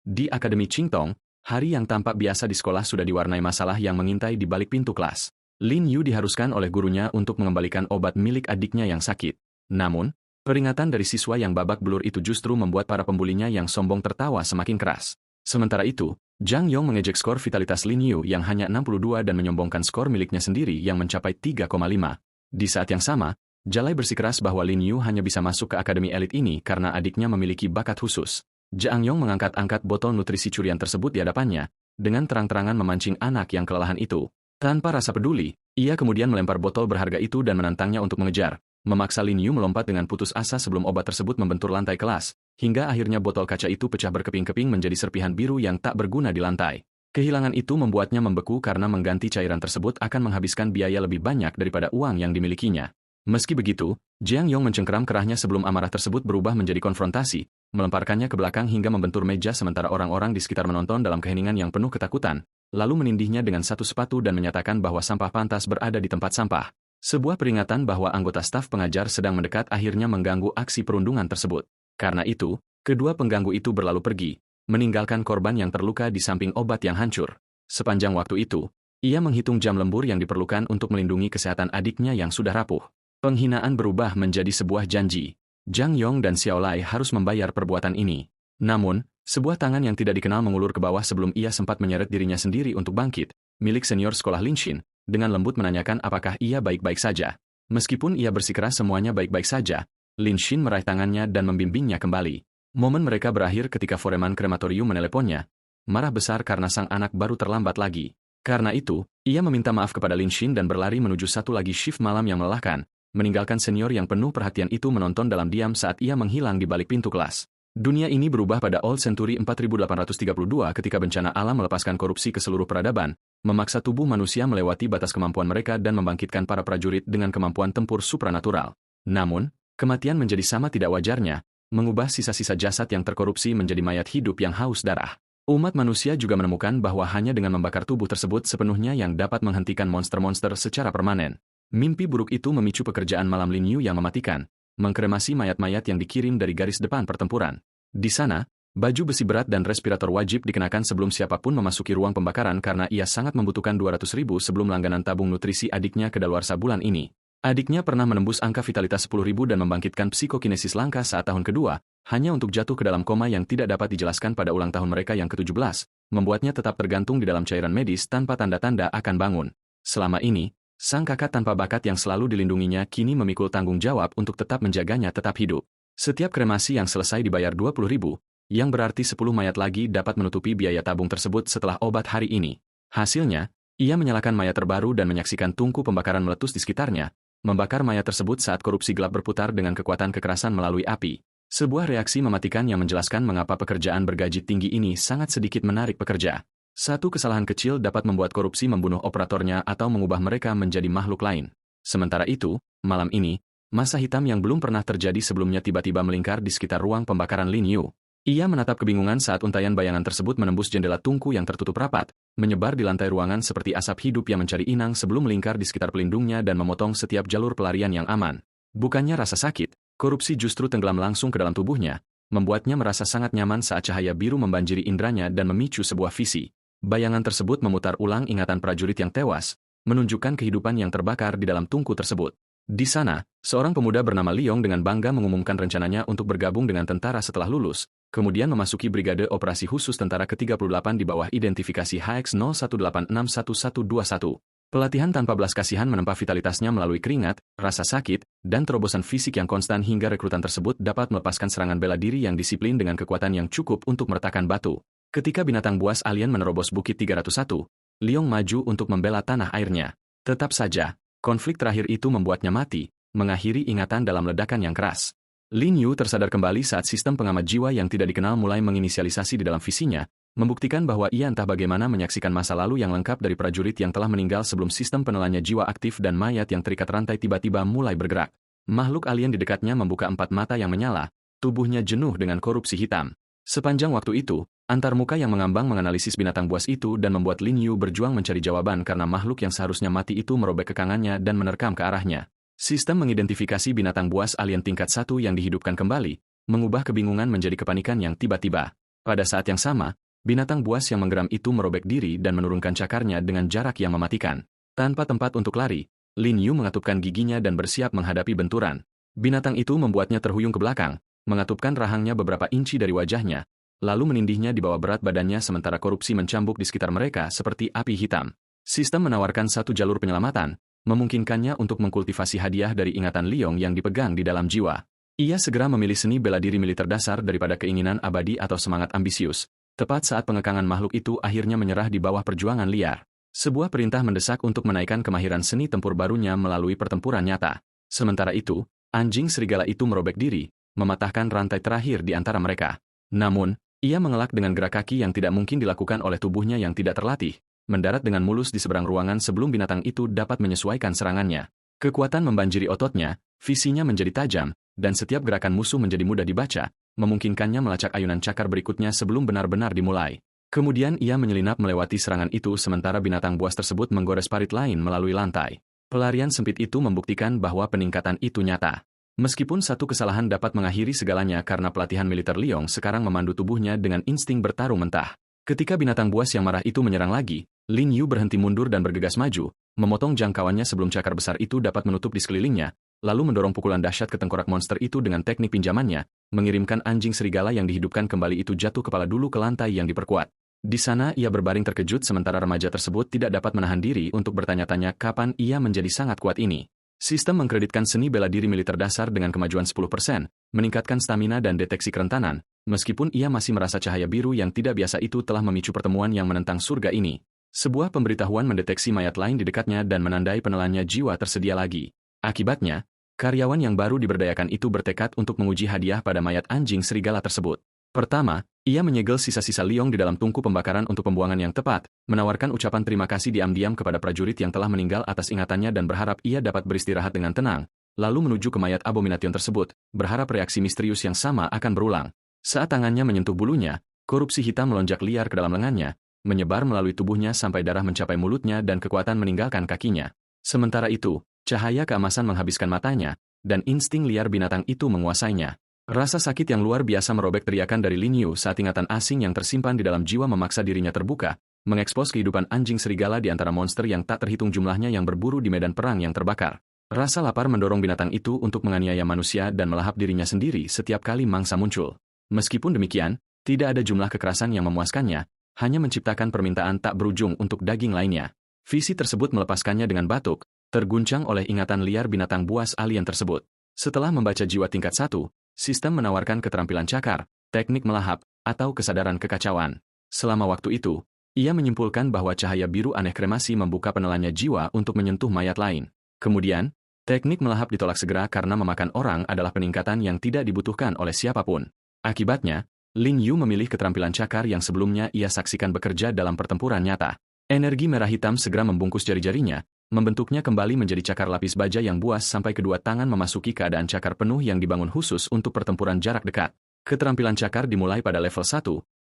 Di Akademi Qingtong, hari yang tampak biasa di sekolah sudah diwarnai masalah yang mengintai di balik pintu kelas. Lin Yu diharuskan oleh gurunya untuk mengembalikan obat milik adiknya yang sakit. Namun, peringatan dari siswa yang babak belur itu justru membuat para pembulinya yang sombong tertawa semakin keras. Sementara itu, Zhang Yong mengejek skor vitalitas Lin Yu yang hanya 62 dan menyombongkan skor miliknya sendiri yang mencapai 3,5. Di saat yang sama, Jalai bersikeras bahwa Lin Yu hanya bisa masuk ke akademi elit ini karena adiknya memiliki bakat khusus. Zhang Yong mengangkat-angkat botol nutrisi curian tersebut di hadapannya, dengan terang-terangan memancing anak yang kelelahan itu. Tanpa rasa peduli, ia kemudian melempar botol berharga itu dan menantangnya untuk mengejar, memaksa Lin Yu melompat dengan putus asa sebelum obat tersebut membentur lantai kelas, hingga akhirnya botol kaca itu pecah berkeping-keping menjadi serpihan biru yang tak berguna di lantai. Kehilangan itu membuatnya membeku karena mengganti cairan tersebut akan menghabiskan biaya lebih banyak daripada uang yang dimilikinya. Meski begitu, Zhang Yong mencengkeram kerahnya sebelum amarah tersebut berubah menjadi konfrontasi, melemparkannya ke belakang hingga membentur meja sementara orang-orang di sekitar menonton dalam keheningan yang penuh ketakutan, lalu menindihnya dengan satu sepatu dan menyatakan bahwa sampah pantas berada di tempat sampah. Sebuah peringatan bahwa anggota staf pengajar sedang mendekat akhirnya mengganggu aksi perundungan tersebut. Karena itu, kedua pengganggu itu berlalu pergi, meninggalkan korban yang terluka di samping obat yang hancur. Sepanjang waktu itu, ia menghitung jam lembur yang diperlukan untuk melindungi kesehatan adiknya yang sudah rapuh. Penghinaan berubah menjadi sebuah janji. Zhang Yong dan Xiao Lai harus membayar perbuatan ini. Namun, sebuah tangan yang tidak dikenal mengulur ke bawah sebelum ia sempat menyeret dirinya sendiri untuk bangkit, milik senior sekolah Lin Xin, dengan lembut menanyakan apakah ia baik-baik saja. Meskipun ia bersikeras semuanya baik-baik saja, Lin Xin meraih tangannya dan membimbingnya kembali. Momen mereka berakhir ketika foreman krematorium meneleponnya, marah besar karena sang anak baru terlambat lagi. Karena itu, ia meminta maaf kepada Lin Xin dan berlari menuju satu lagi shift malam yang melelahkan, meninggalkan senior yang penuh perhatian itu menonton dalam diam saat ia menghilang di balik pintu kelas. Dunia ini berubah pada Old Century 4832 ketika bencana alam melepaskan korupsi ke seluruh peradaban, memaksa tubuh manusia melewati batas kemampuan mereka dan membangkitkan para prajurit dengan kemampuan tempur supranatural. Namun, kematian menjadi sama tidak wajarnya, mengubah sisa-sisa jasad yang terkorupsi menjadi mayat hidup yang haus darah. Umat manusia juga menemukan bahwa hanya dengan membakar tubuh tersebut sepenuhnya yang dapat menghentikan monster-monster secara permanen. Mimpi buruk itu memicu pekerjaan malam Lin Yu yang mematikan, mengkremasi mayat-mayat yang dikirim dari garis depan pertempuran. Di sana, baju besi berat dan respirator wajib dikenakan sebelum siapapun memasuki ruang pembakaran karena ia sangat membutuhkan 200.000 sebelum langganan tabung nutrisi adiknya kedaluarsa bulan ini. Adiknya pernah menembus angka vitalitas 10.000 dan membangkitkan psikokinesis langka saat tahun kedua, hanya untuk jatuh ke dalam koma yang tidak dapat dijelaskan pada ulang tahun mereka yang ke-17, membuatnya tetap tergantung di dalam cairan medis tanpa tanda-tanda akan bangun. Selama ini, sang kakak tanpa bakat yang selalu dilindunginya kini memikul tanggung jawab untuk tetap menjaganya tetap hidup. Setiap kremasi yang selesai dibayar 20.000, yang berarti 10 mayat lagi dapat menutupi biaya tabung tersebut setelah obat hari ini. Hasilnya, ia menyalakan mayat terbaru dan menyaksikan tungku pembakaran meletus di sekitarnya, membakar mayat tersebut saat korupsi gelap berputar dengan kekuatan kekerasan melalui api. Sebuah reaksi mematikan yang menjelaskan mengapa pekerjaan bergaji tinggi ini sangat sedikit menarik pekerja. Satu kesalahan kecil dapat membuat korupsi membunuh operatornya atau mengubah mereka menjadi makhluk lain. Sementara itu, malam ini, masa hitam yang belum pernah terjadi sebelumnya tiba-tiba melingkar di sekitar ruang pembakaran Lin Yu. Ia menatap kebingungan saat untayan bayangan tersebut menembus jendela tungku yang tertutup rapat, menyebar di lantai ruangan seperti asap hidup yang mencari inang sebelum melingkar di sekitar pelindungnya dan memotong setiap jalur pelarian yang aman. Bukannya rasa sakit, korupsi justru tenggelam langsung ke dalam tubuhnya, membuatnya merasa sangat nyaman saat cahaya biru membanjiri indranya dan memicu sebuah visi. Bayangan tersebut memutar ulang ingatan prajurit yang tewas, menunjukkan kehidupan yang terbakar di dalam tungku tersebut. Di sana, seorang pemuda bernama Liong dengan bangga mengumumkan rencananya untuk bergabung dengan tentara setelah lulus, kemudian memasuki Brigade Operasi Khusus Tentara ke-38 di bawah identifikasi HX01861121. Pelatihan tanpa belas kasihan menempa vitalitasnya melalui keringat, rasa sakit, dan terobosan fisik yang konstan hingga rekrutan tersebut dapat melepaskan serangan bela diri yang disiplin dengan kekuatan yang cukup untuk meretakkan batu. Ketika binatang buas alien menerobos Bukit 301, Liong maju untuk membela tanah airnya. Tetap saja, konflik terakhir itu membuatnya mati, mengakhiri ingatan dalam ledakan yang keras. Lin Yu tersadar kembali saat sistem pengamat jiwa yang tidak dikenal mulai menginisialisasi di dalam visinya, membuktikan bahwa ia entah bagaimana menyaksikan masa lalu yang lengkap dari prajurit yang telah meninggal sebelum sistem penelannya jiwa aktif dan mayat yang terikat rantai tiba-tiba mulai bergerak. Makhluk alien di dekatnya membuka 4 mata yang menyala, tubuhnya jenuh dengan korupsi hitam. Sepanjang waktu itu, antarmuka yang mengambang menganalisis binatang buas itu dan membuat Lin Yu berjuang mencari jawaban karena makhluk yang seharusnya mati itu merobek kekangannya dan menerkam ke arahnya. Sistem mengidentifikasi binatang buas alien tingkat 1 yang dihidupkan kembali, mengubah kebingungan menjadi kepanikan yang tiba-tiba. Pada saat yang sama, binatang buas yang menggeram itu merobek diri dan menurunkan cakarnya dengan jarak yang mematikan. Tanpa tempat untuk lari, Lin Yu mengatupkan giginya dan bersiap menghadapi benturan. Binatang itu membuatnya terhuyung ke belakang, mengatupkan rahangnya beberapa inci dari wajahnya, lalu menindihnya di bawah berat badannya sementara korupsi mencambuk di sekitar mereka seperti api hitam. Sistem menawarkan satu jalur penyelamatan, memungkinkannya untuk mengkultivasi hadiah dari ingatan Liong yang dipegang di dalam jiwa. Ia segera memilih seni bela diri militer dasar daripada keinginan abadi atau semangat ambisius, tepat saat pengekangan makhluk itu akhirnya menyerah di bawah perjuangan liar. Sebuah perintah mendesak untuk menaikkan kemahiran seni tempur barunya melalui pertempuran nyata. Sementara itu, anjing serigala itu merobek diri, mematahkan rantai terakhir di antara mereka. Namun, ia mengelak dengan gerak kaki yang tidak mungkin dilakukan oleh tubuhnya yang tidak terlatih, mendarat dengan mulus di seberang ruangan sebelum binatang itu dapat menyesuaikan serangannya. Kekuatan membanjiri ototnya, visinya menjadi tajam, dan setiap gerakan musuh menjadi mudah dibaca, memungkinkannya melacak ayunan cakar berikutnya sebelum benar-benar dimulai. Kemudian ia menyelinap melewati serangan itu sementara binatang buas tersebut menggores parit lain melalui lantai. Pelarian sempit itu membuktikan bahwa peningkatan itu nyata. Meskipun satu kesalahan dapat mengakhiri segalanya karena pelatihan militer Liong sekarang memandu tubuhnya dengan insting bertarung mentah. Ketika binatang buas yang marah itu menyerang lagi, Lin Yu berhenti mundur dan bergegas maju, memotong jangkauannya sebelum cakar besar itu dapat menutup di sekelilingnya, lalu mendorong pukulan dahsyat ke tengkorak monster itu dengan teknik pinjamannya, mengirimkan anjing serigala yang dihidupkan kembali itu jatuh kepala dulu ke lantai yang diperkuat. Di sana ia berbaring terkejut sementara remaja tersebut tidak dapat menahan diri untuk bertanya-tanya kapan ia menjadi sangat kuat ini. Sistem mengkreditkan seni bela diri militer dasar dengan kemajuan 10%, meningkatkan stamina dan deteksi kerentanan, meskipun ia masih merasa cahaya biru yang tidak biasa itu telah memicu pertemuan yang menentang surga ini. Sebuah pemberitahuan mendeteksi mayat lain di dekatnya dan menandai penelannya jiwa tersedia lagi. Akibatnya, karyawan yang baru diberdayakan itu bertekad untuk menguji hadiah pada mayat anjing serigala tersebut. Pertama, ia menyegel sisa-sisa Liong di dalam tungku pembakaran untuk pembuangan yang tepat, menawarkan ucapan terima kasih diam-diam kepada prajurit yang telah meninggal atas ingatannya dan berharap ia dapat beristirahat dengan tenang, lalu menuju ke mayat Abomination tersebut, berharap reaksi misterius yang sama akan berulang. Saat tangannya menyentuh bulunya, korupsi hitam melonjak liar ke dalam lengannya, menyebar melalui tubuhnya sampai darah mencapai mulutnya dan kekuatan meninggalkan kakinya. Sementara itu, cahaya keemasan menghabiskan matanya, dan insting liar binatang itu menguasainya. Rasa sakit yang luar biasa merobek teriakan dari Lin Yu saat ingatan asing yang tersimpan di dalam jiwa memaksa dirinya terbuka, mengekspos kehidupan anjing serigala di antara monster yang tak terhitung jumlahnya yang berburu di medan perang yang terbakar. Rasa lapar mendorong binatang itu untuk menganiaya manusia dan melahap dirinya sendiri setiap kali mangsa muncul. Meskipun demikian, tidak ada jumlah kekerasan yang memuaskannya, hanya menciptakan permintaan tak berujung untuk daging lainnya. Visi tersebut melepaskannya dengan batuk, terguncang oleh ingatan liar binatang buas alien tersebut. Setelah membaca jiwa tingkat 1, sistem menawarkan keterampilan cakar, teknik melahap, atau kesadaran kekacauan. Selama waktu itu, ia menyimpulkan bahwa cahaya biru aneh kremasi membuka penelannya jiwa untuk menyentuh mayat lain. Kemudian, teknik melahap ditolak segera karena memakan orang adalah peningkatan yang tidak dibutuhkan oleh siapapun. Akibatnya, Lin Yu memilih keterampilan cakar yang sebelumnya ia saksikan bekerja dalam pertempuran nyata. Energi merah hitam segera membungkus jari-jarinya, membentuknya kembali menjadi cakar lapis baja yang buas sampai kedua tangan memasuki keadaan cakar penuh yang dibangun khusus untuk pertempuran jarak dekat. Keterampilan cakar dimulai pada level 1,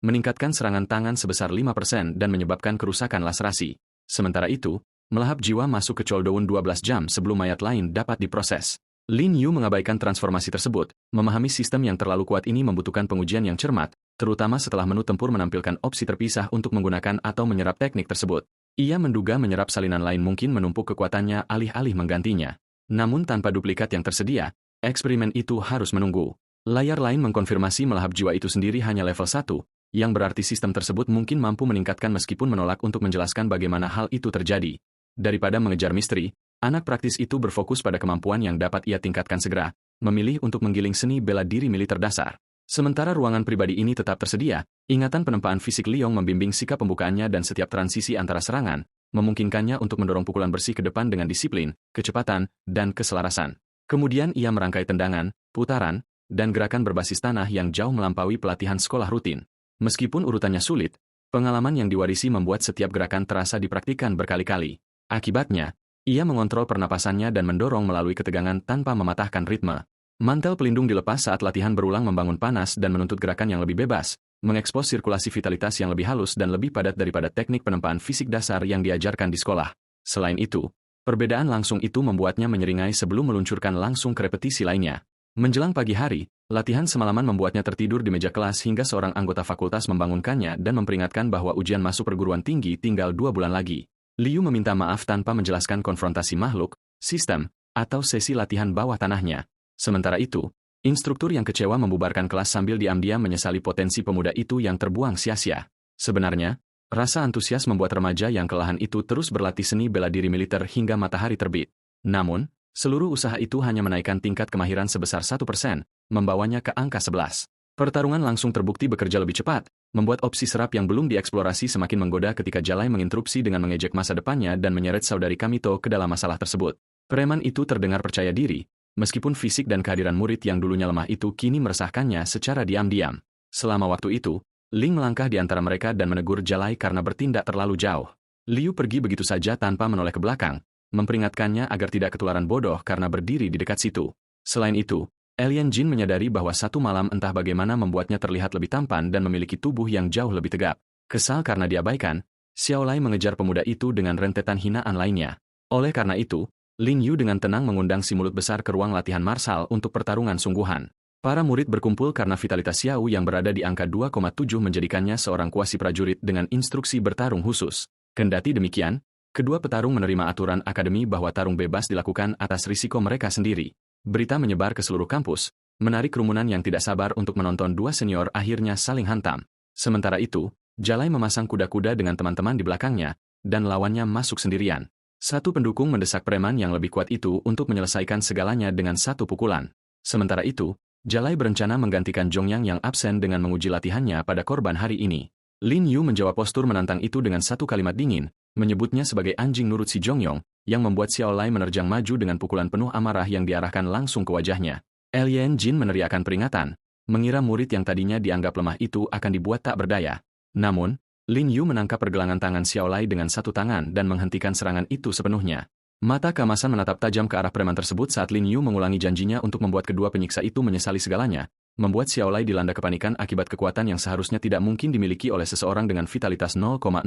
meningkatkan serangan tangan sebesar 5% dan menyebabkan kerusakan laserasi. Sementara itu, melahap jiwa masuk ke cooldown 12 jam sebelum mayat lain dapat diproses. Lin Yu mengabaikan transformasi tersebut, memahami sistem yang terlalu kuat ini membutuhkan pengujian yang cermat, terutama setelah menu tempur menampilkan opsi terpisah untuk menggunakan atau menyerap teknik tersebut. Ia menduga menyerap salinan lain mungkin menumpuk kekuatannya alih-alih menggantinya. Namun tanpa duplikat yang tersedia, eksperimen itu harus menunggu. Layar lain mengkonfirmasi melahap jiwa itu sendiri hanya level 1, yang berarti sistem tersebut mungkin mampu meningkatkan meskipun menolak untuk menjelaskan bagaimana hal itu terjadi. Daripada mengejar misteri, anak praktis itu berfokus pada kemampuan yang dapat ia tingkatkan segera, memilih untuk menggiling seni bela diri militer dasar. Sementara ruangan pribadi ini tetap tersedia, ingatan penempaan fisik Liong membimbing sikap pembukaannya dan setiap transisi antara serangan, memungkinkannya untuk mendorong pukulan bersih ke depan dengan disiplin, kecepatan, dan keselarasan. Kemudian ia merangkai tendangan, putaran, dan gerakan berbasis tanah yang jauh melampaui pelatihan sekolah rutin. Meskipun urutannya sulit, pengalaman yang diwarisi membuat setiap gerakan terasa dipraktikkan berkali-kali. Akibatnya, ia mengontrol pernapasannya dan mendorong melalui ketegangan tanpa mematahkan ritme. Mantel pelindung dilepas saat latihan berulang membangun panas dan menuntut gerakan yang lebih bebas, mengekspos sirkulasi vitalitas yang lebih halus dan lebih padat daripada teknik penempaan fisik dasar yang diajarkan di sekolah. Selain itu, perbedaan langsung itu membuatnya menyeringai sebelum meluncurkan langsung ke repetisi lainnya. Menjelang pagi hari, Latihan semalaman membuatnya tertidur di meja kelas hingga seorang anggota fakultas membangunkannya dan memperingatkan bahwa ujian masuk perguruan tinggi tinggal 2 bulan lagi. Liu meminta maaf tanpa menjelaskan konfrontasi makhluk, sistem, atau sesi latihan bawah tanahnya. Sementara itu, instruktur yang kecewa membubarkan kelas sambil diam-diam menyesali potensi pemuda itu yang terbuang sia-sia. Sebenarnya, rasa antusias membuat remaja yang kelelahan itu terus berlatih seni bela diri militer hingga matahari terbit. Namun, seluruh usaha itu hanya menaikkan tingkat kemahiran sebesar 1%, membawanya ke angka 11. Pertarungan langsung terbukti bekerja lebih cepat, membuat opsi serap yang belum dieksplorasi semakin menggoda ketika Jalai menginterupsi dengan mengejek masa depannya dan menyeret saudari Kamito ke dalam masalah tersebut. Preman itu terdengar percaya diri, meskipun fisik dan kehadiran murid yang dulunya lemah itu kini meresahkannya secara diam-diam. Selama waktu itu, Ling melangkah di antara mereka dan menegur Jalai karena bertindak terlalu jauh. Liu pergi begitu saja tanpa menoleh ke belakang, memperingatkannya agar tidak ketularan bodoh karena berdiri di dekat situ. Selain itu, Alien Jin menyadari bahwa satu malam entah bagaimana membuatnya terlihat lebih tampan dan memiliki tubuh yang jauh lebih tegap. Kesal karena diabaikan, Xiaolai mengejar pemuda itu dengan rentetan hinaan lainnya. Oleh karena itu, Lin Yu dengan tenang mengundang si mulut besar ke ruang latihan marsal untuk pertarungan sungguhan. Para murid berkumpul karena vitalitas Xiao yang berada di angka 2,7 menjadikannya seorang kuasi prajurit dengan instruksi bertarung khusus. Kendati demikian, kedua petarung menerima aturan akademi bahwa tarung bebas dilakukan atas risiko mereka sendiri. Berita menyebar ke seluruh kampus, menarik kerumunan yang tidak sabar untuk menonton dua senior akhirnya saling hantam. Sementara itu, Jalai memasang kuda-kuda dengan teman-teman di belakangnya, dan lawannya masuk sendirian. Satu pendukung mendesak preman yang lebih kuat itu untuk menyelesaikan segalanya dengan satu pukulan. Sementara itu, Jalai berencana menggantikan Zhongyang yang absen dengan menguji latihannya pada korban hari ini. Lin Yu menjawab postur menantang itu dengan satu kalimat dingin, menyebutnya sebagai anjing nurut si Zhongyong, yang membuat Xiaolai menerjang maju dengan pukulan penuh amarah yang diarahkan langsung ke wajahnya. Alien Jin meneriakkan peringatan, mengira murid yang tadinya dianggap lemah itu akan dibuat tak berdaya. Namun, Lin Yu menangkap pergelangan tangan Xiaolai dengan satu tangan dan menghentikan serangan itu sepenuhnya. Mata keemasan menatap tajam ke arah preman tersebut saat Lin Yu mengulangi janjinya untuk membuat kedua penyiksa itu menyesali segalanya, membuat Xiaolai dilanda kepanikan akibat kekuatan yang seharusnya tidak mungkin dimiliki oleh seseorang dengan vitalitas 0,62.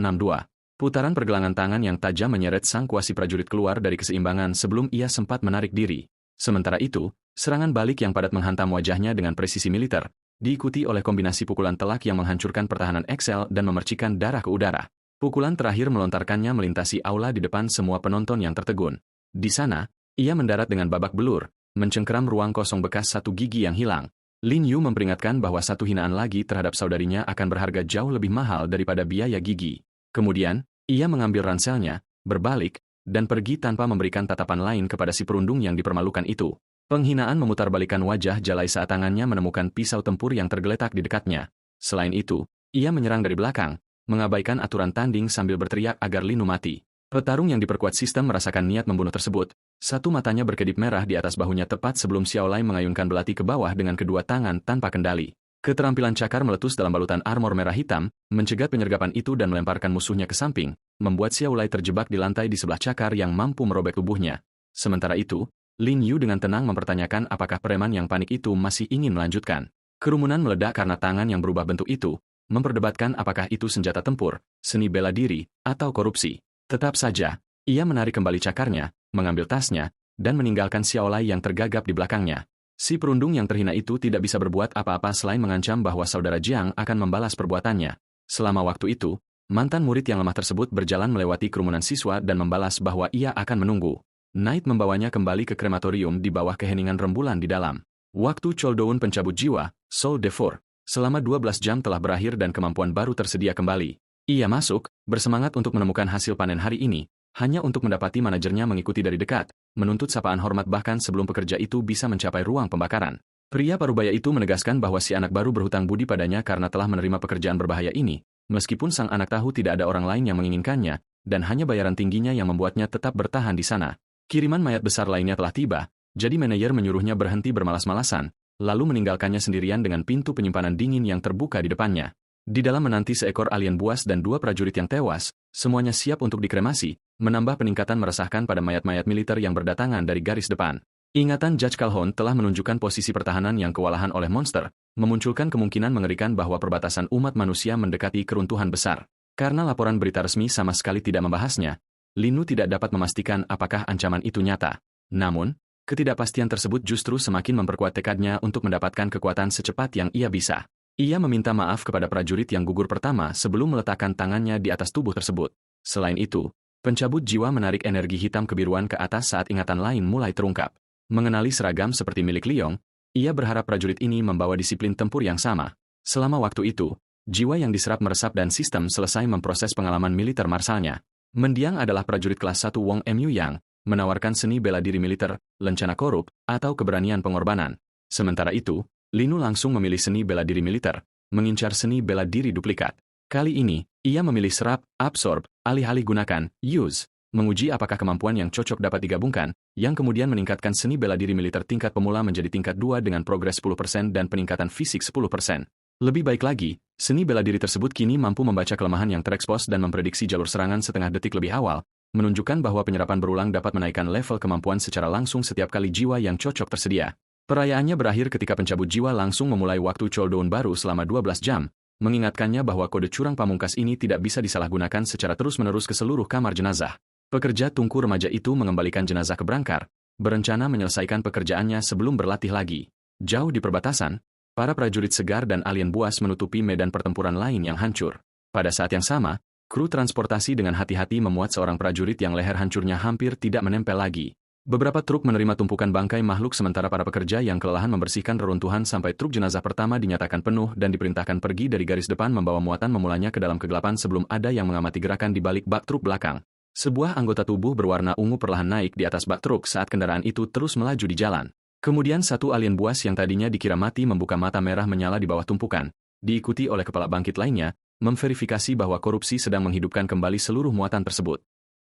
Putaran pergelangan tangan yang tajam menyeret sang kuasi prajurit keluar dari keseimbangan sebelum ia sempat menarik diri. Sementara itu, serangan balik yang padat menghantam wajahnya dengan presisi militer, diikuti oleh kombinasi pukulan telak yang menghancurkan pertahanan Excel dan memercikan darah ke udara. Pukulan terakhir melontarkannya melintasi aula di depan semua penonton yang tertegun. Di sana, ia mendarat dengan babak belur, mencengkeram ruang kosong bekas satu gigi yang hilang. Lin Yu memperingatkan bahwa satu hinaan lagi terhadap saudarinya akan berharga jauh lebih mahal daripada biaya gigi. Kemudian, ia mengambil ranselnya, berbalik, dan pergi tanpa memberikan tatapan lain kepada si perundung yang dipermalukan itu. Penghinaan memutarbalikkan wajah Jalai saat tangannya menemukan pisau tempur yang tergeletak di dekatnya. Selain itu, ia menyerang dari belakang, mengabaikan aturan tanding sambil berteriak agar Linu mati. Petarung yang diperkuat sistem merasakan niat membunuh tersebut. Satu matanya berkedip merah di atas bahunya tepat sebelum Xiaolai mengayunkan belati ke bawah dengan kedua tangan tanpa kendali. Keterampilan cakar meletus dalam balutan armor merah hitam, mencegat penyergapan itu dan melemparkan musuhnya ke samping, membuat Xiaolai terjebak di lantai di sebelah cakar yang mampu merobek tubuhnya. Sementara itu, Lin Yu dengan tenang mempertanyakan apakah preman yang panik itu masih ingin melanjutkan. Kerumunan meledak karena tangan yang berubah bentuk itu, memperdebatkan apakah itu senjata tempur, seni bela diri, atau korupsi. Tetap saja, ia menarik kembali cakarnya, mengambil tasnya, dan meninggalkan Xiaolai yang tergagap di belakangnya. Si perundung yang terhina itu tidak bisa berbuat apa-apa selain mengancam bahwa saudara Jiang akan membalas perbuatannya. Selama waktu itu, mantan murid yang lemah tersebut berjalan melewati kerumunan siswa dan membalas bahwa ia akan menunggu. Knight membawanya kembali ke krematorium di bawah keheningan rembulan di dalam. Waktu Choldoun pencabut jiwa, Soul Devor, selama 12 jam telah berakhir dan kemampuan baru tersedia kembali. Ia masuk, bersemangat untuk menemukan hasil panen hari ini, hanya untuk mendapati manajernya mengikuti dari dekat, menuntut sapaan hormat bahkan sebelum pekerja itu bisa mencapai ruang pembakaran. Pria parubaya itu menegaskan bahwa si anak baru berhutang budi padanya karena telah menerima pekerjaan berbahaya ini, meskipun sang anak tahu tidak ada orang lain yang menginginkannya, dan hanya bayaran tingginya yang membuatnya tetap bertahan di sana. Kiriman mayat besar lainnya telah tiba, jadi manajer menyuruhnya berhenti bermalas-malasan, lalu meninggalkannya sendirian dengan pintu penyimpanan dingin yang terbuka di depannya. Di dalam menanti seekor alien buas dan dua prajurit yang tewas, semuanya siap untuk dikremasi, menambah peningkatan meresahkan pada mayat-mayat militer yang berdatangan dari garis depan. Ingatan Judge Calhoun telah menunjukkan posisi pertahanan yang kewalahan oleh monster, memunculkan kemungkinan mengerikan bahwa perbatasan umat manusia mendekati keruntuhan besar. Karena laporan berita resmi sama sekali tidak membahasnya, Linu tidak dapat memastikan apakah ancaman itu nyata. Namun, Ketidakpastian tersebut justru semakin memperkuat tekadnya untuk mendapatkan kekuatan secepat yang ia bisa. Ia meminta maaf kepada prajurit yang gugur pertama sebelum meletakkan tangannya di atas tubuh tersebut. Selain itu, pencabut jiwa menarik energi hitam kebiruan ke atas saat ingatan lain mulai terungkap. Mengenali seragam seperti milik Liong, ia berharap prajurit ini membawa disiplin tempur yang sama. Selama waktu itu, jiwa yang diserap meresap dan sistem selesai memproses pengalaman militer marsalnya. Mendiang adalah prajurit kelas 1 Wong Mu yang menawarkan seni bela diri militer, lencana korup, atau keberanian pengorbanan. Sementara itu, Linu langsung memilih seni bela diri militer, mengincar seni bela diri duplikat. Kali ini, ia memilih serap, absorb, alih-alih gunakan, use, menguji apakah kemampuan yang cocok dapat digabungkan, yang kemudian meningkatkan seni bela diri militer tingkat pemula menjadi tingkat 2 dengan progres 10% dan peningkatan fisik 10%. Lebih baik lagi, seni bela diri tersebut kini mampu membaca kelemahan yang terekspos dan memprediksi jalur serangan setengah detik lebih awal, menunjukkan bahwa penyerapan berulang dapat menaikkan level kemampuan secara langsung setiap kali jiwa yang cocok tersedia. Perayaannya berakhir ketika pencabut jiwa langsung memulai waktu cooldown baru selama 12 jam, mengingatkannya bahwa kode curang pamungkas ini tidak bisa disalahgunakan secara terus-menerus ke seluruh kamar jenazah. Pekerja tungku remaja itu mengembalikan jenazah ke berangkar, berencana menyelesaikan pekerjaannya sebelum berlatih lagi. Jauh di perbatasan, para prajurit segar dan alien buas menutupi medan pertempuran lain yang hancur. Pada saat yang sama, kru transportasi dengan hati-hati memuat seorang prajurit yang leher hancurnya hampir tidak menempel lagi. Beberapa truk menerima tumpukan bangkai makhluk sementara para pekerja yang kelelahan membersihkan reruntuhan sampai truk jenazah pertama dinyatakan penuh dan diperintahkan pergi dari garis depan membawa muatan memulanya ke dalam kegelapan sebelum ada yang mengamati gerakan di balik bak truk belakang. Sebuah anggota tubuh berwarna ungu perlahan naik di atas bak truk saat kendaraan itu terus melaju di jalan. Kemudian satu alien buas yang tadinya dikira mati membuka mata merah menyala di bawah tumpukan, diikuti oleh kepala bangkit lainnya, memverifikasi bahwa korupsi sedang menghidupkan kembali seluruh muatan tersebut.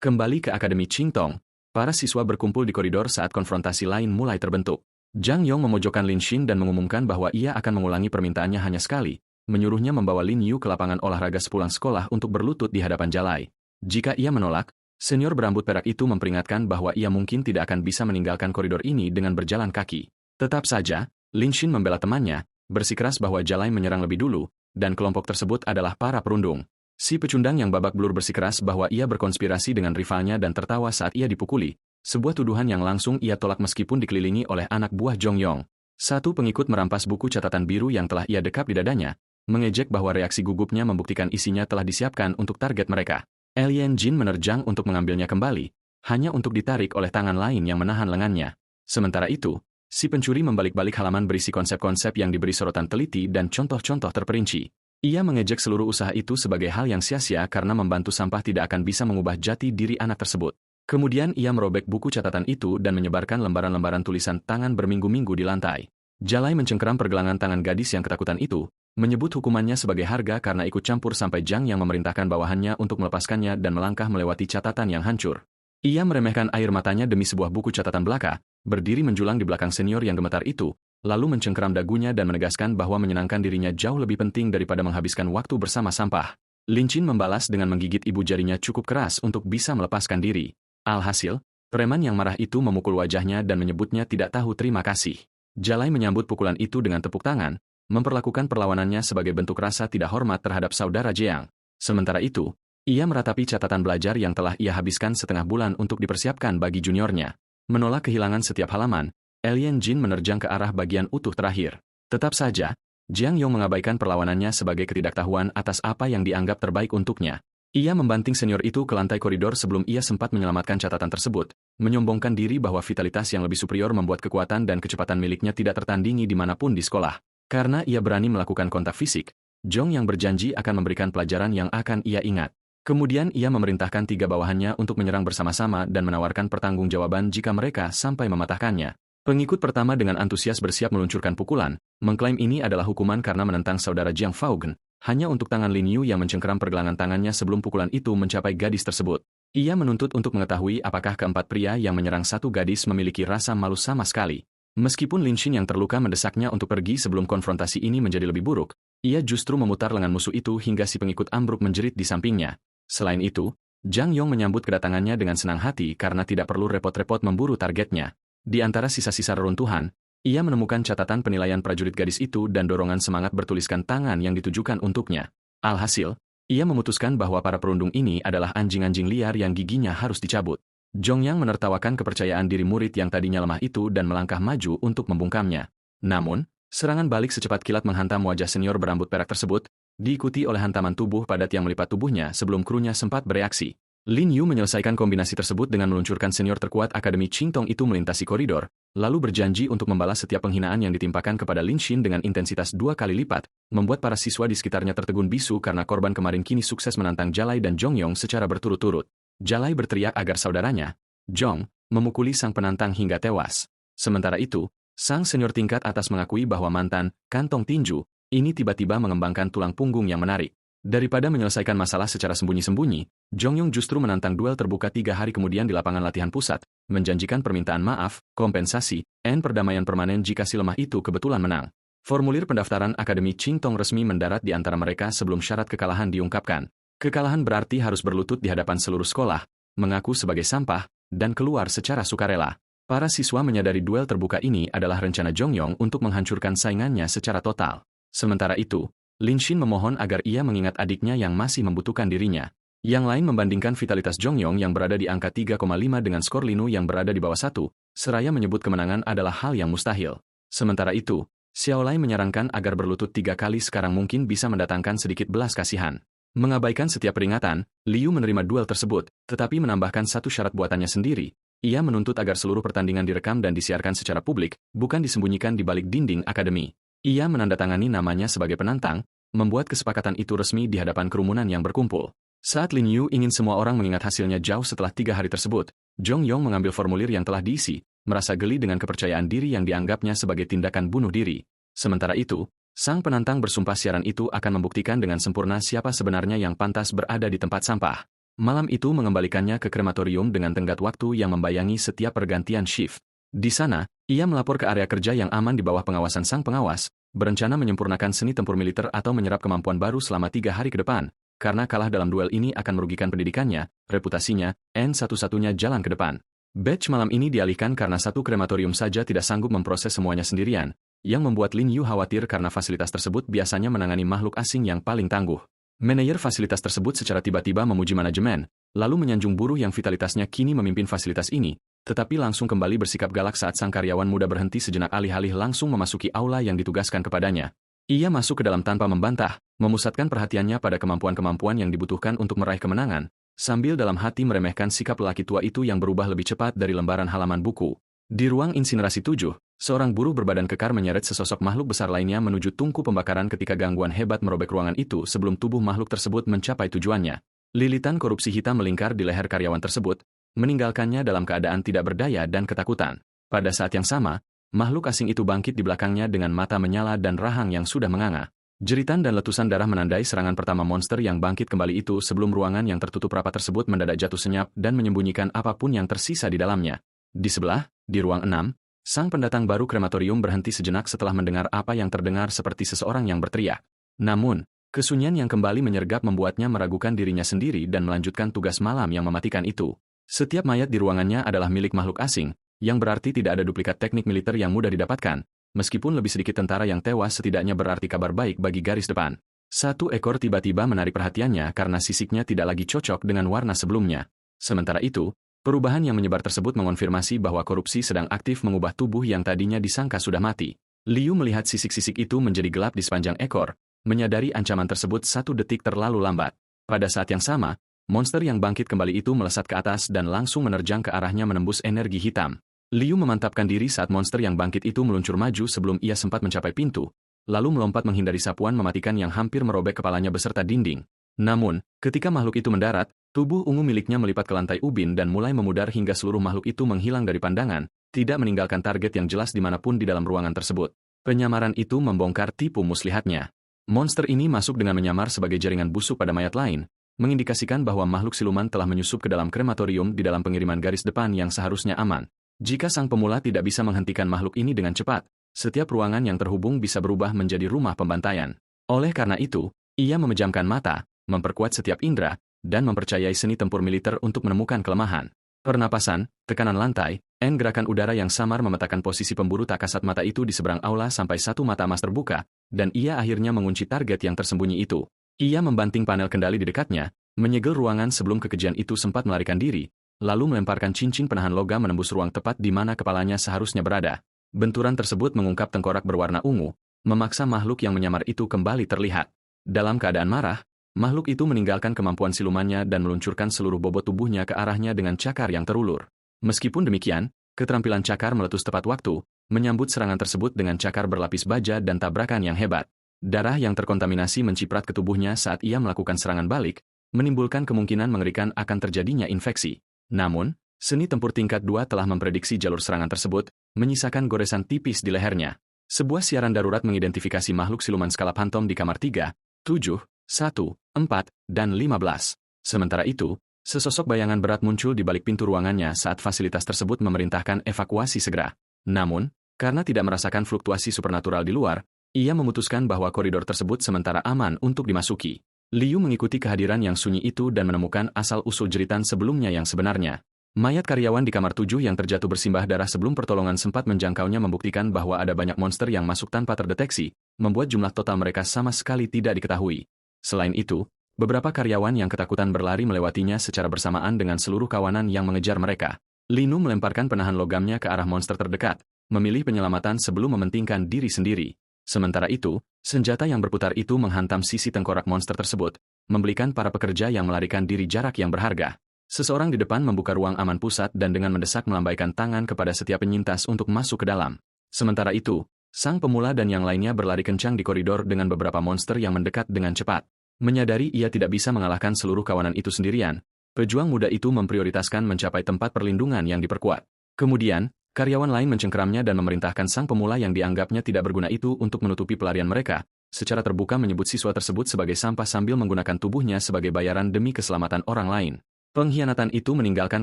Kembali ke Akademi Qingtong, para siswa berkumpul di koridor saat konfrontasi lain mulai terbentuk. Zhang Yong memojokkan Lin Xin dan mengumumkan bahwa ia akan mengulangi permintaannya hanya sekali, menyuruhnya membawa Lin Yu ke lapangan olahraga sepulang sekolah untuk berlutut di hadapan Jalai. Jika ia menolak, senior berambut perak itu memperingatkan bahwa ia mungkin tidak akan bisa meninggalkan koridor ini dengan berjalan kaki. Tetap saja, Lin Xin membela temannya, bersikeras bahwa Jalai menyerang lebih dulu, dan kelompok tersebut adalah para perundung. Si pecundang yang babak belur bersikeras bahwa ia berkonspirasi dengan rivalnya dan tertawa saat ia dipukuli, sebuah tuduhan yang langsung ia tolak meskipun dikelilingi oleh anak buah Zhong Yong. Satu pengikut merampas buku catatan biru yang telah ia dekap di dadanya, mengejek bahwa reaksi gugupnya membuktikan isinya telah disiapkan untuk target mereka. Alien Jin menerjang untuk mengambilnya kembali, hanya untuk ditarik oleh tangan lain yang menahan lengannya. Sementara itu, si pencuri membalik-balik halaman berisi konsep-konsep yang diberi sorotan teliti dan contoh-contoh terperinci. Ia mengejek seluruh usaha itu sebagai hal yang sia-sia karena membantu sampah tidak akan bisa mengubah jati diri anak tersebut. Kemudian ia merobek buku catatan itu dan menyebarkan lembaran-lembaran tulisan tangan berminggu-minggu di lantai. Jalai mencengkeram pergelangan tangan gadis yang ketakutan itu, menyebut hukumannya sebagai harga karena ikut campur sampai Zhang yang memerintahkan bawahannya untuk melepaskannya dan melangkah melewati catatan yang hancur. Ia meremehkan air matanya demi sebuah buku catatan belaka, berdiri menjulang di belakang senior yang gemetar itu, lalu mencengkeram dagunya dan menegaskan bahwa menyenangkan dirinya jauh lebih penting daripada menghabiskan waktu bersama sampah. Lin Xin membalas dengan menggigit ibu jarinya cukup keras untuk bisa melepaskan diri. Alhasil, preman yang marah itu memukul wajahnya dan menyebutnya tidak tahu terima kasih. Jalai menyambut pukulan itu dengan tepuk tangan, memperlakukan perlawanannya sebagai bentuk rasa tidak hormat terhadap saudara Jeang. Sementara itu, ia meratapi catatan belajar yang telah ia habiskan setengah bulan untuk dipersiapkan bagi juniornya. Menolak kehilangan setiap halaman, Alien Jin menerjang ke arah bagian utuh terakhir. Tetap saja, Jiang Yong mengabaikan perlawanannya sebagai ketidaktahuan atas apa yang dianggap terbaik untuknya. Ia membanting senior itu ke lantai koridor sebelum ia sempat menyelamatkan catatan tersebut, menyombongkan diri bahwa vitalitas yang lebih superior membuat kekuatan dan kecepatan miliknya tidak tertandingi dimanapun di sekolah. Karena ia berani melakukan kontak fisik, Zhong yang berjanji akan memberikan pelajaran yang akan ia ingat. Kemudian ia memerintahkan 3 bawahannya untuk menyerang bersama-sama dan menawarkan pertanggungjawaban jika mereka sampai mematahkannya. Pengikut pertama dengan antusias bersiap meluncurkan pukulan, mengklaim ini adalah hukuman karena menentang saudara Jiang Faogen, hanya untuk tangan Lin Yu yang mencengkeram pergelangan tangannya sebelum pukulan itu mencapai gadis tersebut. Ia menuntut untuk mengetahui apakah keempat pria yang menyerang satu gadis memiliki rasa malu sama sekali. Meskipun Lin Xin yang terluka mendesaknya untuk pergi sebelum konfrontasi ini menjadi lebih buruk, ia justru memutar lengan musuh itu hingga si pengikut ambruk menjerit di sampingnya. Selain itu, Zhang Yong menyambut kedatangannya dengan senang hati karena tidak perlu repot-repot memburu targetnya. Di antara sisa-sisa reruntuhan, ia menemukan catatan penilaian prajurit gadis itu dan dorongan semangat bertuliskan tangan yang ditujukan untuknya. Alhasil, ia memutuskan bahwa para perundung ini adalah anjing-anjing liar yang giginya harus dicabut. Jongyang menertawakan kepercayaan diri murid yang tadinya lemah itu dan melangkah maju untuk membungkamnya. Namun, serangan balik secepat kilat menghantam wajah senior berambut perak tersebut, diikuti oleh hantaman tubuh padat yang melipat tubuhnya sebelum krunya sempat bereaksi. Lin Yu menyelesaikan kombinasi tersebut dengan meluncurkan senior terkuat Akademi Qingtong itu melintasi koridor, lalu berjanji untuk membalas setiap penghinaan yang ditimpakan kepada Lin Xin dengan intensitas 2 kali lipat, membuat para siswa di sekitarnya tertegun bisu karena korban kemarin kini sukses menantang Jalai dan Jongyong secara berturut-turut. Jalai berteriak agar saudaranya, Jong, memukuli sang penantang hingga tewas. Sementara itu, sang senior tingkat atas mengakui bahwa mantan kantong tinju ini tiba-tiba mengembangkan tulang punggung yang menarik. Daripada menyelesaikan masalah secara sembunyi-sembunyi, Jongyong justru menantang duel terbuka 3 hari kemudian di lapangan latihan pusat, menjanjikan permintaan maaf, kompensasi, dan perdamaian permanen jika si lemah itu kebetulan menang. Formulir pendaftaran Akademi Qingtong resmi mendarat di antara mereka sebelum syarat kekalahan diungkapkan. Kekalahan berarti harus berlutut di hadapan seluruh sekolah, mengaku sebagai sampah, dan keluar secara sukarela. Para siswa menyadari duel terbuka ini adalah rencana Jongyong untuk menghancurkan saingannya secara total. Sementara itu, Lin Xin memohon agar ia mengingat adiknya yang masih membutuhkan dirinya. Yang lain membandingkan vitalitas Jongyong yang berada di angka 3,5 dengan skor Linu yang berada di bawah 1, seraya menyebut kemenangan adalah hal yang mustahil. Sementara itu, Xiaolai menyarankan agar berlutut 3 kali sekarang mungkin bisa mendatangkan sedikit belas kasihan. Mengabaikan setiap peringatan, Liu menerima duel tersebut, tetapi menambahkan satu syarat buatannya sendiri. Ia menuntut agar seluruh pertandingan direkam dan disiarkan secara publik, bukan disembunyikan di balik dinding akademi. Ia menandatangani namanya sebagai penantang, membuat kesepakatan itu resmi di hadapan kerumunan yang berkumpul. Saat Lin Yu ingin semua orang mengingat hasilnya jauh setelah 3 hari tersebut, Jongyong mengambil formulir yang telah diisi, merasa geli dengan kepercayaan diri yang dianggapnya sebagai tindakan bunuh diri. Sementara itu, sang penantang bersumpah siaran itu akan membuktikan dengan sempurna siapa sebenarnya yang pantas berada di tempat sampah. Malam itu mengembalikannya ke krematorium dengan tenggat waktu yang membayangi setiap pergantian shift. Di sana, ia melapor ke area kerja yang aman di bawah pengawasan sang pengawas, berencana menyempurnakan seni tempur militer atau menyerap kemampuan baru selama 3 hari ke depan, karena kalah dalam duel ini akan merugikan pendidikannya, reputasinya, dan satu-satunya jalan ke depan. Batch malam ini dialihkan karena satu krematorium saja tidak sanggup memproses semuanya sendirian, yang membuat Lin Yu khawatir karena fasilitas tersebut biasanya menangani makhluk asing yang paling tangguh. Manajer fasilitas tersebut secara tiba-tiba memuji manajemen, lalu menyanjung buruh yang vitalitasnya kini memimpin fasilitas ini, tetapi langsung kembali bersikap galak saat sang karyawan muda berhenti sejenak alih-alih langsung memasuki aula yang ditugaskan kepadanya. Ia masuk ke dalam tanpa membantah, memusatkan perhatiannya pada kemampuan-kemampuan yang dibutuhkan untuk meraih kemenangan, sambil dalam hati meremehkan sikap lelaki tua itu yang berubah lebih cepat dari lembaran halaman buku. Di ruang insinerasi 7, seorang buruh berbadan kekar menyeret sesosok makhluk besar lainnya menuju tungku pembakaran ketika gangguan hebat merobek ruangan itu sebelum tubuh makhluk tersebut mencapai tujuannya. Lilitan korupsi hitam melingkar di leher karyawan tersebut, meninggalkannya dalam keadaan tidak berdaya dan ketakutan. Pada saat yang sama, makhluk asing itu bangkit di belakangnya dengan mata menyala dan rahang yang sudah menganga. Jeritan dan letusan darah menandai serangan pertama monster yang bangkit kembali itu sebelum ruangan yang tertutup rapat tersebut mendadak jatuh senyap dan menyembunyikan apapun yang tersisa di dalamnya. Di sebelah, di ruang 6, sang pendatang baru krematorium berhenti sejenak setelah mendengar apa yang terdengar seperti seseorang yang berteriak. Namun, kesunyian yang kembali menyergap membuatnya meragukan dirinya sendiri dan melanjutkan tugas malam yang mematikan itu. Setiap mayat di ruangannya adalah milik makhluk asing, yang berarti tidak ada duplikat teknik militer yang mudah didapatkan. Meskipun lebih sedikit tentara yang tewas setidaknya berarti kabar baik bagi garis depan. Satu ekor tiba-tiba menarik perhatiannya karena sisiknya tidak lagi cocok dengan warna sebelumnya. Sementara itu, perubahan yang menyebar tersebut mengonfirmasi bahwa korupsi sedang aktif mengubah tubuh yang tadinya disangka sudah mati. Liu melihat sisik-sisik itu menjadi gelap di sepanjang ekor, menyadari ancaman tersebut 1 detik terlalu lambat. Pada saat yang sama, monster yang bangkit kembali itu melesat ke atas dan langsung menerjang ke arahnya menembus energi hitam. Liu memantapkan diri saat monster yang bangkit itu meluncur maju sebelum ia sempat mencapai pintu, lalu melompat menghindari sapuan mematikan yang hampir merobek kepalanya beserta dinding. Namun, ketika makhluk itu mendarat, tubuh ungu miliknya melipat ke lantai ubin dan mulai memudar hingga seluruh makhluk itu menghilang dari pandangan, tidak meninggalkan target yang jelas dimanapun di dalam ruangan tersebut. Penyamaran itu membongkar tipu muslihatnya. Monster ini masuk dengan menyamar sebagai jaringan busuk pada mayat lain, mengindikasikan bahwa makhluk siluman telah menyusup ke dalam krematorium di dalam pengiriman garis depan yang seharusnya aman. Jika sang pemula tidak bisa menghentikan makhluk ini dengan cepat, setiap ruangan yang terhubung bisa berubah menjadi rumah pembantaian. Oleh karena itu, ia memejamkan mata, memperkuat setiap indera, dan mempercayai seni tempur militer untuk menemukan kelemahan. Pernapasan, tekanan lantai, dan gerakan udara yang samar memetakan posisi pemburu tak kasat mata itu di seberang aula sampai satu mata emas terbuka, dan ia akhirnya mengunci target yang tersembunyi itu. Ia membanting panel kendali di dekatnya, menyegel ruangan sebelum kekejian itu sempat melarikan diri, lalu melemparkan cincin penahan logam menembus ruang tepat di mana kepalanya seharusnya berada. Benturan tersebut mengungkap tengkorak berwarna ungu, memaksa makhluk yang menyamar itu kembali terlihat. Dalam keadaan marah, makhluk itu meninggalkan kemampuan silumannya dan meluncurkan seluruh bobot tubuhnya ke arahnya dengan cakar yang terulur. Meskipun demikian, keterampilan cakar meletus tepat waktu, menyambut serangan tersebut dengan cakar berlapis baja dan tabrakan yang hebat. Darah yang terkontaminasi menciprat ke tubuhnya saat ia melakukan serangan balik, menimbulkan kemungkinan mengerikan akan terjadinya infeksi. Namun, seni tempur tingkat 2 telah memprediksi jalur serangan tersebut, menyisakan goresan tipis di lehernya. Sebuah siaran darurat mengidentifikasi makhluk siluman skala Phantom di kamar 3, 7, 1, 4, dan 15. Sementara itu, sesosok bayangan berat muncul di balik pintu ruangannya saat fasilitas tersebut memerintahkan evakuasi segera. Namun, karena tidak merasakan fluktuasi supernatural di luar, ia memutuskan bahwa koridor tersebut sementara aman untuk dimasuki. Liu mengikuti kehadiran yang sunyi itu dan menemukan asal-usul jeritan sebelumnya yang sebenarnya. Mayat karyawan di kamar 7 yang terjatuh bersimbah darah sebelum pertolongan sempat menjangkaunya membuktikan bahwa ada banyak monster yang masuk tanpa terdeteksi, membuat jumlah total mereka sama sekali tidak diketahui. Selain itu, beberapa karyawan yang ketakutan berlari melewatinya secara bersamaan dengan seluruh kawanan yang mengejar mereka. Linu melemparkan penahan logamnya ke arah monster terdekat, memilih penyelamatan sebelum mementingkan diri sendiri. Sementara itu, senjata yang berputar itu menghantam sisi tengkorak monster tersebut, memberikan para pekerja yang melarikan diri jarak yang berharga. Seseorang di depan membuka ruang aman pusat dan dengan mendesak melambaikan tangan kepada setiap penyintas untuk masuk ke dalam. Sementara itu, sang pemula dan yang lainnya berlari kencang di koridor dengan beberapa monster yang mendekat dengan cepat. Menyadari ia tidak bisa mengalahkan seluruh kawanan itu sendirian, pejuang muda itu memprioritaskan mencapai tempat perlindungan yang diperkuat. Kemudian, karyawan lain mencengkeramnya dan memerintahkan sang pemula yang dianggapnya tidak berguna itu untuk menutupi pelarian mereka, secara terbuka menyebut siswa tersebut sebagai sampah sambil menggunakan tubuhnya sebagai bayaran demi keselamatan orang lain. Pengkhianatan itu meninggalkan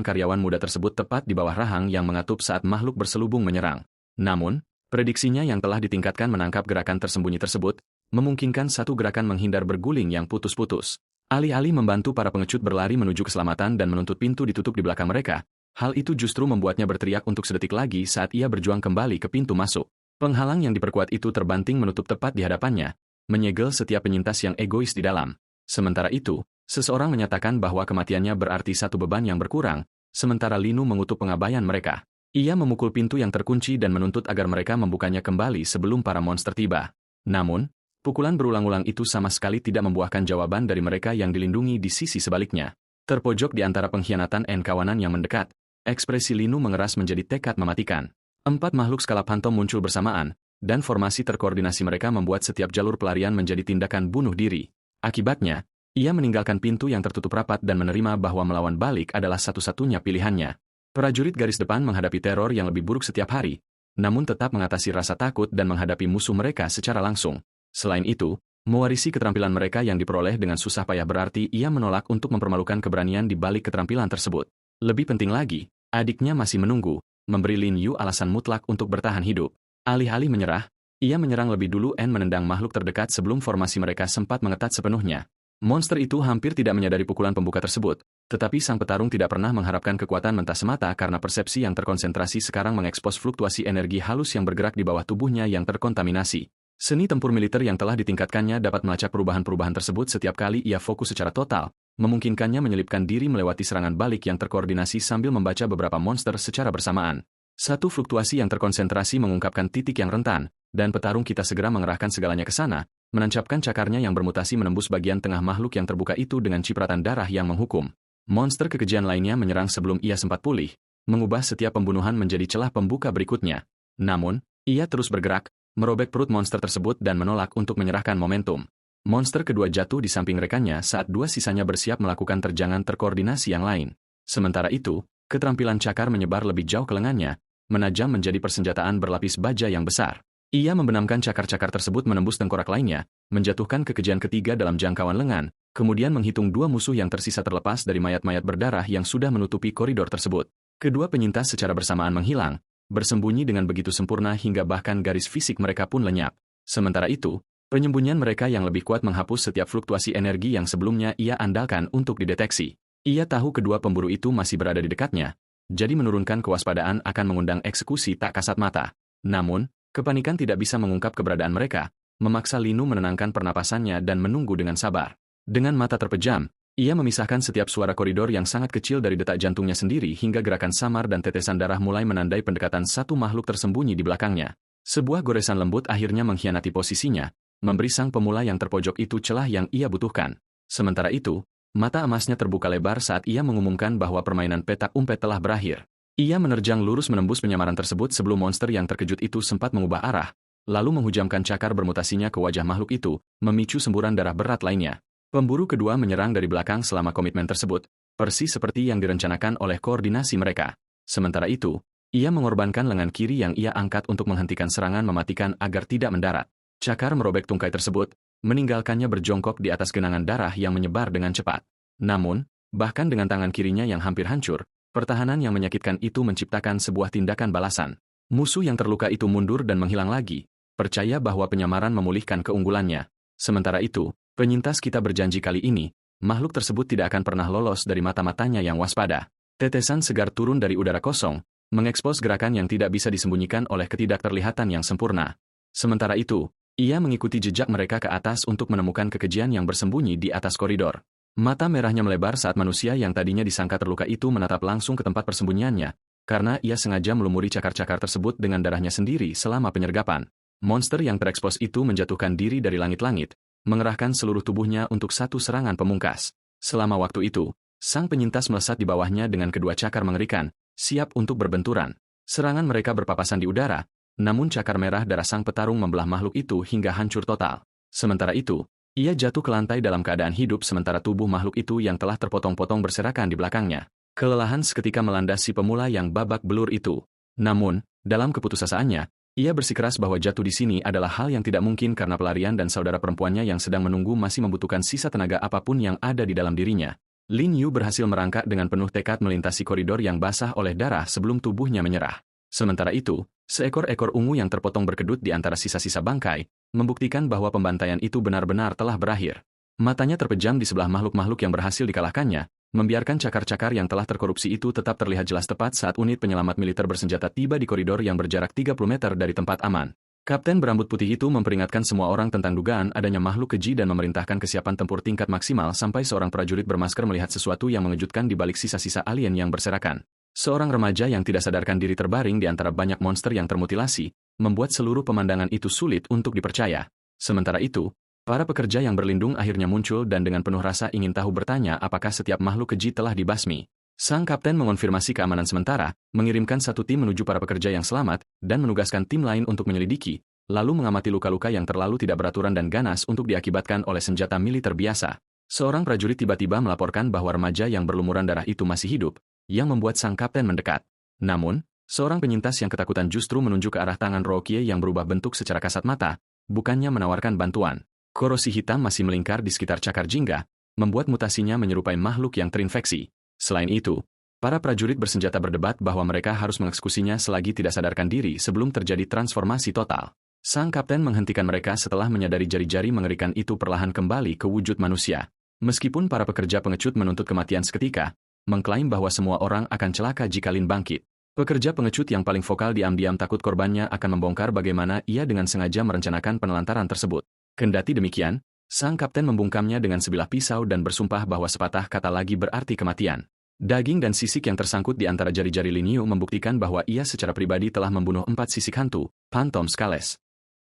karyawan muda tersebut tepat di bawah rahang yang mengatup saat makhluk berselubung menyerang. Namun, prediksinya yang telah ditingkatkan menangkap gerakan tersembunyi tersebut, memungkinkan satu gerakan menghindar berguling yang putus-putus. Alih-alih membantu para pengecut berlari menuju keselamatan dan menuntut pintu ditutup di belakang mereka, hal itu justru membuatnya berteriak untuk sedetik lagi saat ia berjuang kembali ke pintu masuk. Penghalang yang diperkuat itu terbanting menutup tepat di hadapannya, menyegel setiap penyintas yang egois di dalam. Sementara itu, seseorang menyatakan bahwa kematiannya berarti satu beban yang berkurang, sementara Linu mengutuk pengabaian mereka. Ia memukul pintu yang terkunci dan menuntut agar mereka membukanya kembali sebelum para monster tiba. Namun, pukulan berulang-ulang itu sama sekali tidak membuahkan jawaban dari mereka yang dilindungi di sisi sebaliknya. Terpojok di antara pengkhianatan dan kawanan yang mendekat, ekspresi Linu mengeras menjadi tekad mematikan. 4 makhluk skala Phantom muncul bersamaan, dan formasi terkoordinasi mereka membuat setiap jalur pelarian menjadi tindakan bunuh diri. Akibatnya, ia meninggalkan pintu yang tertutup rapat dan menerima bahwa melawan balik adalah satu-satunya pilihannya. Prajurit garis depan menghadapi teror yang lebih buruk setiap hari, namun tetap mengatasi rasa takut dan menghadapi musuh mereka secara langsung. Selain itu, mewarisi keterampilan mereka yang diperoleh dengan susah payah berarti ia menolak untuk mempermalukan keberanian di balik keterampilan tersebut. Lebih penting lagi, adiknya masih menunggu, memberi Lin Yu alasan mutlak untuk bertahan hidup. Alih-alih menyerah, ia menyerang lebih dulu dan menendang makhluk terdekat sebelum formasi mereka sempat mengetat sepenuhnya. Monster itu hampir tidak menyadari pukulan pembuka tersebut, tetapi sang petarung tidak pernah mengharapkan kekuatan mentah semata karena persepsi yang terkonsentrasi sekarang mengekspos fluktuasi energi halus yang bergerak di bawah tubuhnya yang terkontaminasi. Seni tempur militer yang telah ditingkatkannya dapat melacak perubahan-perubahan tersebut setiap kali ia fokus secara total, memungkinkannya menyelipkan diri melewati serangan balik yang terkoordinasi sambil membaca beberapa monster secara bersamaan. Satu fluktuasi yang terkonsentrasi mengungkapkan titik yang rentan, dan petarung kita segera mengerahkan segalanya ke sana, menancapkan cakarnya yang bermutasi menembus bagian tengah makhluk yang terbuka itu dengan cipratan darah yang menghukum. Monster kekejian lainnya menyerang sebelum ia sempat pulih, mengubah setiap pembunuhan menjadi celah pembuka berikutnya. Namun, ia terus bergerak, merobek perut monster tersebut dan menolak untuk menyerahkan momentum. Monster kedua jatuh di samping rekannya saat dua sisanya bersiap melakukan terjangan terkoordinasi yang lain. Sementara itu, keterampilan cakar menyebar lebih jauh ke lengannya, menajam menjadi persenjataan berlapis baja yang besar. Ia membenamkan cakar-cakar tersebut menembus tengkorak lainnya, menjatuhkan kekejian ketiga dalam jangkauan lengan, kemudian menghitung 2 musuh yang tersisa terlepas dari mayat-mayat berdarah yang sudah menutupi koridor tersebut. Kedua penyintas secara bersamaan menghilang, bersembunyi dengan begitu sempurna hingga bahkan garis fisik mereka pun lenyap. Sementara itu, penyembunyian mereka yang lebih kuat menghapus setiap fluktuasi energi yang sebelumnya ia andalkan untuk dideteksi. Ia tahu kedua pemburu itu masih berada di dekatnya, jadi menurunkan kewaspadaan akan mengundang eksekusi tak kasat mata. Namun, kepanikan tidak bisa mengungkap keberadaan mereka, memaksa Linu menenangkan pernapasannya dan menunggu dengan sabar. Dengan mata terpejam, Ia memisahkan setiap suara koridor yang sangat kecil dari detak jantungnya sendiri hingga gerakan samar dan tetesan darah mulai menandai pendekatan satu makhluk tersembunyi di belakangnya. Sebuah goresan lembut akhirnya mengkhianati posisinya, memberi sang pemula yang terpojok itu celah yang ia butuhkan. Sementara itu, mata emasnya terbuka lebar saat ia mengumumkan bahwa permainan petak umpet telah berakhir. Ia menerjang lurus menembus penyamaran tersebut sebelum monster yang terkejut itu sempat mengubah arah, lalu menghujamkan cakar bermutasinya ke wajah makhluk itu, memicu semburan darah berat lainnya. Pemburu kedua menyerang dari belakang selama komitmen tersebut, persis seperti yang direncanakan oleh koordinasi mereka. Sementara itu, ia mengorbankan lengan kiri yang ia angkat untuk menghentikan serangan mematikan agar tidak mendarat. Cakar merobek tungkai tersebut, meninggalkannya berjongkok di atas genangan darah yang menyebar dengan cepat. Namun, bahkan dengan tangan kirinya yang hampir hancur, pertahanan yang menyakitkan itu menciptakan sebuah tindakan balasan. Musuh yang terluka itu mundur dan menghilang lagi, percaya bahwa penyamaran memulihkan keunggulannya. Sementara itu, penyintas kita berjanji kali ini, makhluk tersebut tidak akan pernah lolos dari mata-matanya yang waspada. Tetesan segar turun dari udara kosong, mengekspos gerakan yang tidak bisa disembunyikan oleh ketidakterlihatan yang sempurna. Sementara itu, ia mengikuti jejak mereka ke atas untuk menemukan kekejian yang bersembunyi di atas koridor. Mata merahnya melebar saat manusia yang tadinya disangka terluka itu menatap langsung ke tempat persembunyiannya, karena ia sengaja melumuri cakar-cakar tersebut dengan darahnya sendiri selama penyergapan. Monster yang terekspos itu menjatuhkan diri dari langit-langit, mengerahkan seluruh tubuhnya untuk satu serangan pemungkas. Selama waktu itu, sang penyintas melesat di bawahnya dengan kedua cakar mengerikan, siap untuk berbenturan. Serangan mereka berpapasan di udara, namun cakar merah darah sang petarung membelah makhluk itu hingga hancur total. Sementara itu, ia jatuh ke lantai dalam keadaan hidup sementara tubuh makhluk itu yang telah terpotong-potong berserakan di belakangnya. Kelelahan seketika melanda si pemula yang babak belur itu. Namun, dalam keputusasaannya, ia bersikeras bahwa jatuh di sini adalah hal yang tidak mungkin karena pelarian dan saudara perempuannya yang sedang menunggu masih membutuhkan sisa tenaga apapun yang ada di dalam dirinya. Lin Yu berhasil merangkak dengan penuh tekad melintasi koridor yang basah oleh darah sebelum tubuhnya menyerah. Sementara itu, seekor-ekor ungu yang terpotong berkedut di antara sisa-sisa bangkai, membuktikan bahwa pembantaian itu benar-benar telah berakhir. Matanya terpejam di sebelah makhluk-makhluk yang berhasil dikalahkannya, membiarkan cakar-cakar yang telah terkorupsi itu tetap terlihat jelas tepat saat unit penyelamat militer bersenjata tiba di koridor yang berjarak 30 meter dari tempat aman. Kapten berambut putih itu memperingatkan semua orang tentang dugaan adanya makhluk keji dan memerintahkan kesiapan tempur tingkat maksimal sampai seorang prajurit bermasker melihat sesuatu yang mengejutkan di balik sisa-sisa alien yang berserakan. Seorang remaja yang tidak sadarkan diri terbaring di antara banyak monster yang termutilasi, membuat seluruh pemandangan itu sulit untuk dipercaya. Sementara itu, para pekerja yang berlindung akhirnya muncul dan dengan penuh rasa ingin tahu bertanya apakah setiap makhluk keji telah dibasmi. Sang kapten mengonfirmasi keamanan sementara, mengirimkan satu tim menuju para pekerja yang selamat, dan menugaskan tim lain untuk menyelidiki, lalu mengamati luka-luka yang terlalu tidak beraturan dan ganas untuk diakibatkan oleh senjata militer biasa. Seorang prajurit tiba-tiba melaporkan bahwa remaja yang berlumuran darah itu masih hidup, yang membuat sang kapten mendekat. Namun, seorang penyintas yang ketakutan justru menunjuk ke arah tangan Rokie yang berubah bentuk secara kasat mata, bukannya menawarkan bantuan. Korosi hitam masih melingkar di sekitar cakar jingga, membuat mutasinya menyerupai makhluk yang terinfeksi. Selain itu, para prajurit bersenjata berdebat bahwa mereka harus mengeksekusinya selagi tidak sadarkan diri sebelum terjadi transformasi total. Sang kapten menghentikan mereka setelah menyadari jari-jari mengerikan itu perlahan kembali ke wujud manusia. Meskipun para pekerja pengecut menuntut kematian seketika, mengklaim bahwa semua orang akan celaka jika Lin bangkit. Pekerja pengecut yang paling vokal diam-diam takut korbannya akan membongkar bagaimana ia dengan sengaja merencanakan penelantaran tersebut. Kendati demikian, sang kapten membungkamnya dengan sebilah pisau dan bersumpah bahwa sepatah kata lagi berarti kematian. Daging dan sisik yang tersangkut di antara jari-jari Lin Yu membuktikan bahwa ia secara pribadi telah membunuh 4 sisik hantu, Phantom Skulls.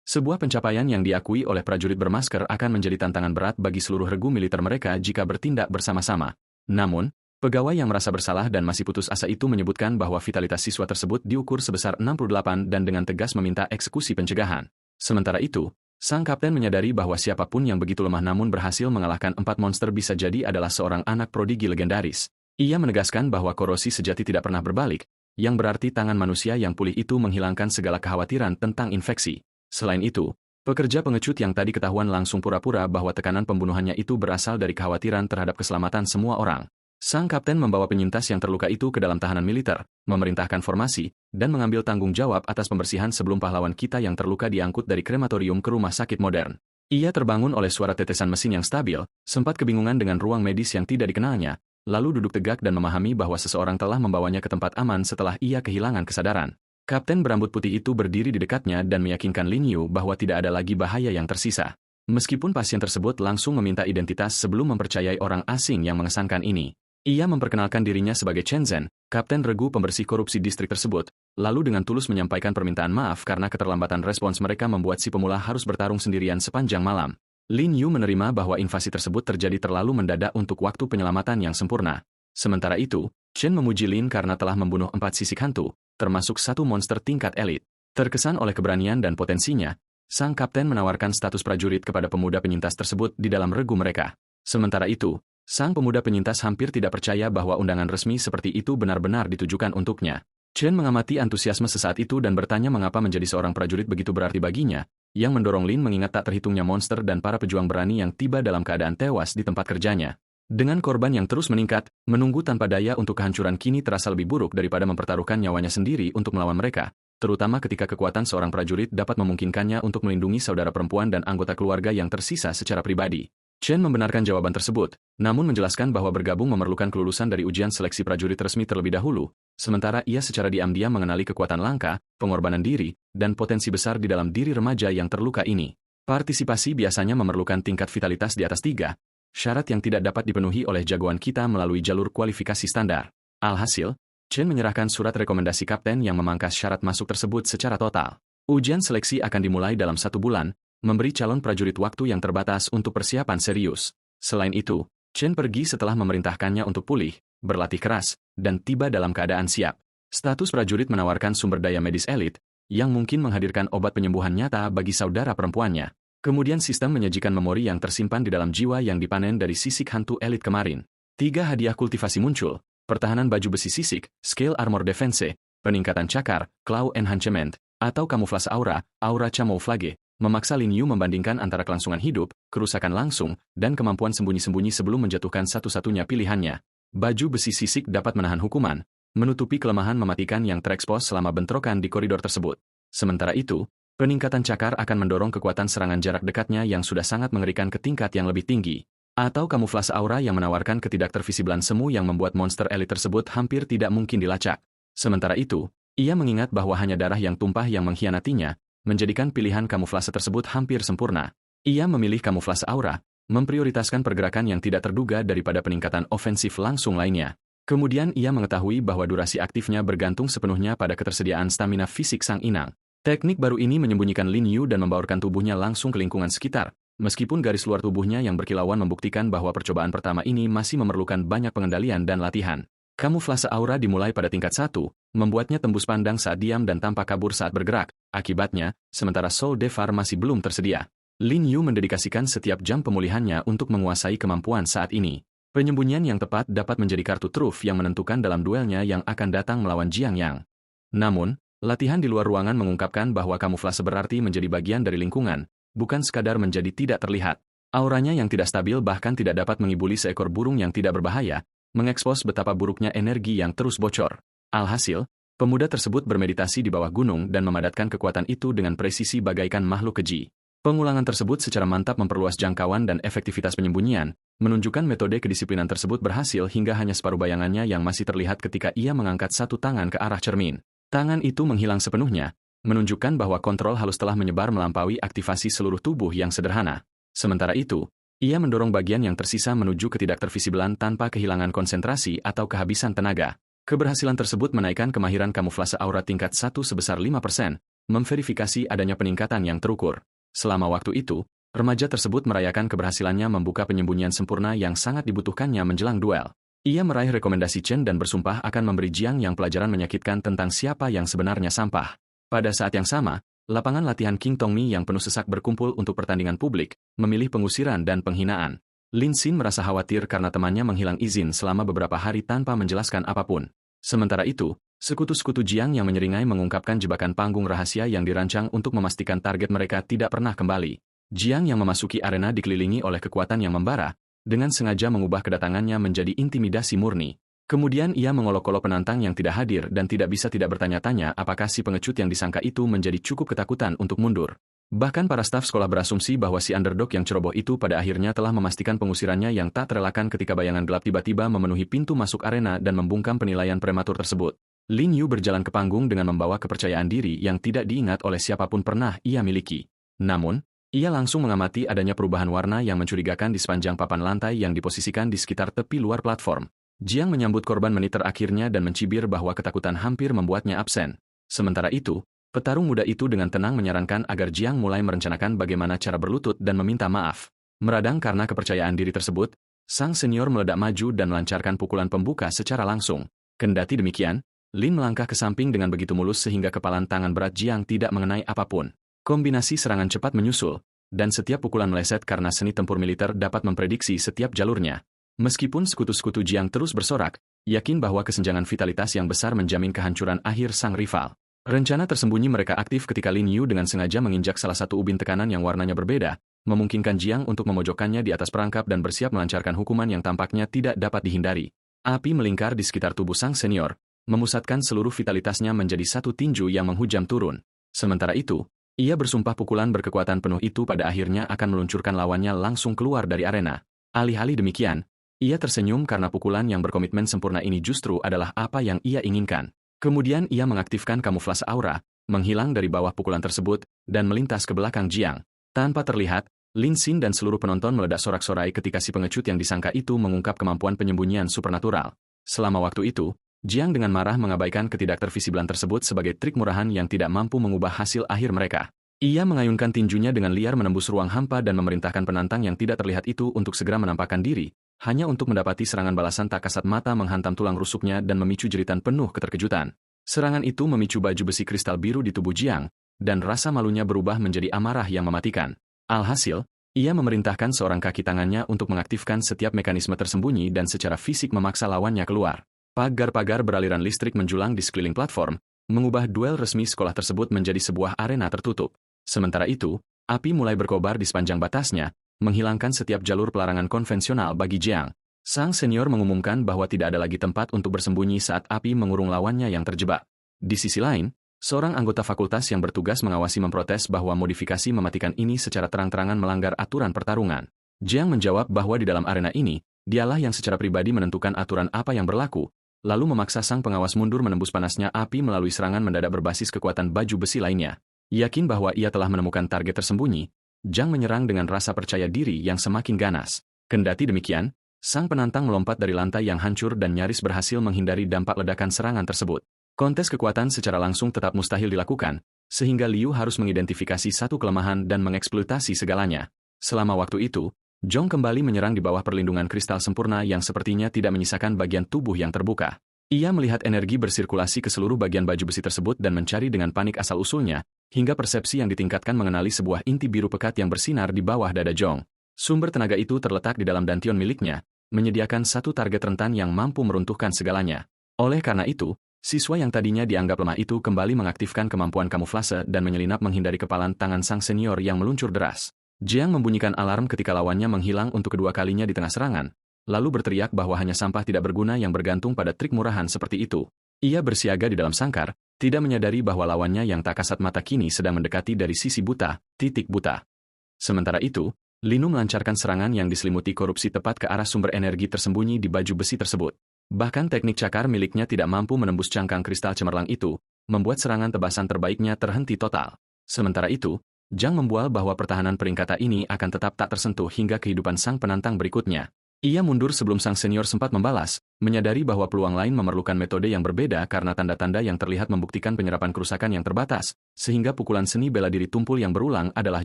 Sebuah pencapaian yang diakui oleh prajurit bermasker akan menjadi tantangan berat bagi seluruh regu militer mereka jika bertindak bersama-sama. Namun, pegawai yang merasa bersalah dan masih putus asa itu menyebutkan bahwa vitalitas siswa tersebut diukur sebesar 68 dan dengan tegas meminta eksekusi pencegahan. Sementara itu, sang kapten menyadari bahwa siapapun yang begitu lemah namun berhasil mengalahkan 4 monster bisa jadi adalah seorang anak prodigi legendaris. Ia menegaskan bahwa korosi sejati tidak pernah berbalik, yang berarti tangan manusia yang pulih itu menghilangkan segala kekhawatiran tentang infeksi. Selain itu, pekerja pengecut yang tadi ketahuan langsung pura-pura bahwa tekanan pembunuhannya itu berasal dari kekhawatiran terhadap keselamatan semua orang. Sang kapten membawa penyintas yang terluka itu ke dalam tahanan militer, memerintahkan formasi, dan mengambil tanggung jawab atas pembersihan sebelum pahlawan kita yang terluka diangkut dari krematorium ke rumah sakit modern. Ia terbangun oleh suara tetesan mesin yang stabil, sempat kebingungan dengan ruang medis yang tidak dikenalnya, lalu duduk tegak dan memahami bahwa seseorang telah membawanya ke tempat aman setelah ia kehilangan kesadaran. Kapten berambut putih itu berdiri di dekatnya dan meyakinkan Lin Yu bahwa tidak ada lagi bahaya yang tersisa. Meskipun pasien tersebut langsung meminta identitas sebelum mempercayai orang asing yang mengesankan ini. Ia memperkenalkan dirinya sebagai Chen Zhen, kapten regu pembersih korupsi distrik tersebut, lalu dengan tulus menyampaikan permintaan maaf karena keterlambatan respons mereka membuat si pemula harus bertarung sendirian sepanjang malam. Lin Yu menerima bahwa invasi tersebut terjadi terlalu mendadak untuk waktu penyelamatan yang sempurna. Sementara itu, Chen memuji Lin karena telah membunuh 4 sisik hantu, termasuk 1 monster tingkat elit. Terkesan oleh keberanian dan potensinya, sang kapten menawarkan status prajurit kepada pemuda penyintas tersebut di dalam regu mereka. Sementara itu, sang pemuda penyintas hampir tidak percaya bahwa undangan resmi seperti itu benar-benar ditujukan untuknya. Chen mengamati antusiasme sesaat itu dan bertanya mengapa menjadi seorang prajurit begitu berarti baginya, yang mendorong Lin mengingat tak terhitungnya monster dan para pejuang berani yang tiba dalam keadaan tewas di tempat kerjanya. Dengan korban yang terus meningkat, menunggu tanpa daya untuk kehancuran kini terasa lebih buruk daripada mempertaruhkan nyawanya sendiri untuk melawan mereka, terutama ketika kekuatan seorang prajurit dapat memungkinkannya untuk melindungi saudara perempuan dan anggota keluarga yang tersisa secara pribadi. Chen membenarkan jawaban tersebut, namun menjelaskan bahwa bergabung memerlukan kelulusan dari ujian seleksi prajurit resmi terlebih dahulu, sementara ia secara diam-diam mengenali kekuatan langka, pengorbanan diri, dan potensi besar di dalam diri remaja yang terluka ini. Partisipasi biasanya memerlukan tingkat vitalitas di atas 3, syarat yang tidak dapat dipenuhi oleh jagoan kita melalui jalur kualifikasi standar. Alhasil, Chen menyerahkan surat rekomendasi kapten yang memangkas syarat masuk tersebut secara total. Ujian seleksi akan dimulai dalam 1 bulan, memberi calon prajurit waktu yang terbatas untuk persiapan serius. Selain itu, Chen pergi setelah memerintahkannya untuk pulih, berlatih keras, dan tiba dalam keadaan siap. Status prajurit menawarkan sumber daya medis elit, yang mungkin menghadirkan obat penyembuhan nyata bagi saudara perempuannya. Kemudian sistem menyajikan memori yang tersimpan di dalam jiwa yang dipanen dari sisik hantu elit kemarin. 3 hadiah kultivasi muncul, pertahanan baju besi sisik, scale armor defense, peningkatan cakar, claw enhancement, atau kamuflase aura, aura camouflage. Memaksa Lin Yu membandingkan antara kelangsungan hidup, kerusakan langsung, dan kemampuan sembunyi-sembunyi sebelum menjatuhkan satu-satunya pilihannya. Baju besi sisik dapat menahan hukuman, menutupi kelemahan mematikan yang terekspos selama bentrokan di koridor tersebut. Sementara itu, peningkatan cakar akan mendorong kekuatan serangan jarak dekatnya yang sudah sangat mengerikan ke tingkat yang lebih tinggi. Atau kamuflase aura yang menawarkan ketidaktervisiblan semu yang membuat monster elit tersebut hampir tidak mungkin dilacak. Sementara itu, ia mengingat bahwa hanya darah yang tumpah yang mengkhianatinya, menjadikan pilihan kamuflase tersebut hampir sempurna. Ia memilih kamuflase aura, memprioritaskan pergerakan yang tidak terduga daripada peningkatan ofensif langsung lainnya. Kemudian ia mengetahui bahwa durasi aktifnya bergantung sepenuhnya pada ketersediaan stamina fisik sang inang. Teknik baru ini menyembunyikan Lin Yu dan membaurkan tubuhnya langsung ke lingkungan sekitar, meskipun garis luar tubuhnya yang berkilauan membuktikan bahwa percobaan pertama ini masih memerlukan banyak pengendalian dan latihan. Kamuflase aura dimulai pada tingkat 1, membuatnya tembus pandang saat diam dan tampak kabur saat bergerak. Akibatnya, sementara Soul Devar masih belum tersedia. Lin Yu mendedikasikan setiap jam pemulihannya untuk menguasai kemampuan saat ini. Penyembunyian yang tepat dapat menjadi kartu truf yang menentukan dalam duelnya yang akan datang melawan Jiang Yang. Namun, latihan di luar ruangan mengungkapkan bahwa kamuflase berarti menjadi bagian dari lingkungan, bukan sekadar menjadi tidak terlihat. Auranya yang tidak stabil bahkan tidak dapat mengibuli seekor burung yang tidak berbahaya, mengekspos betapa buruknya energi yang terus bocor. Alhasil, pemuda tersebut bermeditasi di bawah gunung dan memadatkan kekuatan itu dengan presisi bagaikan makhluk keji. Pengulangan tersebut secara mantap memperluas jangkauan dan efektivitas penyembunyian, menunjukkan metode kedisiplinan tersebut berhasil hingga hanya separuh bayangannya yang masih terlihat ketika ia mengangkat satu tangan ke arah cermin. Tangan itu menghilang sepenuhnya, menunjukkan bahwa kontrol halus telah menyebar melampaui aktivasi seluruh tubuh yang sederhana. Sementara itu, ia mendorong bagian yang tersisa menuju ketidaktervisiblan tanpa kehilangan konsentrasi atau kehabisan tenaga. Keberhasilan tersebut menaikkan kemahiran kamuflase aura tingkat 1 sebesar 5%, memverifikasi adanya peningkatan yang terukur. Selama waktu itu, remaja tersebut merayakan keberhasilannya membuka penyembunyian sempurna yang sangat dibutuhkannya menjelang duel. Ia meraih rekomendasi Chen dan bersumpah akan memberi Jiang Yang pelajaran menyakitkan tentang siapa yang sebenarnya sampah. Pada saat yang sama, lapangan latihan King Tongmi yang penuh sesak berkumpul untuk pertandingan publik, memilih pengusiran dan penghinaan. Lin Xin merasa khawatir karena temannya menghilang izin selama beberapa hari tanpa menjelaskan apapun. Sementara itu, sekutu-sekutu Jiang yang menyeringai mengungkapkan jebakan panggung rahasia yang dirancang untuk memastikan target mereka tidak pernah kembali. Jiang yang memasuki arena dikelilingi oleh kekuatan yang membara, dengan sengaja mengubah kedatangannya menjadi intimidasi murni. Kemudian ia mengolok-olok penantang yang tidak hadir dan tidak bisa tidak bertanya-tanya apakah si pengecut yang disangka itu menjadi cukup ketakutan untuk mundur. Bahkan para staf sekolah berasumsi bahwa si underdog yang ceroboh itu pada akhirnya telah memastikan pengusirannya yang tak terelakkan ketika bayangan gelap tiba-tiba memenuhi pintu masuk arena dan membungkam penilaian prematur tersebut. Lin Yu berjalan ke panggung dengan membawa kepercayaan diri yang tidak diingat oleh siapapun pernah ia miliki. Namun, Ia langsung mengamati adanya perubahan warna yang mencurigakan di sepanjang papan lantai yang diposisikan di sekitar tepi luar platform. Jiang menyambut korban menit terakhirnya dan mencibir bahwa ketakutan hampir membuatnya absen. Sementara itu, petarung muda itu dengan tenang menyarankan agar Jiang mulai merencanakan bagaimana cara berlutut dan meminta maaf. Meradang karena kepercayaan diri tersebut, sang senior meledak maju dan melancarkan pukulan pembuka secara langsung. Kendati demikian, Lin melangkah ke samping dengan begitu mulus sehingga kepalan tangan berat Jiang tidak mengenai apapun. Kombinasi serangan cepat menyusul, dan setiap pukulan meleset karena seni tempur militer dapat memprediksi setiap jalurnya. Meskipun sekutu-sekutu Jiang terus bersorak, yakin bahwa kesenjangan vitalitas yang besar menjamin kehancuran akhir sang rival. Rencana tersembunyi mereka aktif ketika Lin Yu dengan sengaja menginjak salah satu ubin tekanan yang warnanya berbeda, memungkinkan Jiang untuk memojokkannya di atas perangkap dan bersiap melancarkan hukuman yang tampaknya tidak dapat dihindari. Api melingkar di sekitar tubuh sang senior, memusatkan seluruh vitalitasnya menjadi satu tinju yang menghujam turun. Sementara itu, ia bersumpah pukulan berkekuatan penuh itu pada akhirnya akan meluncurkan lawannya langsung keluar dari arena. Alih-alih demikian, ia tersenyum karena pukulan yang berkomitmen sempurna ini justru adalah apa yang ia inginkan. Kemudian ia mengaktifkan kamuflase aura, menghilang dari bawah pukulan tersebut, dan melintas ke belakang Jiang. Tanpa terlihat, Lin Xin dan seluruh penonton meledak sorak-sorai ketika si pengecut yang disangka itu mengungkap kemampuan penyembunyian supernatural. Selama waktu itu, Jiang dengan marah mengabaikan ketidaktervisibelan tersebut sebagai trik murahan yang tidak mampu mengubah hasil akhir mereka. Ia mengayunkan tinjunya dengan liar menembus ruang hampa dan memerintahkan penantang yang tidak terlihat itu untuk segera menampakkan diri, hanya untuk mendapati serangan balasan tak kasat mata menghantam tulang rusuknya dan memicu jeritan penuh keterkejutan. Serangan itu memicu baju besi kristal biru di tubuh Jiang, dan rasa malunya berubah menjadi amarah yang mematikan. Alhasil, ia memerintahkan seorang kaki tangannya untuk mengaktifkan setiap mekanisme tersembunyi dan secara fisik memaksa lawannya keluar. Pagar-pagar beraliran listrik menjulang di sekeliling platform, mengubah duel resmi sekolah tersebut menjadi sebuah arena tertutup. Sementara itu, api mulai berkobar di sepanjang batasnya, menghilangkan setiap jalur pelarangan konvensional bagi Jiang. Sang senior mengumumkan bahwa tidak ada lagi tempat untuk bersembunyi saat api mengurung lawannya yang terjebak. Di sisi lain, seorang anggota fakultas yang bertugas mengawasi memprotes bahwa modifikasi mematikan ini secara terang-terangan melanggar aturan pertarungan. Jiang menjawab bahwa di dalam arena ini, dialah yang secara pribadi menentukan aturan apa yang berlaku, lalu memaksa sang pengawas mundur menembus panasnya api melalui serangan mendadak berbasis kekuatan baju besi lainnya. Yakin bahwa ia telah menemukan target tersembunyi, Jiang menyerang dengan rasa percaya diri yang semakin ganas. Kendati demikian, sang penantang melompat dari lantai yang hancur dan nyaris berhasil menghindari dampak ledakan serangan tersebut. Kontes kekuatan secara langsung tetap mustahil dilakukan, sehingga Liu harus mengidentifikasi satu kelemahan dan mengeksploitasi segalanya. Selama waktu itu, Zhong kembali menyerang di bawah perlindungan kristal sempurna yang sepertinya tidak menyisakan bagian tubuh yang terbuka. Ia melihat energi bersirkulasi ke seluruh bagian baju besi tersebut dan mencari dengan panik asal-usulnya, hingga persepsi yang ditingkatkan mengenali sebuah inti biru pekat yang bersinar di bawah dada Zhong. Sumber tenaga itu terletak di dalam dantian miliknya, menyediakan satu target rentan yang mampu meruntuhkan segalanya. Oleh karena itu, siswa yang tadinya dianggap lemah itu kembali mengaktifkan kemampuan kamuflase dan menyelinap menghindari kepalan tangan sang senior yang meluncur deras. Jiang membunyikan alarm ketika lawannya menghilang untuk kedua kalinya di tengah serangan, lalu berteriak bahwa hanya sampah tidak berguna yang bergantung pada trik murahan seperti itu. Ia bersiaga di dalam sangkar, tidak menyadari bahwa lawannya yang tak kasat mata kini sedang mendekati dari sisi buta, titik buta. Sementara itu, Linu melancarkan serangan yang diselimuti korupsi tepat ke arah sumber energi tersembunyi di baju besi tersebut. Bahkan teknik cakar miliknya tidak mampu menembus cangkang kristal cemerlang itu, membuat serangan tebasan terbaiknya terhenti total. Sementara itu, Jiang membual bahwa pertahanan peringkata ini akan tetap tak tersentuh hingga kehidupan sang penantang berikutnya. Ia mundur sebelum sang senior sempat membalas, menyadari bahwa peluang lain memerlukan metode yang berbeda karena tanda-tanda yang terlihat membuktikan penyerapan kerusakan yang terbatas, sehingga pukulan seni bela diri tumpul yang berulang adalah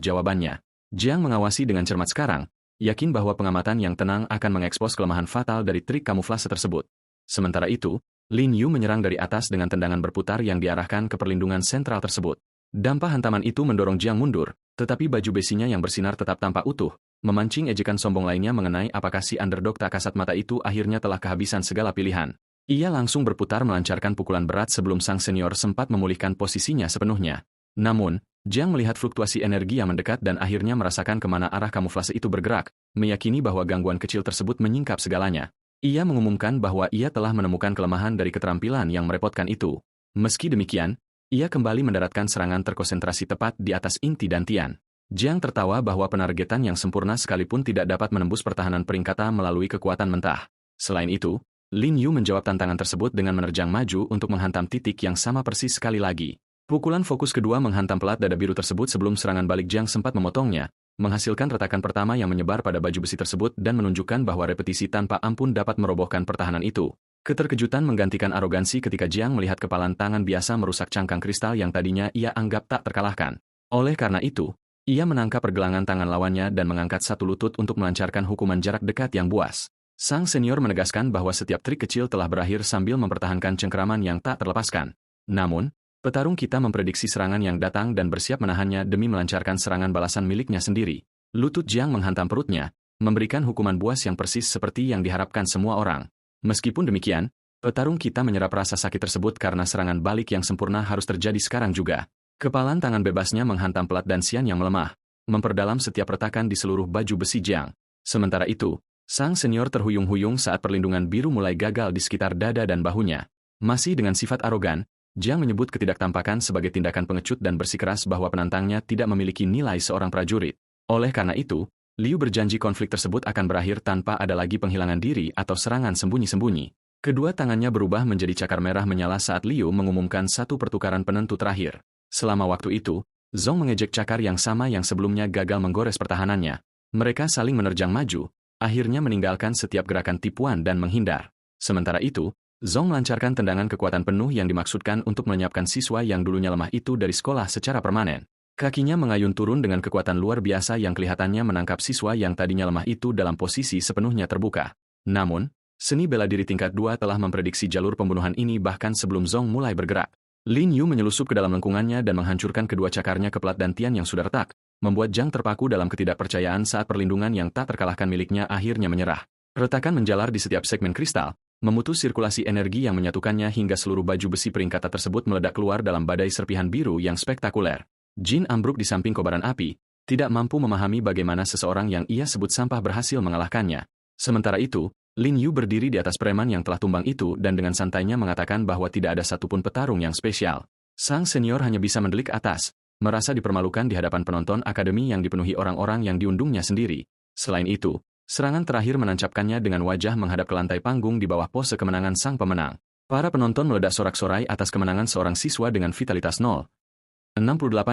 jawabannya. Jiang mengawasi dengan cermat sekarang, yakin bahwa pengamatan yang tenang akan mengekspos kelemahan fatal dari trik kamuflase tersebut. Sementara itu, Lin Yu menyerang dari atas dengan tendangan berputar yang diarahkan ke perlindungan sentral tersebut. Dampak hantaman itu mendorong Jiang mundur, tetapi baju besinya yang bersinar tetap tampak utuh, memancing ejekan sombong lainnya mengenai apakah si underdog tak kasat mata itu akhirnya telah kehabisan segala pilihan. Ia langsung berputar melancarkan pukulan berat sebelum sang senior sempat memulihkan posisinya sepenuhnya. Namun, Jiang melihat fluktuasi energi yang mendekat dan akhirnya merasakan kemana arah kamuflase itu bergerak, meyakini bahwa gangguan kecil tersebut menyingkap segalanya. Ia mengumumkan bahwa ia telah menemukan kelemahan dari keterampilan yang merepotkan itu. Meski demikian, ia kembali mendaratkan serangan terkonsentrasi tepat di atas inti dantian. Jiang tertawa bahwa penargetan yang sempurna sekalipun tidak dapat menembus pertahanan peringkata melalui kekuatan mentah. Selain itu, Lin Yu menjawab tantangan tersebut dengan menerjang maju untuk menghantam titik yang sama persis sekali lagi. Pukulan fokus kedua menghantam pelat dada biru tersebut sebelum serangan balik Jiang sempat memotongnya, menghasilkan retakan pertama yang menyebar pada baju besi tersebut dan menunjukkan bahwa repetisi tanpa ampun dapat merobohkan pertahanan itu. Keterkejutan menggantikan arogansi ketika Jiang melihat kepalan tangan biasa merusak cangkang kristal yang tadinya ia anggap tak terkalahkan. Oleh karena itu, ia menangkap pergelangan tangan lawannya dan mengangkat satu lutut untuk melancarkan hukuman jarak dekat yang buas. Sang senior menegaskan bahwa setiap trik kecil telah berakhir sambil mempertahankan cengkeraman yang tak terlepaskan. Namun, petarung kita memprediksi serangan yang datang dan bersiap menahannya demi melancarkan serangan balasan miliknya sendiri. Lutut Jiang menghantam perutnya, memberikan hukuman buas yang persis seperti yang diharapkan semua orang. Meskipun demikian, petarung kita menyerap rasa sakit tersebut karena serangan balik yang sempurna harus terjadi sekarang juga. Kepalan tangan bebasnya menghantam pelat dan sian yang melemah, memperdalam setiap retakan di seluruh baju besi Jiang. Sementara itu, sang senior terhuyung-huyung saat perlindungan biru mulai gagal di sekitar dada dan bahunya. Masih dengan sifat arogan, Jiang menyebut ketidaktampakan sebagai tindakan pengecut dan bersikeras bahwa penantangnya tidak memiliki nilai seorang prajurit. Oleh karena itu, Liu berjanji konflik tersebut akan berakhir tanpa ada lagi penghilangan diri atau serangan sembunyi-sembunyi. Kedua tangannya berubah menjadi cakar merah menyala saat Liu mengumumkan satu pertukaran penentu terakhir. Selama waktu itu, Zong mengejek cakar yang sama yang sebelumnya gagal menggores pertahanannya. Mereka saling menerjang maju, akhirnya meninggalkan setiap gerakan tipuan dan menghindar. Sementara itu, Zong melancarkan tendangan kekuatan penuh yang dimaksudkan untuk melenyapkan siswa yang dulunya lemah itu dari sekolah secara permanen. Kakinya mengayun turun dengan kekuatan luar biasa yang kelihatannya menangkap siswa yang tadinya lemah itu dalam posisi sepenuhnya terbuka. Namun, seni bela diri tingkat 2 telah memprediksi jalur pembunuhan ini bahkan sebelum Zong mulai bergerak. Lin Yu menyelusup ke dalam lengkungannya dan menghancurkan kedua cakarnya ke pelat dan tian yang sudah retak, membuat Jiang terpaku dalam ketidakpercayaan saat perlindungan yang tak terkalahkan miliknya akhirnya menyerah. Retakan menjalar di setiap segmen kristal, memutus sirkulasi energi yang menyatukannya hingga seluruh baju besi peringkatan tersebut meledak keluar dalam badai serpihan biru yang spektakuler. Jin ambruk di samping kobaran api, tidak mampu memahami bagaimana seseorang yang ia sebut sampah berhasil mengalahkannya. Sementara itu, Lin Yu berdiri di atas preman yang telah tumbang itu dan dengan santainya mengatakan bahwa tidak ada satupun petarung yang spesial. Sang senior hanya bisa mendelik atas, merasa dipermalukan di hadapan penonton akademi yang dipenuhi orang-orang yang diundungnya sendiri. Selain itu, serangan terakhir menancapkannya dengan wajah menghadap ke lantai panggung di bawah pose kemenangan sang pemenang. Para penonton meledak sorak-sorai atas kemenangan seorang siswa dengan vitalitas 0,68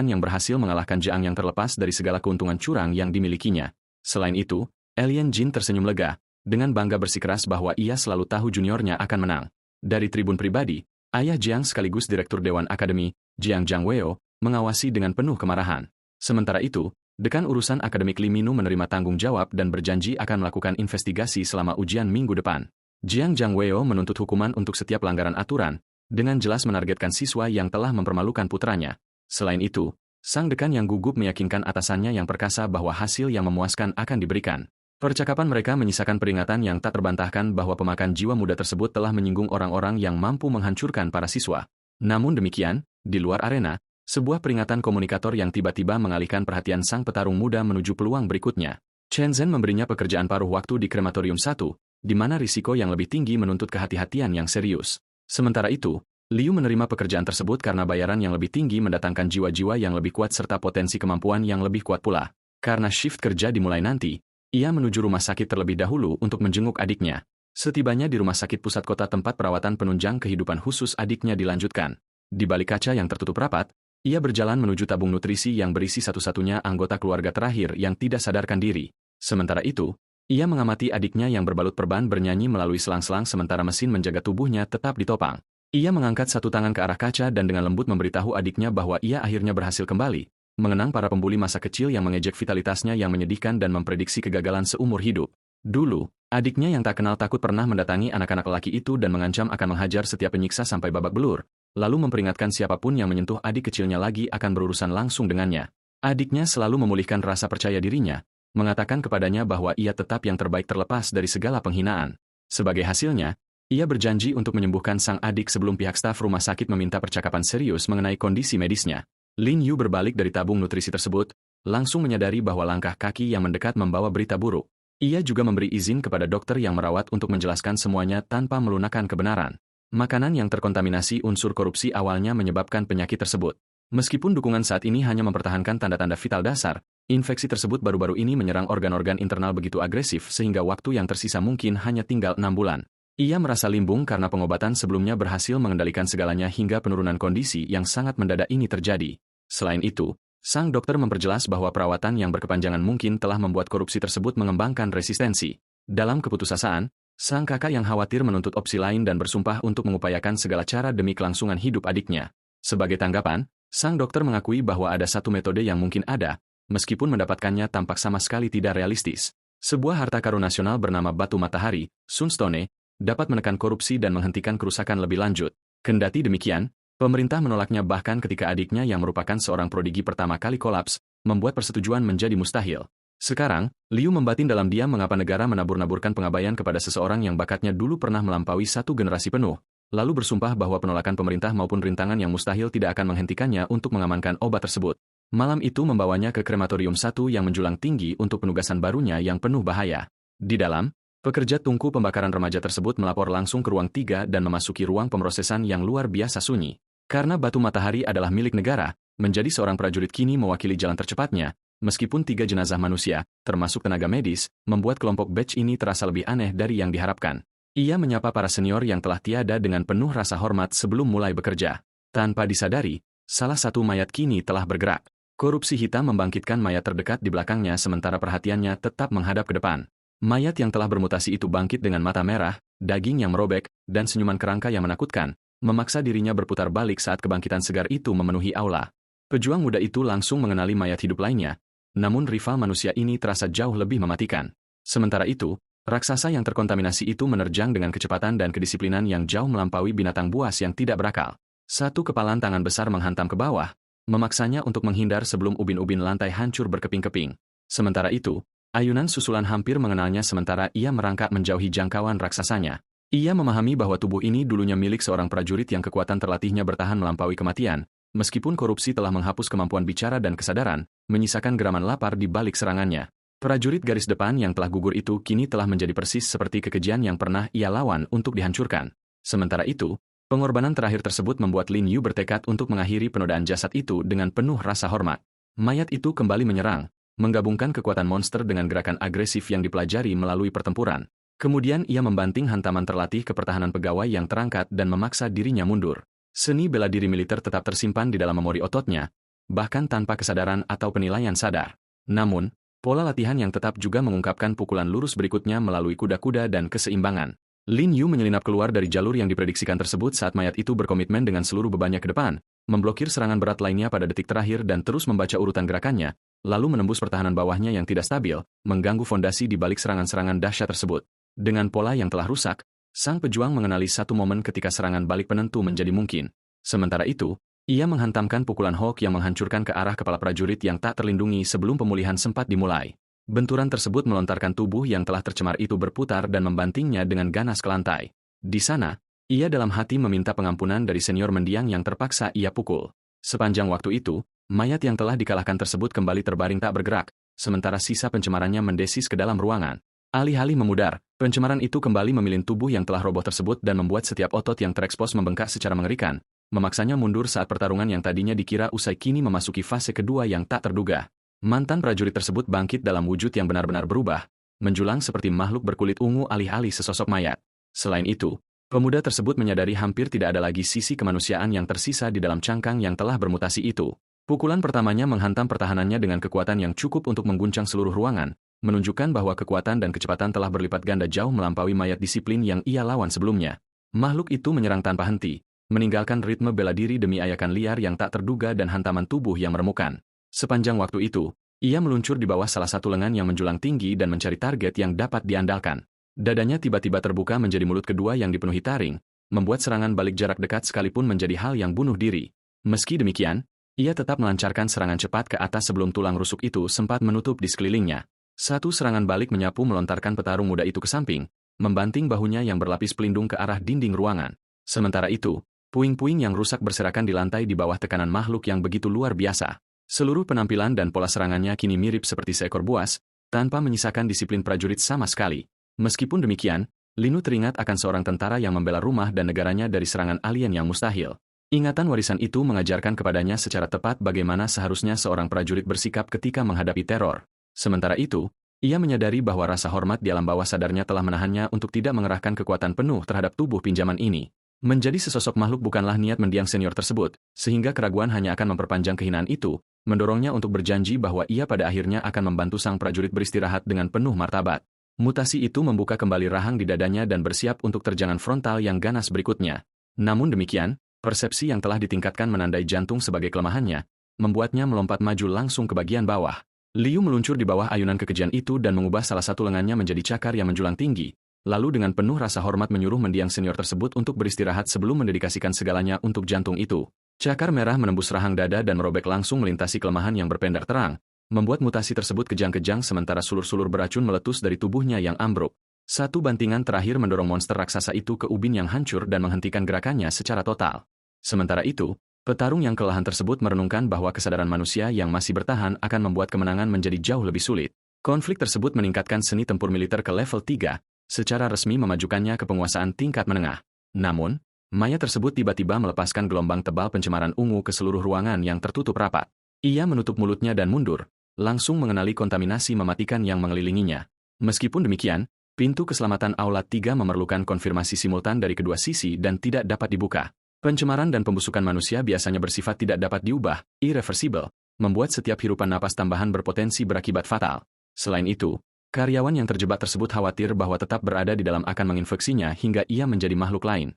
yang berhasil mengalahkan Jiang yang terlepas dari segala keuntungan curang yang dimilikinya. Selain itu, Alien Jin tersenyum lega, dengan bangga bersikeras bahwa ia selalu tahu juniornya akan menang. Dari tribun pribadi, ayah Jiang sekaligus Direktur Dewan Akademi, Jiang Zhangweo, mengawasi dengan penuh kemarahan. Sementara itu, Dekan Urusan Akademik Li Minu menerima tanggung jawab dan berjanji akan melakukan investigasi selama ujian minggu depan. Jiang Zhangweo menuntut hukuman untuk setiap pelanggaran aturan, dengan jelas menargetkan siswa yang telah mempermalukan putranya. Selain itu, sang dekan yang gugup meyakinkan atasannya yang perkasa bahwa hasil yang memuaskan akan diberikan. Percakapan mereka menyisakan peringatan yang tak terbantahkan bahwa pemakan jiwa muda tersebut telah menyinggung orang-orang yang mampu menghancurkan para siswa. Namun demikian, di luar arena, sebuah peringatan komunikator yang tiba-tiba mengalihkan perhatian sang petarung muda menuju peluang berikutnya. Chen Zhen memberinya pekerjaan paruh waktu di krematorium 1, di mana risiko yang lebih tinggi menuntut kehati-hatian yang serius. Sementara itu, Liu menerima pekerjaan tersebut karena bayaran yang lebih tinggi mendatangkan jiwa-jiwa yang lebih kuat serta potensi kemampuan yang lebih kuat pula. Karena shift kerja dimulai nanti, ia menuju rumah sakit terlebih dahulu untuk menjenguk adiknya. Setibanya di rumah sakit pusat kota tempat perawatan penunjang kehidupan khusus adiknya dilanjutkan. Di balik kaca yang tertutup rapat, ia berjalan menuju tabung nutrisi yang berisi satu-satunya anggota keluarga terakhir yang tidak sadarkan diri. Sementara itu, ia mengamati adiknya yang berbalut perban bernyanyi melalui selang-selang sementara mesin menjaga tubuhnya tetap ditopang. Ia mengangkat satu tangan ke arah kaca dan dengan lembut memberitahu adiknya bahwa ia akhirnya berhasil kembali, mengenang para pembuli masa kecil yang mengejek vitalitasnya yang menyedihkan dan memprediksi kegagalan seumur hidup. Dulu, adiknya yang tak kenal takut pernah mendatangi anak-anak lelaki itu dan mengancam akan menghajar setiap penyiksa sampai babak belur, lalu memperingatkan siapapun yang menyentuh adik kecilnya lagi akan berurusan langsung dengannya. Adiknya selalu memulihkan rasa percaya dirinya, mengatakan kepadanya bahwa ia tetap yang terbaik terlepas dari segala penghinaan. Sebagai hasilnya, ia berjanji untuk menyembuhkan sang adik sebelum pihak staf rumah sakit meminta percakapan serius mengenai kondisi medisnya. Lin Yu berbalik dari tabung nutrisi tersebut, langsung menyadari bahwa langkah kaki yang mendekat membawa berita buruk. Ia juga memberi izin kepada dokter yang merawat untuk menjelaskan semuanya tanpa melunakkan kebenaran. Makanan yang terkontaminasi unsur korupsi awalnya menyebabkan penyakit tersebut. Meskipun dukungan saat ini hanya mempertahankan tanda-tanda vital dasar, infeksi tersebut baru-baru ini menyerang organ-organ internal begitu agresif sehingga waktu yang tersisa mungkin hanya tinggal 6 bulan. Ia merasa limbung karena pengobatan sebelumnya berhasil mengendalikan segalanya hingga penurunan kondisi yang sangat mendadak ini terjadi. Selain itu, sang dokter memperjelas bahwa perawatan yang berkepanjangan mungkin telah membuat korupsi tersebut mengembangkan resistensi. Dalam keputusasaan, sang kakak yang khawatir menuntut opsi lain dan bersumpah untuk mengupayakan segala cara demi kelangsungan hidup adiknya. Sebagai tanggapan, sang dokter mengakui bahwa ada satu metode yang mungkin ada, meskipun mendapatkannya tampak sama sekali tidak realistis. Sebuah harta karun nasional bernama batu matahari, Sunstone, dapat menekan korupsi dan menghentikan kerusakan lebih lanjut. Kendati demikian, pemerintah menolaknya bahkan ketika adiknya yang merupakan seorang prodigi pertama kali kolaps, membuat persetujuan menjadi mustahil. Sekarang, Liu membatin dalam diam mengapa negara menabur-naburkan pengabaian kepada seseorang yang bakatnya dulu pernah melampaui satu generasi penuh, lalu bersumpah bahwa penolakan pemerintah maupun rintangan yang mustahil tidak akan menghentikannya untuk mengamankan obat tersebut. Malam itu membawanya ke krematorium satu yang menjulang tinggi untuk penugasan barunya yang penuh bahaya. Di dalam, pekerja tungku pembakaran remaja tersebut melapor langsung ke ruang 3 dan memasuki ruang pemrosesan yang luar biasa sunyi. Karena batu matahari adalah milik negara, menjadi seorang prajurit kini mewakili jalan tercepatnya, meskipun 3 jenazah manusia, termasuk tenaga medis, membuat kelompok batch ini terasa lebih aneh dari yang diharapkan. Ia menyapa para senior yang telah tiada dengan penuh rasa hormat sebelum mulai bekerja. Tanpa disadari, salah satu mayat kini telah bergerak. Korupsi hitam membangkitkan mayat terdekat di belakangnya sementara perhatiannya tetap menghadap ke depan. Mayat yang telah bermutasi itu bangkit dengan mata merah, daging yang merobek, dan senyuman kerangka yang menakutkan, memaksa dirinya berputar balik saat kebangkitan segar itu memenuhi aula. Pejuang muda itu langsung mengenali mayat hidup lainnya, namun rival manusia ini terasa jauh lebih mematikan. Sementara itu, raksasa yang terkontaminasi itu menerjang dengan kecepatan dan kedisiplinan yang jauh melampaui binatang buas yang tidak berakal. Satu kepalan tangan besar menghantam ke bawah, memaksanya untuk menghindar sebelum ubin-ubin lantai hancur berkeping-keping. Sementara itu, ayunan susulan hampir mengenalnya sementara ia merangkak menjauhi jangkauan raksasanya. Ia memahami bahwa tubuh ini dulunya milik seorang prajurit yang kekuatan terlatihnya bertahan melampaui kematian, meskipun korupsi telah menghapus kemampuan bicara dan kesadaran, menyisakan geraman lapar di balik serangannya. Prajurit garis depan yang telah gugur itu kini telah menjadi persis seperti kekejian yang pernah ia lawan untuk dihancurkan. Sementara itu, pengorbanan terakhir tersebut membuat Lin Yu bertekad untuk mengakhiri penodaan jasad itu dengan penuh rasa hormat. Mayat itu kembali menyerang, menggabungkan kekuatan monster dengan gerakan agresif yang dipelajari melalui pertempuran. Kemudian ia membanting hantaman terlatih ke pertahanan pegawai yang terangkat dan memaksa dirinya mundur. Seni bela diri militer tetap tersimpan di dalam memori ototnya, bahkan tanpa kesadaran atau penilaian sadar. Namun, pola latihan yang tetap juga mengungkapkan pukulan lurus berikutnya melalui kuda-kuda dan keseimbangan. Lin Yu menyelinap keluar dari jalur yang diprediksikan tersebut saat mayat itu berkomitmen dengan seluruh bebannya ke depan, memblokir serangan berat lainnya pada detik terakhir dan terus membaca urutan gerakannya, lalu menembus pertahanan bawahnya yang tidak stabil, mengganggu fondasi di balik serangan-serangan dahsyat tersebut. Dengan pola yang telah rusak, sang pejuang mengenali satu momen ketika serangan balik penentu menjadi mungkin. Sementara itu, ia menghantamkan pukulan Hawk yang menghancurkan ke arah kepala prajurit yang tak terlindungi sebelum pemulihan sempat dimulai. Benturan tersebut melontarkan tubuh yang telah tercemar itu berputar dan membantingnya dengan ganas ke lantai. Di sana, ia dalam hati meminta pengampunan dari senior mendiang yang terpaksa ia pukul. Sepanjang waktu itu, mayat yang telah dikalahkan tersebut kembali terbaring tak bergerak, sementara sisa pencemarannya mendesis ke dalam ruangan. Alih-alih memudar, pencemaran itu kembali memilin tubuh yang telah roboh tersebut dan membuat setiap otot yang terekspos membengkak secara mengerikan, memaksanya mundur saat pertarungan yang tadinya dikira usai kini memasuki fase kedua yang tak terduga. Mantan prajurit tersebut bangkit dalam wujud yang benar-benar berubah, menjulang seperti makhluk berkulit ungu alih-alih sesosok mayat. Selain itu, pemuda tersebut menyadari hampir tidak ada lagi sisi kemanusiaan yang tersisa di dalam cangkang yang telah bermutasi itu. Pukulan pertamanya menghantam pertahanannya dengan kekuatan yang cukup untuk mengguncang seluruh ruangan, menunjukkan bahwa kekuatan dan kecepatan telah berlipat ganda jauh melampaui mayat disiplin yang ia lawan sebelumnya. Makhluk itu menyerang tanpa henti, meninggalkan ritme bela diri demi ayakan liar yang tak terduga dan hantaman tubuh yang meremukan. Sepanjang waktu itu, ia meluncur di bawah salah satu lengan yang menjulang tinggi dan mencari target yang dapat diandalkan. Dadanya tiba-tiba terbuka menjadi mulut kedua yang dipenuhi taring, membuat serangan balik jarak dekat sekalipun menjadi hal yang bunuh diri. Meski demikian, ia tetap melancarkan serangan cepat ke atas sebelum tulang rusuk itu sempat menutup di sekelilingnya. Satu serangan balik menyapu melontarkan petarung muda itu ke samping, membanting bahunya yang berlapis pelindung ke arah dinding ruangan. Sementara itu, puing-puing yang rusak berserakan di lantai di bawah tekanan makhluk yang begitu luar biasa. Seluruh penampilan dan pola serangannya kini mirip seperti seekor buas, tanpa menyisakan disiplin prajurit sama sekali. Meskipun demikian, Linu teringat akan seorang tentara yang membela rumah dan negaranya dari serangan alien yang mustahil. Ingatan warisan itu mengajarkan kepadanya secara tepat bagaimana seharusnya seorang prajurit bersikap ketika menghadapi teror. Sementara itu, Ia menyadari bahwa rasa hormat di alam bawah sadarnya telah menahannya untuk tidak mengerahkan kekuatan penuh terhadap tubuh pinjaman ini. Menjadi sesosok makhluk bukanlah niat mendiang senior tersebut, sehingga keraguan hanya akan memperpanjang kehinaan itu, mendorongnya untuk berjanji bahwa ia pada akhirnya akan membantu sang prajurit beristirahat dengan penuh martabat. Mutasi itu membuka kembali rahang di dadanya dan bersiap untuk terjangan frontal yang ganas berikutnya. Namun demikian, persepsi yang telah ditingkatkan menandai jantung sebagai kelemahannya, membuatnya melompat maju langsung ke bagian bawah. Liu meluncur di bawah ayunan kekejian itu dan mengubah salah satu lengannya menjadi cakar yang menjulang tinggi, lalu dengan penuh rasa hormat menyuruh mendiang senior tersebut untuk beristirahat sebelum mendedikasikan segalanya untuk jantung itu. Cakar merah menembus rahang dada dan merobek langsung melintasi kelemahan yang berpendar terang, membuat mutasi tersebut kejang-kejang sementara sulur-sulur beracun meletus dari tubuhnya yang ambruk. Satu bantingan terakhir mendorong monster raksasa itu ke ubin yang hancur dan menghentikan gerakannya secara total. Sementara itu, petarung yang kelelahan tersebut merenungkan bahwa kesadaran manusia yang masih bertahan akan membuat kemenangan menjadi jauh lebih sulit. Konflik tersebut meningkatkan seni tempur militer ke level 3, secara resmi memajukannya ke penguasaan tingkat menengah. Namun, maya tersebut tiba-tiba melepaskan gelombang tebal pencemaran ungu ke seluruh ruangan yang tertutup rapat. Ia menutup mulutnya dan mundur, langsung mengenali kontaminasi mematikan yang mengelilinginya. Meskipun demikian, pintu keselamatan Aula 3 memerlukan konfirmasi simultan dari kedua sisi dan tidak dapat dibuka. Pencemaran dan pembusukan manusia biasanya bersifat tidak dapat diubah, irreversible, membuat setiap hirupan napas tambahan berpotensi berakibat fatal. Selain itu, karyawan yang terjebak tersebut khawatir bahwa tetap berada di dalam akan menginfeksinya hingga ia menjadi makhluk lain.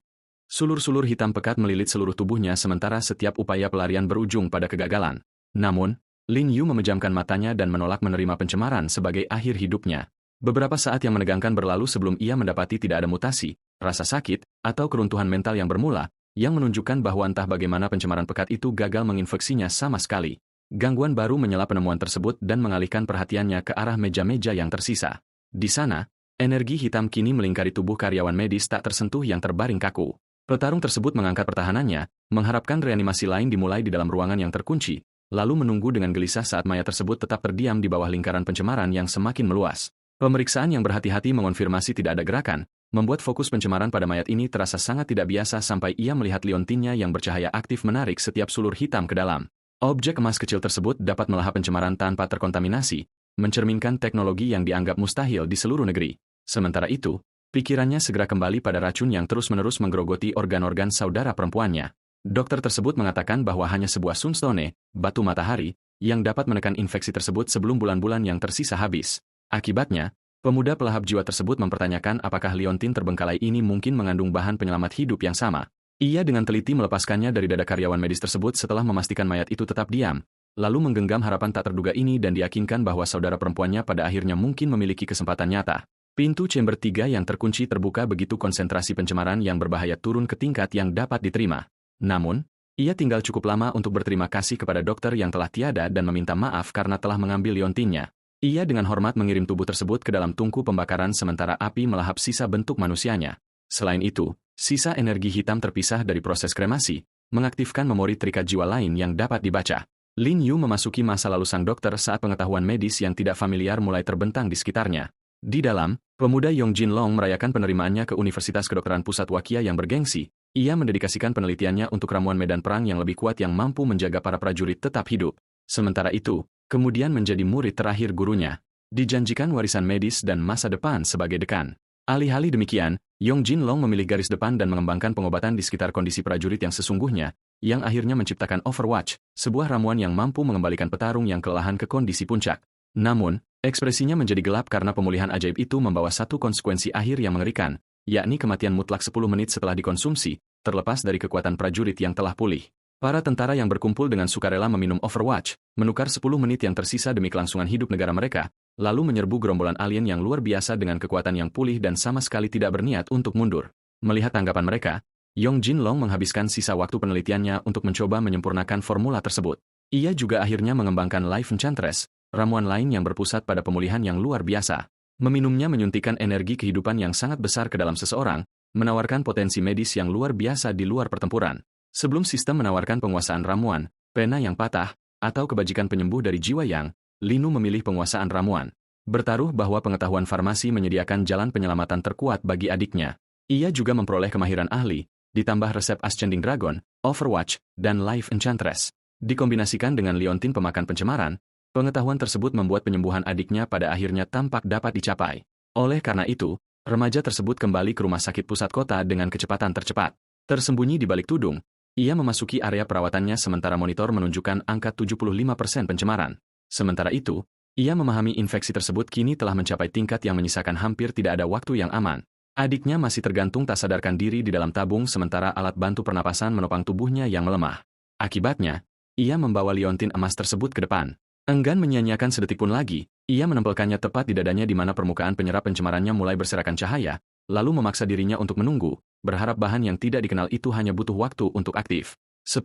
Sulur-sulur hitam pekat melilit seluruh tubuhnya sementara setiap upaya pelarian berujung pada kegagalan. Namun, Lin Yu memejamkan matanya dan menolak menerima pencemaran sebagai akhir hidupnya. Beberapa saat yang menegangkan berlalu sebelum ia mendapati tidak ada mutasi, rasa sakit, atau keruntuhan mental yang bermula, yang menunjukkan bahwa entah bagaimana pencemaran pekat itu gagal menginfeksinya sama sekali. Gangguan baru menyela penemuan tersebut dan mengalihkan perhatiannya ke arah meja-meja yang tersisa. Di sana, energi hitam kini melingkari tubuh karyawan medis tak tersentuh yang terbaring kaku. Petarung tersebut mengangkat pertahanannya, mengharapkan reanimasi lain dimulai di dalam ruangan yang terkunci, lalu menunggu dengan gelisah saat mayat tersebut tetap terdiam di bawah lingkaran pencemaran yang semakin meluas. Pemeriksaan yang berhati-hati mengonfirmasi tidak ada gerakan, membuat fokus pencemaran pada mayat ini terasa sangat tidak biasa sampai ia melihat liontinnya yang bercahaya aktif menarik setiap sulur hitam ke dalam. Objek emas kecil tersebut dapat melahap pencemaran tanpa terkontaminasi, mencerminkan teknologi yang dianggap mustahil di seluruh negeri. Sementara itu, pikirannya segera kembali pada racun yang terus-menerus menggerogoti organ-organ saudara perempuannya. Dokter tersebut mengatakan bahwa hanya sebuah sunstone, batu matahari, yang dapat menekan infeksi tersebut sebelum bulan-bulan yang tersisa habis. Akibatnya, pemuda pelahap jiwa tersebut mempertanyakan apakah liontin terbengkalai ini mungkin mengandung bahan penyelamat hidup yang sama. Ia dengan teliti melepaskannya dari dada karyawan medis tersebut setelah memastikan mayat itu tetap diam, lalu menggenggam harapan tak terduga ini dan diyakinkan bahwa saudara perempuannya pada akhirnya mungkin memiliki kesempatan nyata. Pintu chamber 3 yang terkunci terbuka begitu konsentrasi pencemaran yang berbahaya turun ke tingkat yang dapat diterima. Namun, ia tinggal cukup lama untuk berterima kasih kepada dokter yang telah tiada dan meminta maaf karena telah mengambil liontinnya. Ia dengan hormat mengirim tubuh tersebut ke dalam tungku pembakaran sementara api melahap sisa bentuk manusianya. Selain itu, sisa energi hitam terpisah dari proses kremasi, mengaktifkan memori terikat jiwa lain yang dapat dibaca. Lin Yu memasuki masa lalu sang dokter saat pengetahuan medis yang tidak familiar mulai terbentang di sekitarnya. Di dalam, pemuda Yong Jinlong merayakan penerimaannya ke Universitas Kedokteran Pusat Wakia yang bergengsi. Ia mendedikasikan penelitiannya untuk ramuan medan perang yang lebih kuat yang mampu menjaga para prajurit tetap hidup. Sementara itu, kemudian menjadi murid terakhir gurunya. Dijanjikan warisan medis dan masa depan sebagai dekan. Alih-alih demikian, Yong Jinlong memilih garis depan dan mengembangkan pengobatan di sekitar kondisi prajurit yang sesungguhnya, yang akhirnya menciptakan Overwatch, sebuah ramuan yang mampu mengembalikan petarung yang kelelahan ke kondisi puncak. Namun, ekspresinya menjadi gelap karena pemulihan ajaib itu membawa satu konsekuensi akhir yang mengerikan, yakni kematian mutlak 10 menit setelah dikonsumsi, terlepas dari kekuatan prajurit yang telah pulih. Para tentara yang berkumpul dengan sukarela meminum Overwatch, menukar 10 menit yang tersisa demi kelangsungan hidup negara mereka, lalu menyerbu gerombolan alien yang luar biasa dengan kekuatan yang pulih dan sama sekali tidak berniat untuk mundur. Melihat tanggapan mereka, Yong Jinlong menghabiskan sisa waktu penelitiannya untuk mencoba menyempurnakan formula tersebut. Ia juga akhirnya mengembangkan Life Enchantress, ramuan lain yang berpusat pada pemulihan yang luar biasa. Meminumnya menyuntikkan energi kehidupan yang sangat besar ke dalam seseorang, menawarkan potensi medis yang luar biasa di luar pertempuran. Sebelum sistem menawarkan penguasaan ramuan, pena yang patah, atau kebajikan penyembuh dari jiwa yang, Linu memilih penguasaan ramuan. Bertaruh bahwa pengetahuan farmasi menyediakan jalan penyelamatan terkuat bagi adiknya. Ia juga memperoleh kemahiran ahli, ditambah resep Ascending Dragon, Overwatch, dan Life Enchantress. Dikombinasikan dengan liontin pemakan pencemaran, Pengetahuan tersebut membuat penyembuhan adiknya pada akhirnya tampak dapat dicapai. Oleh karena itu, remaja tersebut kembali ke rumah sakit pusat kota dengan kecepatan tercepat. Tersembunyi di balik tudung, ia memasuki area perawatannya sementara monitor menunjukkan angka 75% pencemaran. Sementara itu, ia memahami infeksi tersebut kini telah mencapai tingkat yang menyisakan hampir tidak ada waktu yang aman. Adiknya masih tergantung tak sadarkan diri di dalam tabung sementara alat bantu pernapasan menopang tubuhnya yang melemah. Akibatnya, ia membawa liontin emas tersebut ke depan. Enggan menyia-nyiakan sedetik pun lagi, ia menempelkannya tepat di dadanya di mana permukaan penyerap pencemarannya mulai berserakan cahaya, lalu memaksa dirinya untuk menunggu, berharap bahan yang tidak dikenal itu hanya butuh waktu untuk aktif. 10,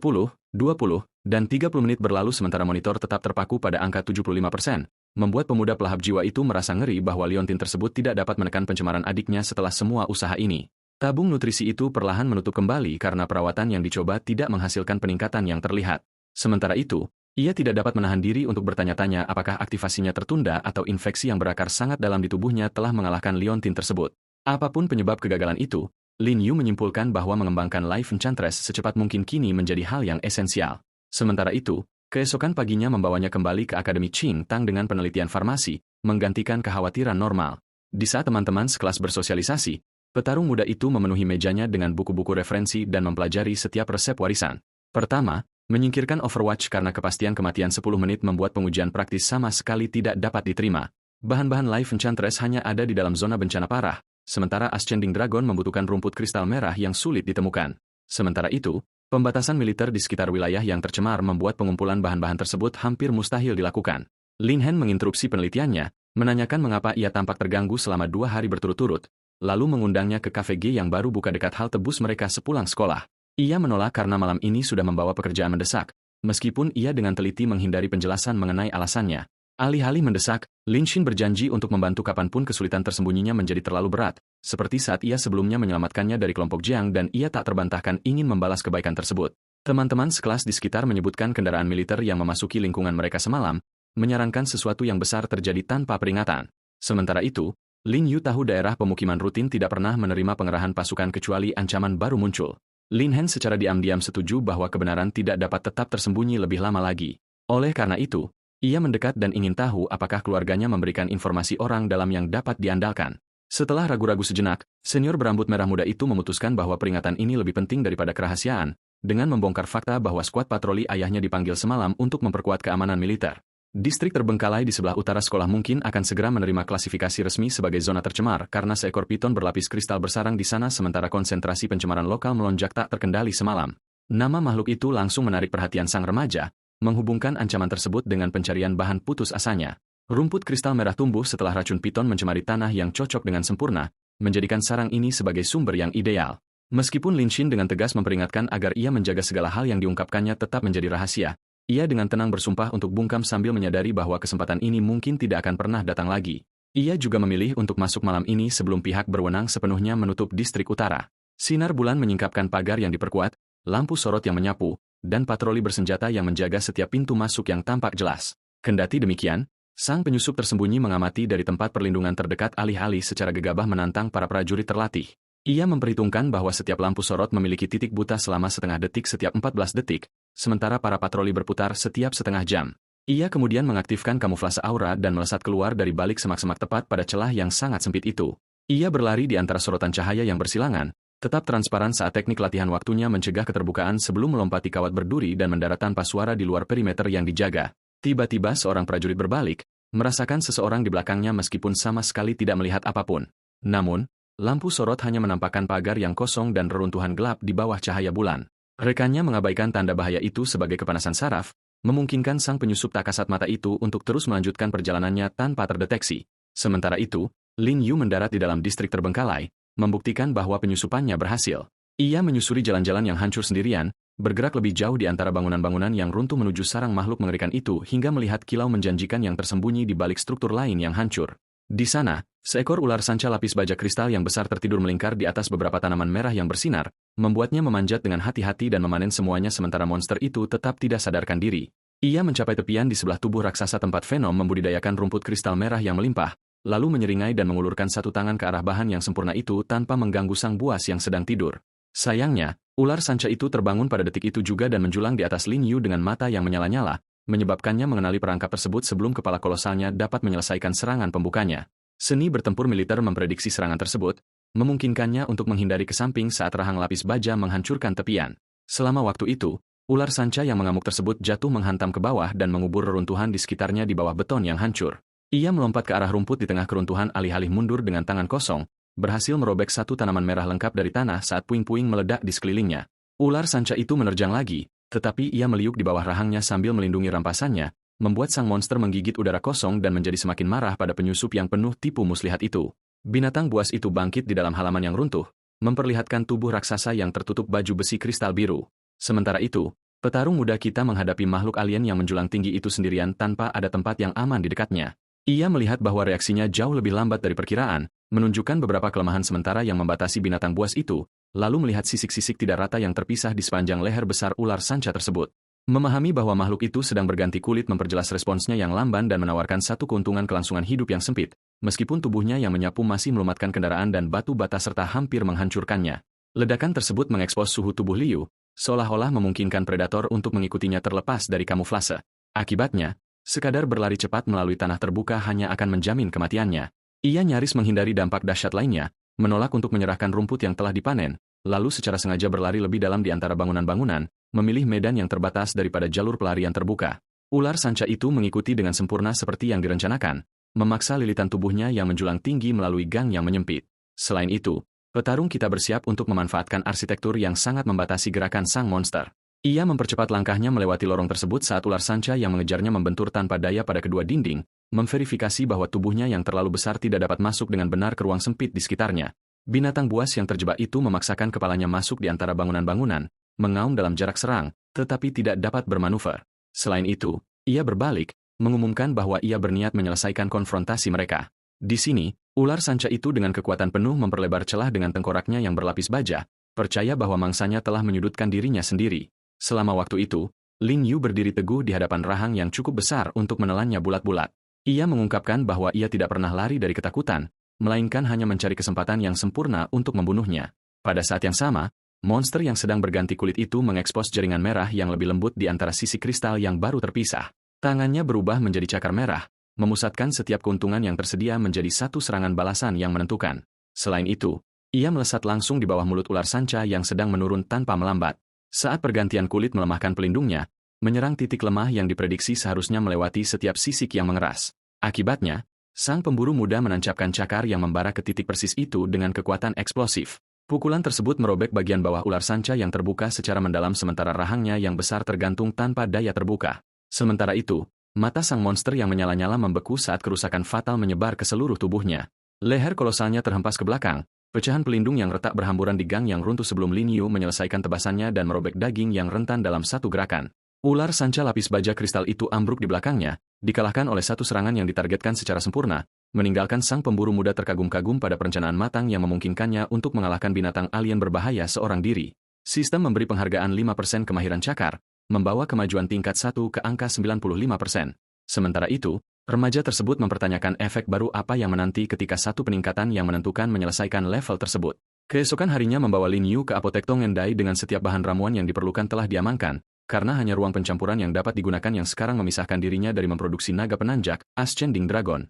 20, dan 30 menit berlalu sementara monitor tetap terpaku pada angka 75%, membuat pemuda pelahap jiwa itu merasa ngeri bahwa liontin tersebut tidak dapat menekan pencemaran adiknya setelah semua usaha ini. Tabung nutrisi itu perlahan menutup kembali karena perawatan yang dicoba tidak menghasilkan peningkatan yang terlihat. Sementara itu, ia tidak dapat menahan diri untuk bertanya-tanya apakah aktivasinya tertunda atau infeksi yang berakar sangat dalam di tubuhnya telah mengalahkan liontin tersebut. Apapun penyebab kegagalan itu, Lin Yu menyimpulkan bahwa mengembangkan Life Enchantress secepat mungkin kini menjadi hal yang esensial. Sementara itu, keesokan paginya membawanya kembali ke Akademi Qing Tang dengan penelitian farmasi, menggantikan kekhawatiran normal. Di saat teman-teman sekelas bersosialisasi, petarung muda itu memenuhi mejanya dengan buku-buku referensi dan mempelajari setiap resep warisan. Pertama, menyingkirkan Overwatch karena kepastian kematian 10 menit membuat pengujian praktis sama sekali tidak dapat diterima. Bahan-bahan Life Enchantress hanya ada di dalam zona bencana parah, sementara Ascending Dragon membutuhkan rumput kristal merah yang sulit ditemukan. Sementara itu, pembatasan militer di sekitar wilayah yang tercemar membuat pengumpulan bahan-bahan tersebut hampir mustahil dilakukan. Lin Hen menginterupsi penelitiannya, menanyakan mengapa ia tampak terganggu selama 2 hari berturut-turut, lalu mengundangnya ke kafe G yang baru buka dekat halte bus mereka sepulang sekolah. Ia menolak karena malam ini sudah membawa pekerjaan mendesak, meskipun ia dengan teliti menghindari penjelasan mengenai alasannya. Alih-alih mendesak, Lin Xin berjanji untuk membantu kapanpun kesulitan tersembunyinya menjadi terlalu berat, seperti saat ia sebelumnya menyelamatkannya dari kelompok Jiang dan ia tak terbantahkan ingin membalas kebaikan tersebut. Teman-teman sekelas di sekitar menyebutkan kendaraan militer yang memasuki lingkungan mereka semalam, menyarankan sesuatu yang besar terjadi tanpa peringatan. Sementara itu, Lin Yu tahu daerah pemukiman rutin tidak pernah menerima pengerahan pasukan kecuali ancaman baru muncul. Lin Hen secara diam-diam setuju bahwa kebenaran tidak dapat tetap tersembunyi lebih lama lagi. Oleh karena itu, ia mendekat dan ingin tahu apakah keluarganya memberikan informasi orang dalam yang dapat diandalkan. Setelah ragu-ragu sejenak, senior berambut merah muda itu memutuskan bahwa peringatan ini lebih penting daripada kerahasiaan, dengan membongkar fakta bahwa skuad patroli ayahnya dipanggil semalam untuk memperkuat keamanan militer. Distrik terbengkalai di sebelah utara sekolah mungkin akan segera menerima klasifikasi resmi sebagai zona tercemar karena seekor piton berlapis kristal bersarang di sana sementara konsentrasi pencemaran lokal melonjak tak terkendali semalam. Nama makhluk itu langsung menarik perhatian sang remaja, menghubungkan ancaman tersebut dengan pencarian bahan putus asanya. Rumput kristal merah tumbuh setelah racun piton mencemari tanah yang cocok dengan sempurna, menjadikan sarang ini sebagai sumber yang ideal. Meskipun Lin Xin dengan tegas memperingatkan agar ia menjaga segala hal yang diungkapkannya tetap menjadi rahasia, ia dengan tenang bersumpah untuk bungkam sambil menyadari bahwa kesempatan ini mungkin tidak akan pernah datang lagi. Ia juga memilih untuk masuk malam ini sebelum pihak berwenang sepenuhnya menutup distrik utara. Sinar bulan menyingkapkan pagar yang diperkuat, lampu sorot yang menyapu, dan patroli bersenjata yang menjaga setiap pintu masuk yang tampak jelas. Kendati demikian, sang penyusup tersembunyi mengamati dari tempat perlindungan terdekat alih-alih secara gegabah menantang para prajurit terlatih. Ia memperhitungkan bahwa setiap lampu sorot memiliki titik buta selama setengah detik setiap 14 detik, sementara para patroli berputar setiap setengah jam. Ia kemudian mengaktifkan kamuflase aura dan melesat keluar dari balik semak-semak tepat pada celah yang sangat sempit itu. Ia berlari di antara sorotan cahaya yang bersilangan, tetap transparan saat teknik latihan waktunya mencegah keterbukaan sebelum melompati kawat berduri dan mendarat tanpa suara di luar perimeter yang dijaga. Tiba-tiba seorang prajurit berbalik, merasakan seseorang di belakangnya meskipun sama sekali tidak melihat apapun. Namun, lampu sorot hanya menampakkan pagar yang kosong dan reruntuhan gelap di bawah cahaya bulan. Rekannya mengabaikan tanda bahaya itu sebagai kepanasan saraf, memungkinkan sang penyusup tak kasat mata itu untuk terus melanjutkan perjalanannya tanpa terdeteksi. Sementara itu, Lin Yu mendarat di dalam distrik terbengkalai, membuktikan bahwa penyusupannya berhasil. Ia menyusuri jalan-jalan yang hancur sendirian, bergerak lebih jauh di antara bangunan-bangunan yang runtuh menuju sarang makhluk mengerikan itu hingga melihat kilau menjanjikan yang tersembunyi di balik struktur lain yang hancur. Di sana, seekor ular sanca lapis baja kristal yang besar tertidur melingkar di atas beberapa tanaman merah yang bersinar, membuatnya memanjat dengan hati-hati dan memanen semuanya sementara monster itu tetap tidak sadarkan diri. Ia mencapai tepian di sebelah tubuh raksasa tempat Venom membudidayakan rumput kristal merah yang melimpah, lalu menyeringai dan mengulurkan satu tangan ke arah bahan yang sempurna itu tanpa mengganggu sang buas yang sedang tidur. Sayangnya, ular sanca itu terbangun pada detik itu juga dan menjulang di atas Lin Yu dengan mata yang menyala-nyala, menyebabkannya mengenali perangkap tersebut sebelum kepala kolosalnya dapat menyelesaikan serangan pembukanya. Seni bertempur militer memprediksi serangan tersebut, memungkinkannya untuk menghindari ke samping saat rahang lapis baja menghancurkan tepian. Selama waktu itu, ular sanca yang mengamuk tersebut jatuh menghantam ke bawah dan mengubur reruntuhan di sekitarnya di bawah beton yang hancur. Ia melompat ke arah rumput di tengah keruntuhan alih-alih mundur dengan tangan kosong, berhasil merobek satu tanaman merah lengkap dari tanah saat puing-puing meledak di sekelilingnya. Ular sanca itu menerjang lagi, tetapi ia meliuk di bawah rahangnya sambil melindungi rampasannya, membuat sang monster menggigit udara kosong dan menjadi semakin marah pada penyusup yang penuh tipu muslihat itu. Binatang buas itu bangkit di dalam halaman yang runtuh, memperlihatkan tubuh raksasa yang tertutup baju besi kristal biru. Sementara itu, petarung muda kita menghadapi makhluk alien yang menjulang tinggi itu sendirian tanpa ada tempat yang aman di dekatnya. Ia melihat bahwa reaksinya jauh lebih lambat dari perkiraan, menunjukkan beberapa kelemahan sementara yang membatasi binatang buas itu, lalu melihat sisik-sisik tidak rata yang terpisah di sepanjang leher besar ular sanca tersebut. Memahami bahwa makhluk itu sedang berganti kulit memperjelas responsnya yang lamban dan menawarkan satu keuntungan kelangsungan hidup yang sempit, meskipun tubuhnya yang menyapu masih melumatkan kendaraan dan batu bata serta hampir menghancurkannya. Ledakan tersebut mengekspos suhu tubuh Liu, seolah-olah memungkinkan predator untuk mengikutinya terlepas dari kamuflase. Akibatnya, sekadar berlari cepat melalui tanah terbuka hanya akan menjamin kematiannya. Ia nyaris menghindari dampak dahsyat lainnya, menolak untuk menyerahkan rumput yang telah dipanen, lalu secara sengaja berlari lebih dalam di antara bangunan-bangunan, memilih medan yang terbatas daripada jalur pelarian terbuka. Ular sanca itu mengikuti dengan sempurna seperti yang direncanakan, memaksa lilitan tubuhnya yang menjulang tinggi melalui gang yang menyempit. Selain itu, petarung kita bersiap untuk memanfaatkan arsitektur yang sangat membatasi gerakan sang monster. Ia mempercepat langkahnya melewati lorong tersebut saat ular sanca yang mengejarnya membentur tanpa daya pada kedua dinding, memverifikasi bahwa tubuhnya yang terlalu besar tidak dapat masuk dengan benar ke ruang sempit di sekitarnya. Binatang buas yang terjebak itu memaksakan kepalanya masuk di antara bangunan-bangunan, mengaum dalam jarak serang, tetapi tidak dapat bermanuver. Selain itu, ia berbalik, mengumumkan bahwa ia berniat menyelesaikan konfrontasi mereka. Di sini, ular sanca itu dengan kekuatan penuh memperlebar celah dengan tengkoraknya yang berlapis baja, percaya bahwa mangsanya telah menyudutkan dirinya sendiri. Selama waktu itu, Lin Yu berdiri teguh di hadapan rahang yang cukup besar untuk menelannya bulat-bulat. Ia mengungkapkan bahwa ia tidak pernah lari dari ketakutan, melainkan hanya mencari kesempatan yang sempurna untuk membunuhnya. Pada saat yang sama, monster yang sedang berganti kulit itu mengekspos jaringan merah yang lebih lembut di antara sisi kristal yang baru terpisah. Tangannya berubah menjadi cakar merah, memusatkan setiap keuntungan yang tersedia menjadi satu serangan balasan yang menentukan. Selain itu, ia melesat langsung di bawah mulut ular sanca yang sedang menurun tanpa melambat. Saat pergantian kulit melemahkan pelindungnya, menyerang titik lemah yang diprediksi seharusnya melewati setiap sisik yang mengeras. Akibatnya, sang pemburu muda menancapkan cakar yang membara ke titik persis itu dengan kekuatan eksplosif. Pukulan tersebut merobek bagian bawah ular sanca yang terbuka secara mendalam sementara rahangnya yang besar tergantung tanpa daya terbuka. Sementara itu, mata sang monster yang menyala-nyala membeku saat kerusakan fatal menyebar ke seluruh tubuhnya. Leher kolosalnya terhempas ke belakang, pecahan pelindung yang retak berhamburan di gang yang runtuh sebelum Lin Yu menyelesaikan tebasannya dan merobek daging yang rentan dalam satu gerakan. Ular sanca lapis baja kristal itu ambruk di belakangnya, dikalahkan oleh satu serangan yang ditargetkan secara sempurna, meninggalkan sang pemburu muda terkagum-kagum pada perencanaan matang yang memungkinkannya untuk mengalahkan binatang alien berbahaya seorang diri. Sistem memberi penghargaan 5% kemahiran cakar, membawa kemajuan tingkat 1 ke angka 95%. Sementara itu, remaja tersebut mempertanyakan efek baru apa yang menanti ketika satu peningkatan yang menentukan menyelesaikan level tersebut. Keesokan harinya membawa Lin Yu ke apotek Tongendai dengan setiap bahan ramuan yang diperlukan telah diamankan, karena hanya ruang pencampuran yang dapat digunakan yang sekarang memisahkan dirinya dari memproduksi naga penanjak, Ascending Dragon.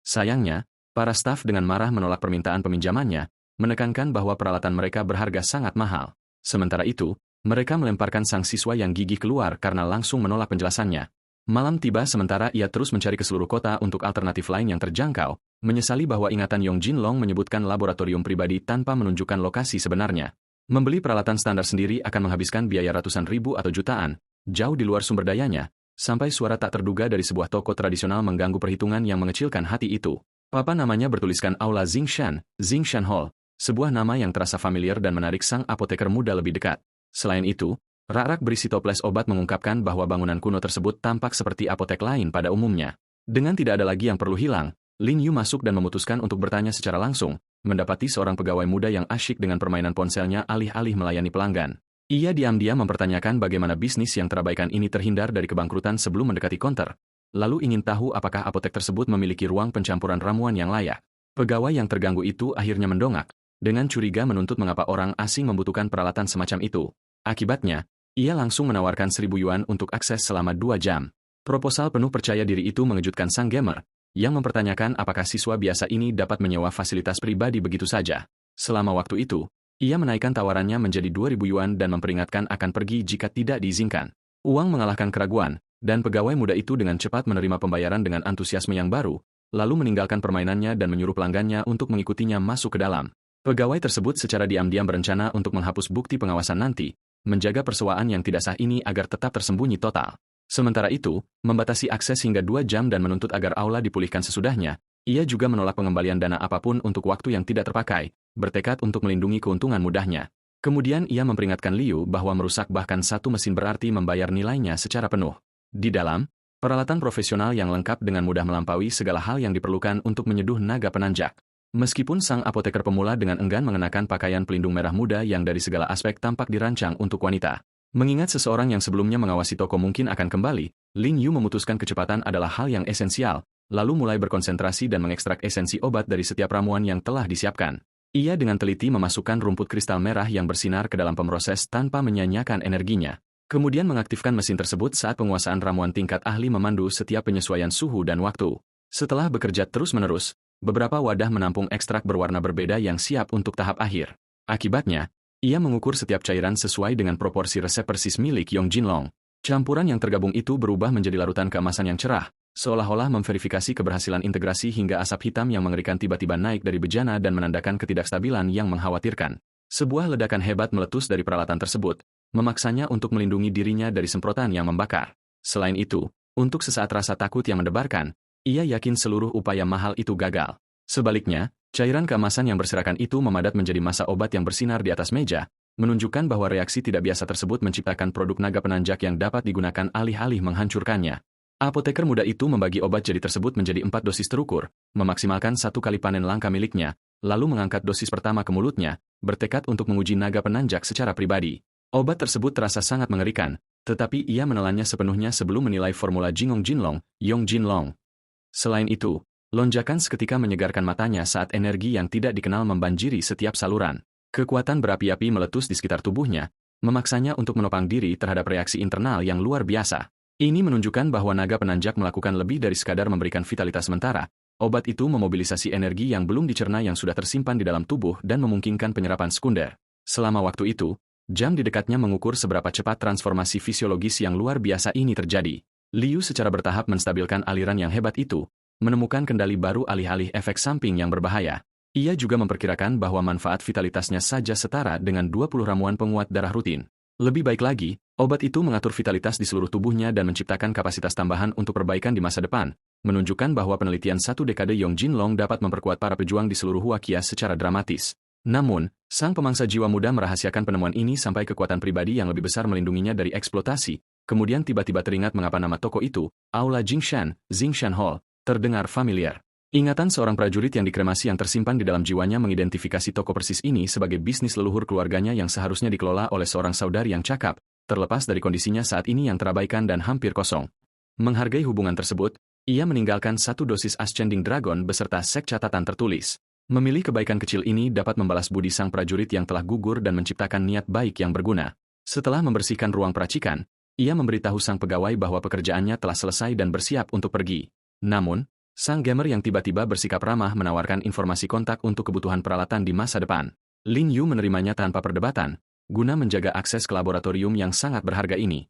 Sayangnya, para staf dengan marah menolak permintaan peminjamannya, menekankan bahwa peralatan mereka berharga sangat mahal. Sementara itu, mereka melemparkan sang siswa yang gigih keluar karena langsung menolak penjelasannya. Malam tiba sementara ia terus mencari ke seluruh kota untuk alternatif lain yang terjangkau, menyesali bahwa ingatan Yong Jinlong menyebutkan laboratorium pribadi tanpa menunjukkan lokasi sebenarnya. Membeli peralatan standar sendiri akan menghabiskan biaya ratusan ribu atau jutaan, jauh di luar sumber dayanya, sampai suara tak terduga dari sebuah toko tradisional mengganggu perhitungan yang mengecilkan hati itu. Papan namanya bertuliskan Aula Zingshan Hall, sebuah nama yang terasa familiar dan menarik sang apoteker muda lebih dekat. Selain itu, rak-rak berisi toples obat mengungkapkan bahwa bangunan kuno tersebut tampak seperti apotek lain pada umumnya. Dengan tidak ada lagi yang perlu hilang, Lin Yu masuk dan memutuskan untuk bertanya secara langsung, mendapati seorang pegawai muda yang asyik dengan permainan ponselnya alih-alih melayani pelanggan. Ia diam-diam mempertanyakan bagaimana bisnis yang terabaikan ini terhindar dari kebangkrutan sebelum mendekati konter, lalu ingin tahu apakah apotek tersebut memiliki ruang pencampuran ramuan yang layak. Pegawai yang terganggu itu akhirnya mendongak, dengan curiga menuntut mengapa orang asing membutuhkan peralatan semacam itu. Akibatnya, ia langsung menawarkan 1.000 yuan untuk akses selama 2 jam. Proposal penuh percaya diri itu mengejutkan sang gamer, yang mempertanyakan apakah siswa biasa ini dapat menyewa fasilitas pribadi begitu saja. Selama waktu itu, ia menaikkan tawarannya menjadi 2.000 yuan dan memperingatkan akan pergi jika tidak diizinkan. Uang mengalahkan keraguan, dan pegawai muda itu dengan cepat menerima pembayaran dengan antusiasme yang baru, lalu meninggalkan permainannya dan menyuruh pelanggannya untuk mengikutinya masuk ke dalam. Pegawai tersebut secara diam-diam berencana untuk menghapus bukti pengawasan nanti, menjaga persewaan yang tidak sah ini agar tetap tersembunyi total. Sementara itu, membatasi akses hingga 2 jam dan menuntut agar aula dipulihkan sesudahnya, ia juga menolak pengembalian dana apapun untuk waktu yang tidak terpakai, bertekad untuk melindungi keuntungan mudahnya. Kemudian ia memperingatkan Liu bahwa merusak bahkan satu mesin berarti membayar nilainya secara penuh. Di dalam, peralatan profesional yang lengkap dengan mudah melampaui segala hal yang diperlukan untuk menyeduh naga penanjak. Meskipun sang apoteker pemula dengan enggan mengenakan pakaian pelindung merah muda yang dari segala aspek tampak dirancang untuk wanita. Mengingat seseorang yang sebelumnya mengawasi toko mungkin akan kembali, Lin Yu memutuskan kecepatan adalah hal yang esensial, lalu mulai berkonsentrasi dan mengekstrak esensi obat dari setiap ramuan yang telah disiapkan. Ia dengan teliti memasukkan rumput kristal merah yang bersinar ke dalam pemroses tanpa menyia-nyiakan energinya. Kemudian mengaktifkan mesin tersebut saat penguasaan ramuan tingkat ahli memandu setiap penyesuaian suhu dan waktu. Setelah bekerja terus-menerus, beberapa wadah menampung ekstrak berwarna berbeda yang siap untuk tahap akhir. Akibatnya, ia mengukur setiap cairan sesuai dengan proporsi resep persis milik Yong Jinlong. Campuran yang tergabung itu berubah menjadi larutan keemasan yang cerah, seolah-olah memverifikasi keberhasilan integrasi hingga asap hitam yang mengerikan tiba-tiba naik dari bejana dan menandakan ketidakstabilan yang mengkhawatirkan. Sebuah ledakan hebat meletus dari peralatan tersebut, memaksanya untuk melindungi dirinya dari semprotan yang membakar. Selain itu, untuk sesaat rasa takut yang mendebarkan, ia yakin seluruh upaya mahal itu gagal. Sebaliknya, cairan keemasan yang berserakan itu memadat menjadi massa obat yang bersinar di atas meja, menunjukkan bahwa reaksi tidak biasa tersebut menciptakan produk naga penanjak yang dapat digunakan alih-alih menghancurkannya. Apoteker muda itu membagi obat jadi tersebut menjadi 4 dosis terukur, memaksimalkan 1 kali panen langka miliknya, lalu mengangkat dosis pertama ke mulutnya, bertekad untuk menguji naga penanjak secara pribadi. Obat tersebut terasa sangat mengerikan, tetapi ia menelannya sepenuhnya sebelum menilai formula Jingong Jinlong, Yong Jinlong. Selain itu, lonjakan seketika menyegarkan matanya saat energi yang tidak dikenal membanjiri setiap saluran. Kekuatan berapi-api meletus di sekitar tubuhnya, memaksanya untuk menopang diri terhadap reaksi internal yang luar biasa. Ini menunjukkan bahwa naga penanjak melakukan lebih dari sekadar memberikan vitalitas sementara. Obat itu memobilisasi energi yang belum dicerna yang sudah tersimpan di dalam tubuh dan memungkinkan penyerapan sekunder. Selama waktu itu, jam di dekatnya mengukur seberapa cepat transformasi fisiologis yang luar biasa ini terjadi. Liu secara bertahap menstabilkan aliran yang hebat itu, menemukan kendali baru alih-alih efek samping yang berbahaya. Ia juga memperkirakan bahwa manfaat vitalitasnya saja setara dengan 20 ramuan penguat darah rutin. Lebih baik lagi, obat itu mengatur vitalitas di seluruh tubuhnya dan menciptakan kapasitas tambahan untuk perbaikan di masa depan, menunjukkan bahwa penelitian 1 dekade Yong Jinlong dapat memperkuat para pejuang di seluruh Huakia secara dramatis. Namun, sang pemangsa jiwa muda merahasiakan penemuan ini sampai kekuatan pribadi yang lebih besar melindunginya dari eksploitasi. Kemudian tiba-tiba teringat mengapa nama toko itu, Aula Jingshan Hall, terdengar familiar. Ingatan seorang prajurit yang dikremasi yang tersimpan di dalam jiwanya mengidentifikasi toko persis ini sebagai bisnis leluhur keluarganya yang seharusnya dikelola oleh seorang saudari yang cakap, terlepas dari kondisinya saat ini yang terabaikan dan hampir kosong. Menghargai hubungan tersebut, ia meninggalkan 1 dosis Ascending Dragon beserta sek catatan tertulis. Memilih kebaikan kecil ini dapat membalas budi sang prajurit yang telah gugur dan menciptakan niat baik yang berguna. Setelah membersihkan ruang peracikan, ia memberitahu sang pegawai bahwa pekerjaannya telah selesai dan bersiap untuk pergi. Namun, sang gamer yang tiba-tiba bersikap ramah menawarkan informasi kontak untuk kebutuhan peralatan di masa depan. Lin Yu menerimanya tanpa perdebatan, guna menjaga akses ke laboratorium yang sangat berharga ini.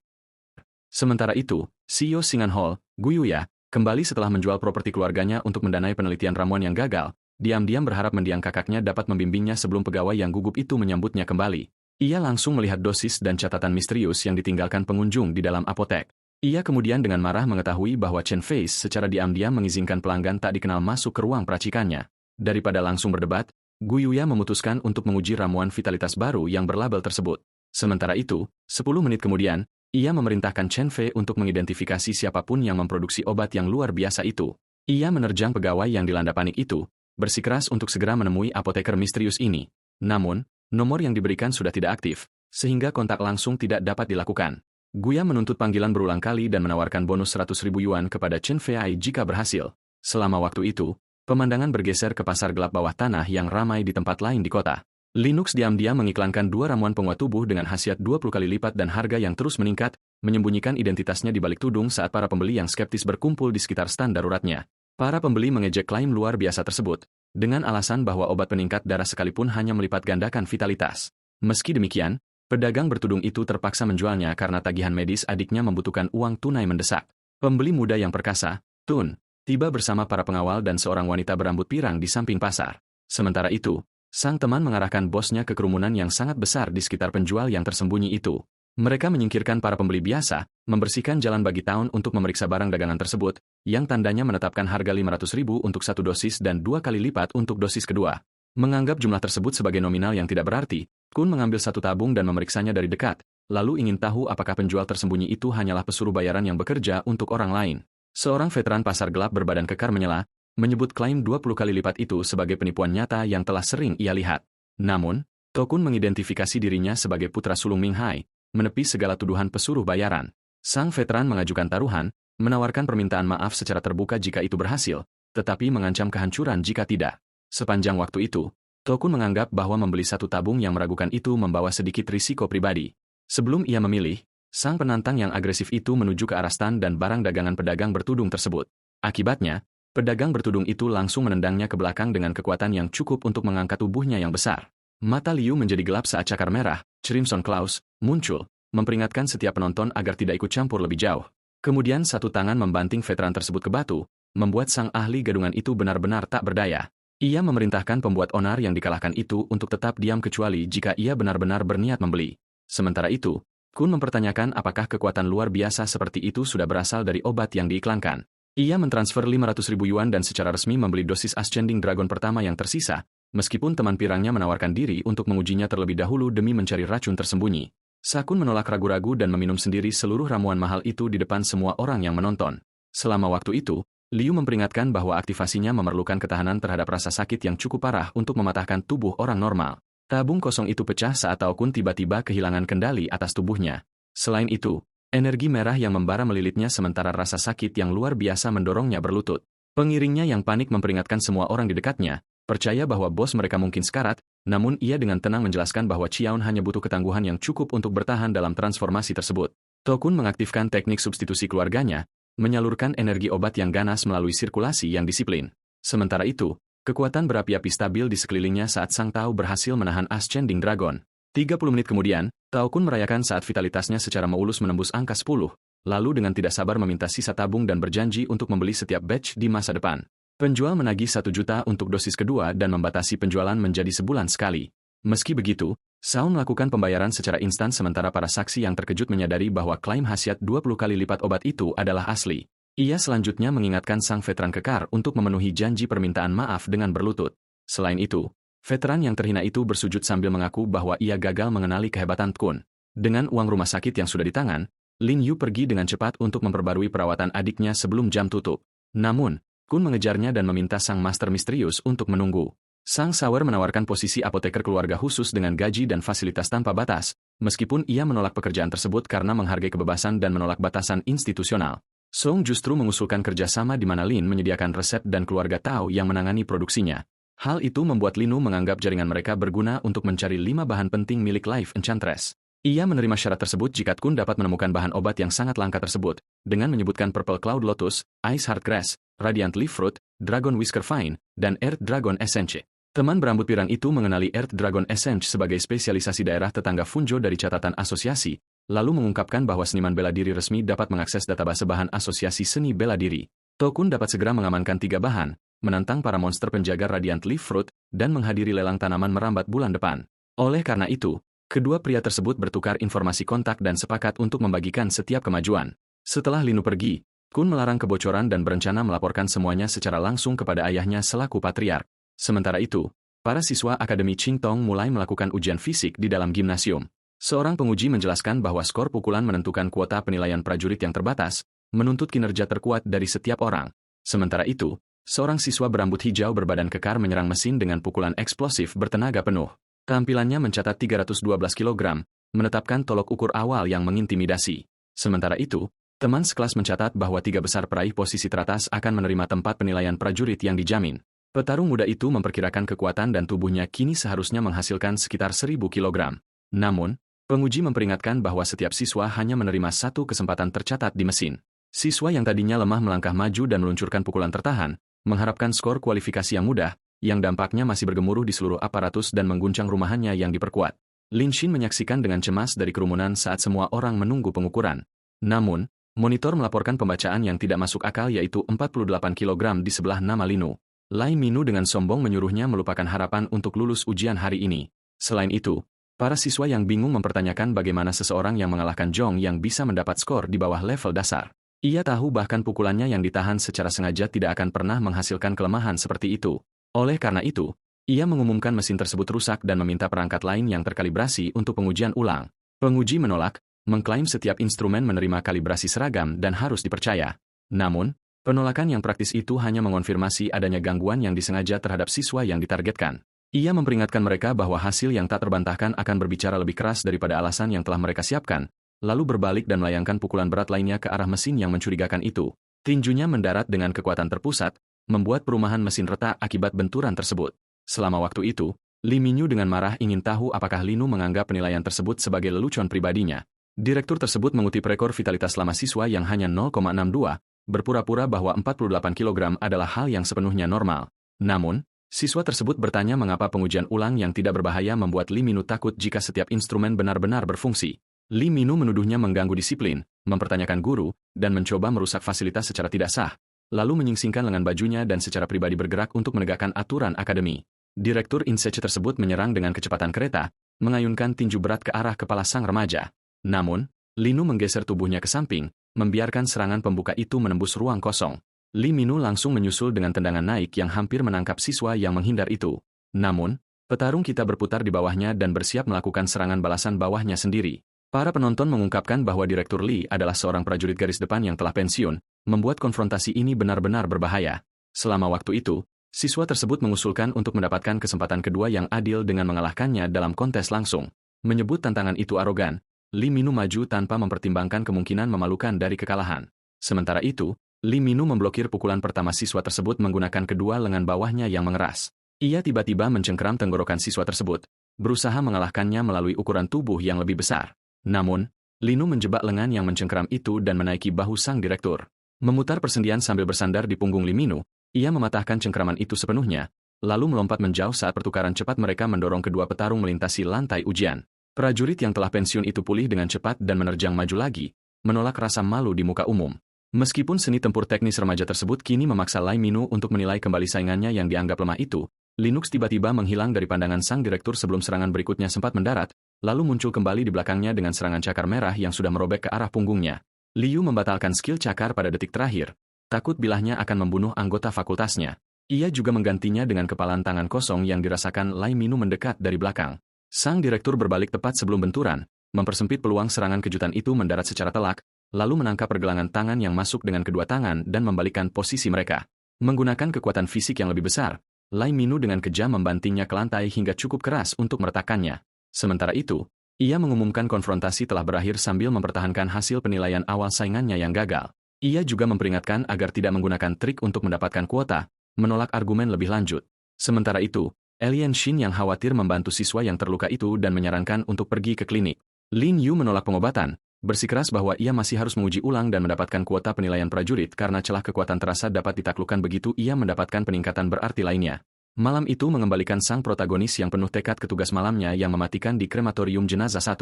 Sementara itu, CEO Singan Hall, Gu Yuya, kembali setelah menjual properti keluarganya untuk mendanai penelitian ramuan yang gagal, diam-diam berharap mendiang kakaknya dapat membimbingnya sebelum pegawai yang gugup itu menyambutnya kembali. Ia langsung melihat dosis dan catatan misterius yang ditinggalkan pengunjung di dalam apotek. Ia kemudian dengan marah mengetahui bahwa Chen Fei secara diam-diam mengizinkan pelanggan tak dikenal masuk ke ruang peracikannya. Daripada langsung berdebat, Gu Yuya memutuskan untuk menguji ramuan vitalitas baru yang berlabel tersebut. Sementara itu, 10 menit kemudian, ia memerintahkan Chen Fei untuk mengidentifikasi siapapun yang memproduksi obat yang luar biasa itu. Ia menerjang pegawai yang dilanda panik itu, bersikeras untuk segera menemui apoteker misterius ini. Namun, nomor yang diberikan sudah tidak aktif, sehingga kontak langsung tidak dapat dilakukan. Guya menuntut panggilan berulang kali dan menawarkan bonus 100.000 yuan kepada Chen Fei jika berhasil. Selama waktu itu, pemandangan bergeser ke pasar gelap bawah tanah yang ramai di tempat lain di kota. Linux diam-diam mengiklankan 2 ramuan penguat tubuh dengan khasiat 20 kali lipat dan harga yang terus meningkat, menyembunyikan identitasnya di balik tudung saat para pembeli yang skeptis berkumpul di sekitar stand daruratnya. Para pembeli mengejek klaim luar biasa tersebut, dengan alasan bahwa obat peningkat darah sekalipun hanya melipat gandakan vitalitas. Meski demikian, pedagang bertudung itu terpaksa menjualnya karena tagihan medis adiknya membutuhkan uang tunai mendesak. Pembeli muda yang perkasa, Tun, tiba bersama para pengawal dan seorang wanita berambut pirang di samping pasar. Sementara itu, sang teman mengarahkan bosnya ke kerumunan yang sangat besar di sekitar penjual yang tersembunyi itu. Mereka menyingkirkan para pembeli biasa, membersihkan jalan bagi tahun untuk memeriksa barang dagangan tersebut, yang tandanya menetapkan harga 500.000 untuk satu dosis dan 2 kali lipat untuk dosis kedua. Menganggap jumlah tersebut sebagai nominal yang tidak berarti, Kun mengambil satu tabung dan memeriksanya dari dekat, lalu ingin tahu apakah penjual tersembunyi itu hanyalah pesuruh bayaran yang bekerja untuk orang lain. Seorang veteran pasar gelap berbadan kekar menyela, menyebut klaim 20 kali lipat itu sebagai penipuan nyata yang telah sering ia lihat. Namun, Tokun mengidentifikasi dirinya sebagai putra sulung Ming Hai, menepi segala tuduhan pesuruh bayaran. Sang veteran mengajukan taruhan, menawarkan permintaan maaf secara terbuka jika itu berhasil, tetapi mengancam kehancuran jika tidak. Sepanjang waktu itu, Tokun menganggap bahwa membeli satu tabung yang meragukan itu membawa sedikit risiko pribadi. Sebelum ia memilih, sang penantang yang agresif itu menuju ke arah stand dan barang dagangan pedagang bertudung tersebut. Akibatnya, pedagang bertudung itu langsung menendangnya ke belakang dengan kekuatan yang cukup untuk mengangkat tubuhnya yang besar. Mata Liu menjadi gelap saat cakar merah, Crimson Claws, muncul, memperingatkan setiap penonton agar tidak ikut campur lebih jauh. Kemudian satu tangan membanting veteran tersebut ke batu, membuat sang ahli gadungan itu benar-benar tak berdaya. Ia memerintahkan pembuat onar yang dikalahkan itu untuk tetap diam kecuali jika ia benar-benar berniat membeli. Sementara itu, Kun mempertanyakan apakah kekuatan luar biasa seperti itu sudah berasal dari obat yang diiklankan. Ia mentransfer 500.000 yuan dan secara resmi membeli dosis Ascending Dragon pertama yang tersisa, meskipun teman pirangnya menawarkan diri untuk mengujinya terlebih dahulu demi mencari racun tersembunyi. Sakun menolak ragu-ragu dan meminum sendiri seluruh ramuan mahal itu di depan semua orang yang menonton. Selama waktu itu, Liu memperingatkan bahwa aktivasinya memerlukan ketahanan terhadap rasa sakit yang cukup parah untuk mematahkan tubuh orang normal. Tabung kosong itu pecah saat Kun tiba-tiba kehilangan kendali atas tubuhnya. Selain itu, energi merah yang membara melilitnya sementara rasa sakit yang luar biasa mendorongnya berlutut. Pengiringnya yang panik memperingatkan semua orang di dekatnya, percaya bahwa bos mereka mungkin sekarat, namun ia dengan tenang menjelaskan bahwa Qiaon hanya butuh ketangguhan yang cukup untuk bertahan dalam transformasi tersebut. Tokun mengaktifkan teknik substitusi keluarganya, menyalurkan energi obat yang ganas melalui sirkulasi yang disiplin. Sementara itu, kekuatan berapi-api stabil di sekelilingnya saat Sang Tao berhasil menahan Ascending Dragon. 30 menit kemudian, Tao Kun merayakan saat vitalitasnya secara meulus menembus angka 10, lalu dengan tidak sabar meminta sisa tabung dan berjanji untuk membeli setiap batch di masa depan. Penjual menagih 1 juta untuk dosis kedua dan membatasi penjualan menjadi sebulan sekali. Meski begitu, Sao melakukan pembayaran secara instan sementara para saksi yang terkejut menyadari bahwa klaim khasiat 20 kali lipat obat itu adalah asli. Ia selanjutnya mengingatkan sang veteran kekar untuk memenuhi janji permintaan maaf dengan berlutut. Selain itu, veteran yang terhina itu bersujud sambil mengaku bahwa ia gagal mengenali kehebatan Kun. Dengan uang rumah sakit yang sudah di tangan, Lin Yu pergi dengan cepat untuk memperbarui perawatan adiknya sebelum jam tutup. Namun, Kun mengejarnya dan meminta sang master misterius untuk menunggu. Sang Sawer menawarkan posisi apoteker keluarga khusus dengan gaji dan fasilitas tanpa batas, meskipun ia menolak pekerjaan tersebut karena menghargai kebebasan dan menolak batasan institusional. Song justru mengusulkan kerjasama di mana Lin menyediakan resep dan keluarga Tao yang menangani produksinya. Hal itu membuat Linu menganggap jaringan mereka berguna untuk mencari 5 bahan penting milik Life Enchantress. Ia menerima syarat tersebut jika Kun dapat menemukan bahan obat yang sangat langka tersebut, dengan menyebutkan Purple Cloud Lotus, Ice Heart Grass, Radiant Leaf Fruit, Dragon Whisker Vine, dan Earth Dragon Essence. Teman berambut pirang itu mengenali Earth Dragon Essence sebagai spesialisasi daerah tetangga Funjo dari catatan asosiasi, lalu mengungkapkan bahwa seniman bela diri resmi dapat mengakses database bahan asosiasi seni bela diri. Tokun dapat segera mengamankan 3 bahan, menantang para monster penjaga Radiant Leaf Fruit, dan menghadiri lelang tanaman merambat bulan depan. Oleh karena itu, kedua pria tersebut bertukar informasi kontak dan sepakat untuk membagikan setiap kemajuan. Setelah Linu pergi, Kun melarang kebocoran dan berencana melaporkan semuanya secara langsung kepada ayahnya selaku patriark. Sementara itu, para siswa Akademi Qingtong mulai melakukan ujian fisik di dalam gimnasium. Seorang penguji menjelaskan bahwa skor pukulan menentukan kuota penilaian prajurit yang terbatas, menuntut kinerja terkuat dari setiap orang. Sementara itu, seorang siswa berambut hijau berbadan kekar menyerang mesin dengan pukulan eksplosif bertenaga penuh. Tampilannya mencatat 312 kg, menetapkan tolok ukur awal yang mengintimidasi. Sementara itu, teman sekelas mencatat bahwa 3 besar peraih posisi teratas akan menerima tempat penilaian prajurit yang dijamin. Petarung muda itu memperkirakan kekuatan dan tubuhnya kini seharusnya menghasilkan sekitar 1000 kg. Namun, Penguji memperingatkan bahwa setiap siswa hanya menerima satu kesempatan tercatat di mesin. Siswa yang tadinya lemah melangkah maju dan meluncurkan pukulan tertahan, mengharapkan skor kualifikasi yang mudah, yang dampaknya masih bergemuruh di seluruh aparatus dan mengguncang rumahannya yang diperkuat. Lin Xin menyaksikan dengan cemas dari kerumunan saat semua orang menunggu pengukuran. Namun, monitor melaporkan pembacaan yang tidak masuk akal yaitu 48 kg di sebelah nama Linu. Lai Minu dengan sombong menyuruhnya melupakan harapan untuk lulus ujian hari ini. Selain itu, para siswa yang bingung mempertanyakan bagaimana seseorang yang mengalahkan Zhong yang bisa mendapat skor di bawah level dasar. Ia tahu bahkan pukulannya yang ditahan secara sengaja tidak akan pernah menghasilkan kelemahan seperti itu. Oleh karena itu, ia mengumumkan mesin tersebut rusak dan meminta perangkat lain yang terkalibrasi untuk pengujian ulang. Penguji menolak, mengklaim setiap instrumen menerima kalibrasi seragam dan harus dipercaya. Namun, penolakan yang praktis itu hanya mengonfirmasi adanya gangguan yang disengaja terhadap siswa yang ditargetkan. Ia memperingatkan mereka bahwa hasil yang tak terbantahkan akan berbicara lebih keras daripada alasan yang telah mereka siapkan, lalu berbalik dan melayangkan pukulan berat lainnya ke arah mesin yang mencurigakan itu. Tinjunya mendarat dengan kekuatan terpusat, membuat perumahan mesin retak akibat benturan tersebut. Selama waktu itu, Li Minyu dengan marah ingin tahu apakah Linu menganggap penilaian tersebut sebagai lelucon pribadinya. Direktur tersebut mengutip rekor vitalitas selama siswa yang hanya 0,62, berpura-pura bahwa 48 kg adalah hal yang sepenuhnya normal. Namun, siswa tersebut bertanya mengapa pengujian ulang yang tidak berbahaya membuat Li Minu takut jika setiap instrumen benar-benar berfungsi. Li Minu menuduhnya mengganggu disiplin, mempertanyakan guru, dan mencoba merusak fasilitas secara tidak sah, lalu menyingsingkan lengan bajunya dan secara pribadi bergerak untuk menegakkan aturan akademi. Direktur Insece tersebut menyerang dengan kecepatan kereta, mengayunkan tinju berat ke arah kepala sang remaja. Namun, Linu menggeser tubuhnya ke samping, membiarkan serangan pembuka itu menembus ruang kosong. Li Minu langsung menyusul dengan tendangan naik yang hampir menangkap siswa yang menghindar itu. Namun, petarung kita berputar di bawahnya dan bersiap melakukan serangan balasan bawahnya sendiri. Para penonton mengungkapkan bahwa Direktur Li adalah seorang prajurit garis depan yang telah pensiun, membuat konfrontasi ini benar-benar berbahaya. Selama waktu itu, siswa tersebut mengusulkan untuk mendapatkan kesempatan kedua yang adil dengan mengalahkannya dalam kontes langsung. Menyebut tantangan itu arogan, Li Minu maju tanpa mempertimbangkan kemungkinan memalukan dari kekalahan. Sementara itu, Li Minu memblokir pukulan pertama siswa tersebut menggunakan kedua lengan bawahnya yang mengeras. Ia tiba-tiba mencengkeram tenggorokan siswa tersebut, berusaha mengalahkannya melalui ukuran tubuh yang lebih besar. Namun, Linu menjebak lengan yang mencengkeram itu dan menaiki bahu sang direktur. Memutar persendian sambil bersandar di punggung Li Minu, ia mematahkan cengkeraman itu sepenuhnya, lalu melompat menjauh saat pertukaran cepat mereka mendorong kedua petarung melintasi lantai ujian. Prajurit yang telah pensiun itu pulih dengan cepat dan menerjang maju lagi, menolak rasa malu di muka umum. Meskipun seni tempur teknis remaja tersebut kini memaksa Lai Minu untuk menilai kembali saingannya yang dianggap lemah itu, Linux tiba-tiba menghilang dari pandangan sang direktur sebelum serangan berikutnya sempat mendarat, lalu muncul kembali di belakangnya dengan serangan cakar merah yang sudah merobek ke arah punggungnya. Liu membatalkan skill cakar pada detik terakhir, takut bilahnya akan membunuh anggota fakultasnya. Ia juga menggantinya dengan kepalan tangan kosong yang dirasakan Lai Minu mendekat dari belakang. Sang direktur berbalik tepat sebelum benturan, mempersempit peluang serangan kejutan itu mendarat secara telak, lalu menangkap pergelangan tangan yang masuk dengan kedua tangan dan membalikkan posisi mereka. Menggunakan kekuatan fisik yang lebih besar, Lai Minu dengan kejam membantingnya ke lantai hingga cukup keras untuk meretakkannya. Sementara itu, ia mengumumkan konfrontasi telah berakhir sambil mempertahankan hasil penilaian awal saingannya yang gagal. Ia juga memperingatkan agar tidak menggunakan trik untuk mendapatkan kuota, menolak argumen lebih lanjut. Sementara itu, Alien Shin yang khawatir membantu siswa yang terluka itu dan menyarankan untuk pergi ke klinik. Lin Yu menolak pengobatan, bersikeras bahwa ia masih harus menguji ulang dan mendapatkan kuota penilaian prajurit karena celah kekuatan terasa dapat ditaklukkan begitu ia mendapatkan peningkatan berarti lainnya. Malam itu mengembalikan sang protagonis yang penuh tekad ke tugas malamnya yang mematikan di krematorium jenazah 1.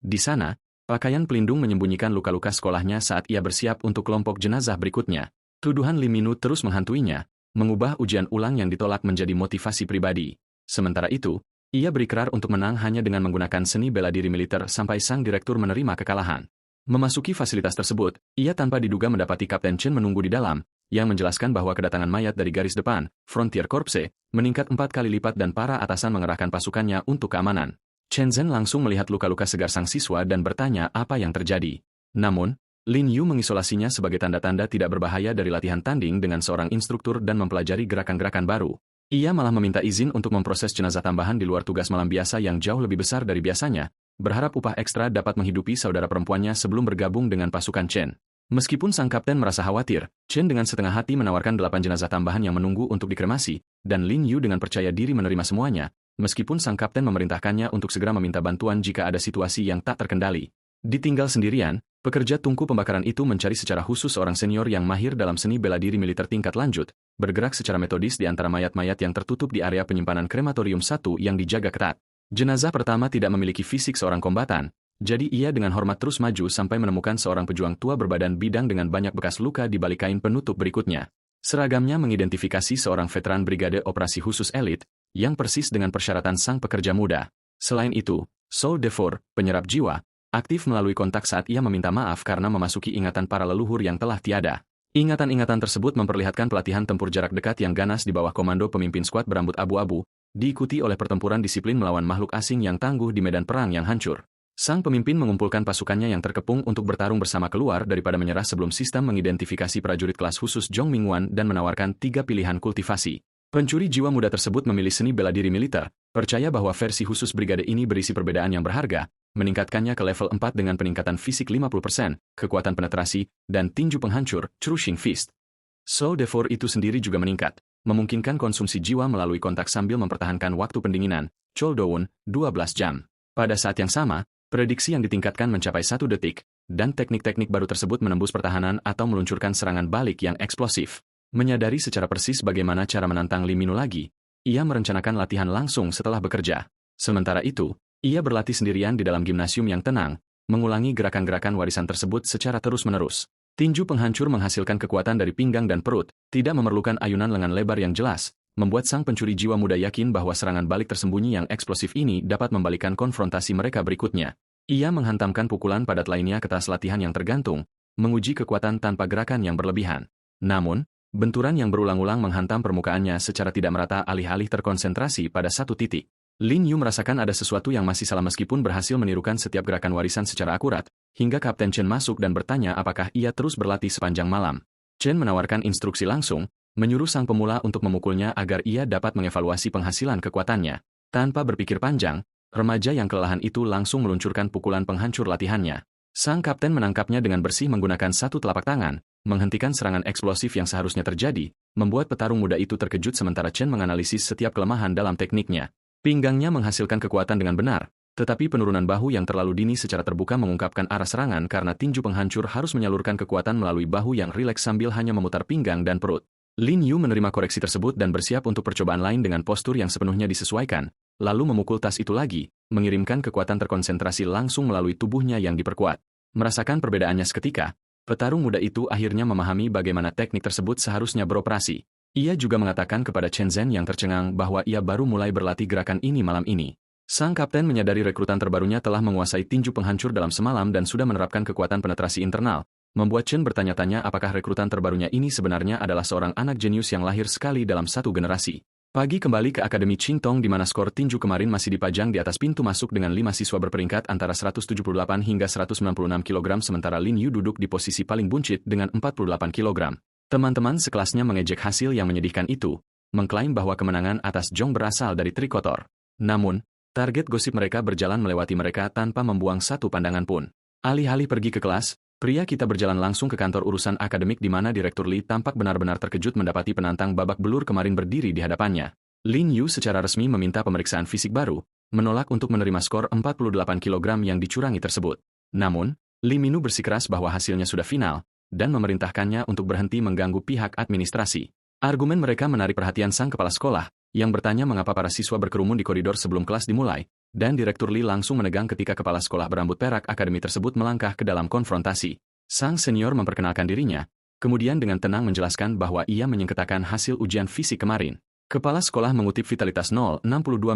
Di sana, pakaian pelindung menyembunyikan luka-luka sekolahnya saat ia bersiap untuk kelompok jenazah berikutnya. Tuduhan Li Minu terus menghantuinya, mengubah ujian ulang yang ditolak menjadi motivasi pribadi. Sementara itu, ia berikrar untuk menang hanya dengan menggunakan seni bela diri militer sampai sang direktur menerima kekalahan. Memasuki fasilitas tersebut, ia tanpa diduga mendapati Kapten Chen menunggu di dalam, yang menjelaskan bahwa kedatangan mayat dari garis depan, Frontier Corps, meningkat 4 kali lipat dan para atasan mengerahkan pasukannya untuk keamanan. Chen Zhen langsung melihat luka-luka segar sang siswa dan bertanya apa yang terjadi. Namun, Lin Yu mengisolasinya sebagai tanda-tanda tidak berbahaya dari latihan tanding dengan seorang instruktur dan mempelajari gerakan-gerakan baru. Ia malah meminta izin untuk memproses jenazah tambahan di luar tugas malam biasa yang jauh lebih besar dari biasanya, berharap upah ekstra dapat menghidupi saudara perempuannya sebelum bergabung dengan pasukan Chen. Meskipun sang kapten merasa khawatir, Chen dengan setengah hati menawarkan 8 jenazah tambahan yang menunggu untuk dikremasi, dan Lin Yu dengan percaya diri menerima semuanya, meskipun sang kapten memerintahkannya untuk segera meminta bantuan jika ada situasi yang tak terkendali. Ditinggal sendirian, pekerja tungku pembakaran itu mencari secara khusus seorang senior yang mahir dalam seni bela diri militer tingkat lanjut, bergerak secara metodis di antara mayat-mayat yang tertutup di area penyimpanan krematorium 1 yang dijaga ketat. Jenazah pertama tidak memiliki fisik seorang kombatan, jadi ia dengan hormat terus maju sampai menemukan seorang pejuang tua berbadan bidang dengan banyak bekas luka di balik kain penutup berikutnya. Seragamnya mengidentifikasi seorang veteran Brigade Operasi Khusus Elit, yang persis dengan persyaratan sang pekerja muda. Selain itu, Saul Devor, penyerap jiwa, aktif melalui kontak saat ia meminta maaf karena memasuki ingatan para leluhur yang telah tiada. Ingatan-ingatan tersebut memperlihatkan pelatihan tempur jarak dekat yang ganas di bawah komando pemimpin skuad berambut abu-abu, diikuti oleh pertempuran disiplin melawan makhluk asing yang tangguh di medan perang yang hancur. Sang pemimpin mengumpulkan pasukannya yang terkepung untuk bertarung bersama keluar daripada menyerah sebelum sistem mengidentifikasi prajurit kelas khusus Zhong Mingwan dan menawarkan 3 pilihan kultivasi. Pencuri jiwa muda tersebut memilih seni bela diri militer, percaya bahwa versi khusus brigade ini berisi perbedaan yang berharga, meningkatkannya ke level 4 dengan peningkatan fisik 50%, kekuatan penetrasi, dan tinju penghancur, crushing fist. Saul Devor itu sendiri juga meningkat, memungkinkan konsumsi jiwa melalui kontak sambil mempertahankan waktu pendinginan, cooldown, 12 jam. Pada saat yang sama, prediksi yang ditingkatkan mencapai 1 detik, dan teknik-teknik baru tersebut menembus pertahanan atau meluncurkan serangan balik yang eksplosif. Menyadari secara persis bagaimana cara menantang Lee Min-woo lagi, ia merencanakan latihan langsung setelah bekerja. Sementara itu, ia berlatih sendirian di dalam gimnasium yang tenang, mengulangi gerakan-gerakan warisan tersebut secara terus-menerus. Tinju penghancur menghasilkan kekuatan dari pinggang dan perut, tidak memerlukan ayunan lengan lebar yang jelas, membuat sang pencuri jiwa muda yakin bahwa serangan balik tersembunyi yang eksplosif ini dapat membalikan konfrontasi mereka berikutnya. Ia menghantamkan pukulan padat lainnya ke tas latihan yang tergantung, menguji kekuatan tanpa gerakan yang berlebihan. Namun, benturan yang berulang-ulang menghantam permukaannya secara tidak merata alih-alih terkonsentrasi pada satu titik. Lin Yu merasakan ada sesuatu yang masih salah meskipun berhasil menirukan setiap gerakan warisan secara akurat, hingga Kapten Chen masuk dan bertanya apakah ia terus berlatih sepanjang malam. Chen menawarkan instruksi langsung, menyuruh sang pemula untuk memukulnya agar ia dapat mengevaluasi penghasilan kekuatannya. Tanpa berpikir panjang, remaja yang kelelahan itu langsung meluncurkan pukulan penghancur latihannya. Sang kapten menangkapnya dengan bersih menggunakan satu telapak tangan, menghentikan serangan eksplosif yang seharusnya terjadi, membuat petarung muda itu terkejut sementara Chen menganalisis setiap kelemahan dalam tekniknya. Pinggangnya menghasilkan kekuatan dengan benar, tetapi penurunan bahu yang terlalu dini secara terbuka mengungkapkan arah serangan karena tinju penghancur harus menyalurkan kekuatan melalui bahu yang rileks sambil hanya memutar pinggang dan perut. Lin Yu menerima koreksi tersebut dan bersiap untuk percobaan lain dengan postur yang sepenuhnya disesuaikan, lalu memukul tas itu lagi, mengirimkan kekuatan terkonsentrasi langsung melalui tubuhnya yang diperkuat. Merasakan perbedaannya seketika, petarung muda itu akhirnya memahami bagaimana teknik tersebut seharusnya beroperasi. Ia juga mengatakan kepada Chen Zhen yang tercengang bahwa ia baru mulai berlatih gerakan ini malam ini. Sang kapten menyadari rekrutan terbarunya telah menguasai tinju penghancur dalam semalam dan sudah menerapkan kekuatan penetrasi internal, membuat Chen bertanya-tanya apakah rekrutan terbarunya ini sebenarnya adalah seorang anak jenius yang lahir sekali dalam satu generasi. Pagi kembali ke Akademi Qingtong di mana skor tinju kemarin masih dipajang di atas pintu masuk dengan 5 siswa berperingkat antara 178 hingga 196 kg sementara Lin Yu duduk di posisi paling buncit dengan 48 kg. Teman-teman sekelasnya mengejek hasil yang menyedihkan itu, mengklaim bahwa kemenangan atas Zhong berasal dari trik kotor. Namun, target gosip mereka berjalan melewati mereka tanpa membuang satu pandangan pun. Alih-alih pergi ke kelas, pria kita berjalan langsung ke kantor urusan akademik di mana Direktur Lee tampak benar-benar terkejut mendapati penantang babak belur kemarin berdiri di hadapannya. Lin Yu secara resmi meminta pemeriksaan fisik baru, menolak untuk menerima skor 48 kg yang dicurangi tersebut. Namun, Lee Min-woo bersikeras bahwa hasilnya sudah final, dan memerintahkannya untuk berhenti mengganggu pihak administrasi. Argumen mereka menarik perhatian sang kepala sekolah, yang bertanya mengapa para siswa berkerumun di koridor sebelum kelas dimulai, dan Direktur Lee langsung menegang ketika kepala sekolah berambut perak akademi tersebut melangkah ke dalam konfrontasi. Sang senior memperkenalkan dirinya, kemudian dengan tenang menjelaskan bahwa ia menyengketakan hasil ujian fisik kemarin. Kepala sekolah mengutip vitalitas 062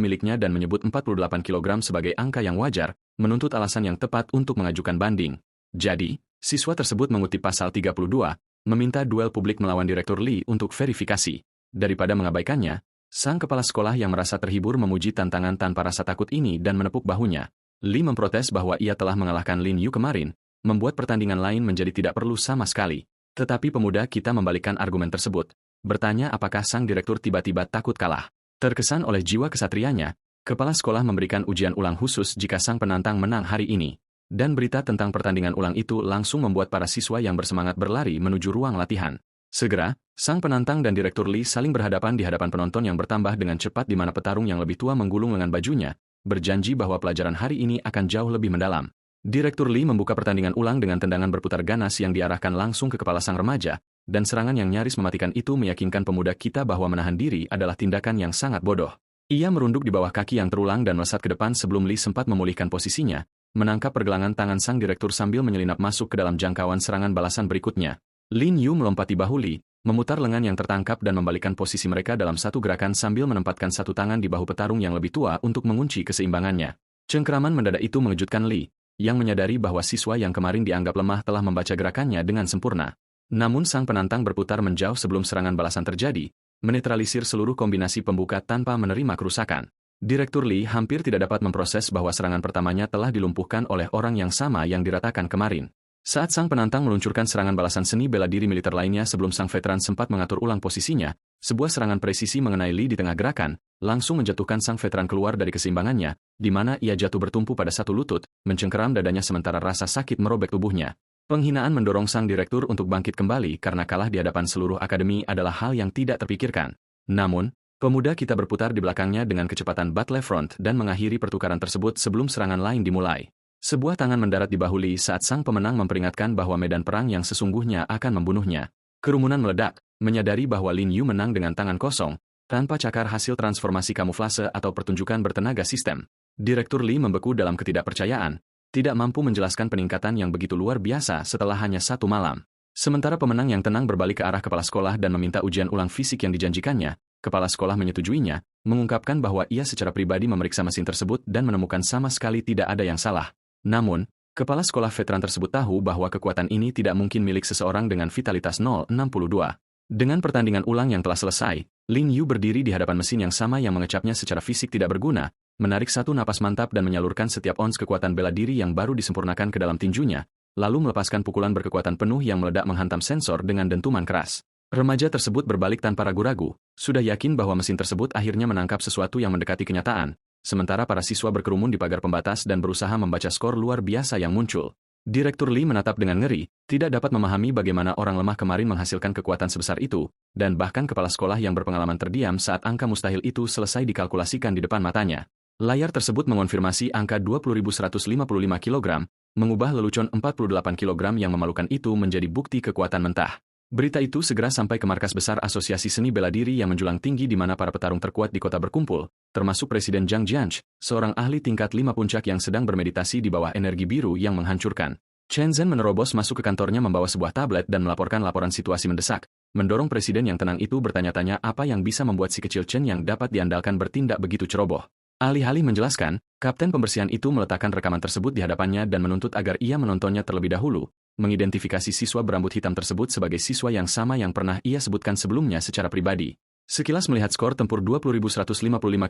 miliknya dan menyebut 48 kg sebagai angka yang wajar, menuntut alasan yang tepat untuk mengajukan banding. Jadi, siswa tersebut mengutip pasal 32, meminta duel publik melawan Direktur Lee untuk verifikasi. Daripada mengabaikannya, sang kepala sekolah yang merasa terhibur memuji tantangan tanpa rasa takut ini dan menepuk bahunya. Lee memprotes bahwa ia telah mengalahkan Lin Yu kemarin, membuat pertandingan lain menjadi tidak perlu sama sekali. Tetapi pemuda kita membalikkan argumen tersebut, bertanya apakah sang direktur tiba-tiba takut kalah. Terkesan oleh jiwa kesatrianya, kepala sekolah memberikan ujian ulang khusus jika sang penantang menang hari ini. Dan berita tentang pertandingan ulang itu langsung membuat para siswa yang bersemangat berlari menuju ruang latihan. Segera, sang penantang dan Direktur Lee saling berhadapan di hadapan penonton yang bertambah dengan cepat di mana petarung yang lebih tua menggulung lengan bajunya, berjanji bahwa pelajaran hari ini akan jauh lebih mendalam. Direktur Lee membuka pertandingan ulang dengan tendangan berputar ganas yang diarahkan langsung ke kepala sang remaja, dan serangan yang nyaris mematikan itu meyakinkan pemuda kita bahwa menahan diri adalah tindakan yang sangat bodoh. Ia merunduk di bawah kaki yang terulang dan melesat ke depan sebelum Lee sempat memulihkan posisinya, menangkap pergelangan tangan sang direktur sambil menyelinap masuk ke dalam jangkauan serangan balasan berikutnya. Lin Yu melompati bahu Lee, memutar lengan yang tertangkap dan membalikkan posisi mereka dalam satu gerakan sambil menempatkan satu tangan di bahu petarung yang lebih tua untuk mengunci keseimbangannya. Cengkeraman mendadak itu mengejutkan Lee, yang menyadari bahwa siswa yang kemarin dianggap lemah telah membaca gerakannya dengan sempurna. Namun sang penantang berputar menjauh sebelum serangan balasan terjadi, menetralisir seluruh kombinasi pembuka tanpa menerima kerusakan. Direktur Lee hampir tidak dapat memproses bahwa serangan pertamanya telah dilumpuhkan oleh orang yang sama yang diratakan kemarin. Saat sang penantang meluncurkan serangan balasan seni bela diri militer lainnya sebelum sang veteran sempat mengatur ulang posisinya, sebuah serangan presisi mengenai Lee di tengah gerakan, langsung menjatuhkan sang veteran keluar dari keseimbangannya, di mana ia jatuh bertumpu pada satu lutut, mencengkeram dadanya sementara rasa sakit merobek tubuhnya. Penghinaan mendorong sang direktur untuk bangkit kembali karena kalah di hadapan seluruh akademi adalah hal yang tidak terpikirkan. Namun, pemuda kita berputar di belakangnya dengan kecepatan battle front dan mengakhiri pertukaran tersebut sebelum serangan lain dimulai. Sebuah tangan mendarat di bahu Lee saat sang pemenang memperingatkan bahwa medan perang yang sesungguhnya akan membunuhnya. Kerumunan meledak, menyadari bahwa Lin Yu menang dengan tangan kosong, tanpa cakar hasil transformasi kamuflase atau pertunjukan bertenaga sistem. Direktur Lee membeku dalam ketidakpercayaan, tidak mampu menjelaskan peningkatan yang begitu luar biasa setelah hanya satu malam. Sementara pemenang yang tenang berbalik ke arah kepala sekolah dan meminta ujian ulang fisik yang dijanjikannya, kepala sekolah menyetujuinya, mengungkapkan bahwa ia secara pribadi memeriksa mesin tersebut dan menemukan sama sekali tidak ada yang salah. Namun, kepala sekolah veteran tersebut tahu bahwa kekuatan ini tidak mungkin milik seseorang dengan vitalitas 062. Dengan pertandingan ulang yang telah selesai, Lin Yu berdiri di hadapan mesin yang sama yang mengecapnya secara fisik tidak berguna, menarik satu napas mantap dan menyalurkan setiap ons kekuatan bela diri yang baru disempurnakan ke dalam tinjunya, lalu melepaskan pukulan berkekuatan penuh yang meledak menghantam sensor dengan dentuman keras. Remaja tersebut berbalik tanpa ragu-ragu, sudah yakin bahwa mesin tersebut akhirnya menangkap sesuatu yang mendekati kenyataan. Sementara para siswa berkerumun di pagar pembatas dan berusaha membaca skor luar biasa yang muncul. Direktur Lee menatap dengan ngeri, tidak dapat memahami bagaimana orang lemah kemarin menghasilkan kekuatan sebesar itu, dan bahkan kepala sekolah yang berpengalaman terdiam saat angka mustahil itu selesai dikalkulasikan di depan matanya. Layar tersebut mengonfirmasi angka 20.155 kg, mengubah lelucon 48 kg yang memalukan itu menjadi bukti kekuatan mentah. Berita itu segera sampai ke markas besar Asosiasi Seni Bela Diri yang menjulang tinggi di mana para petarung terkuat di kota berkumpul, termasuk Presiden Zhang Jianchi, seorang ahli tingkat 5 puncak yang sedang bermeditasi di bawah energi biru yang menghancurkan. Chen Zhen menerobos masuk ke kantornya membawa sebuah tablet dan melaporkan laporan situasi mendesak, mendorong presiden yang tenang itu bertanya-tanya apa yang bisa membuat si kecil Chen yang dapat diandalkan bertindak begitu ceroboh. Alih-alih menjelaskan, kapten pembersihan itu meletakkan rekaman tersebut di hadapannya dan menuntut agar ia menontonnya terlebih dahulu, mengidentifikasi siswa berambut hitam tersebut sebagai siswa yang sama yang pernah ia sebutkan sebelumnya secara pribadi. Sekilas melihat skor tempur 20.155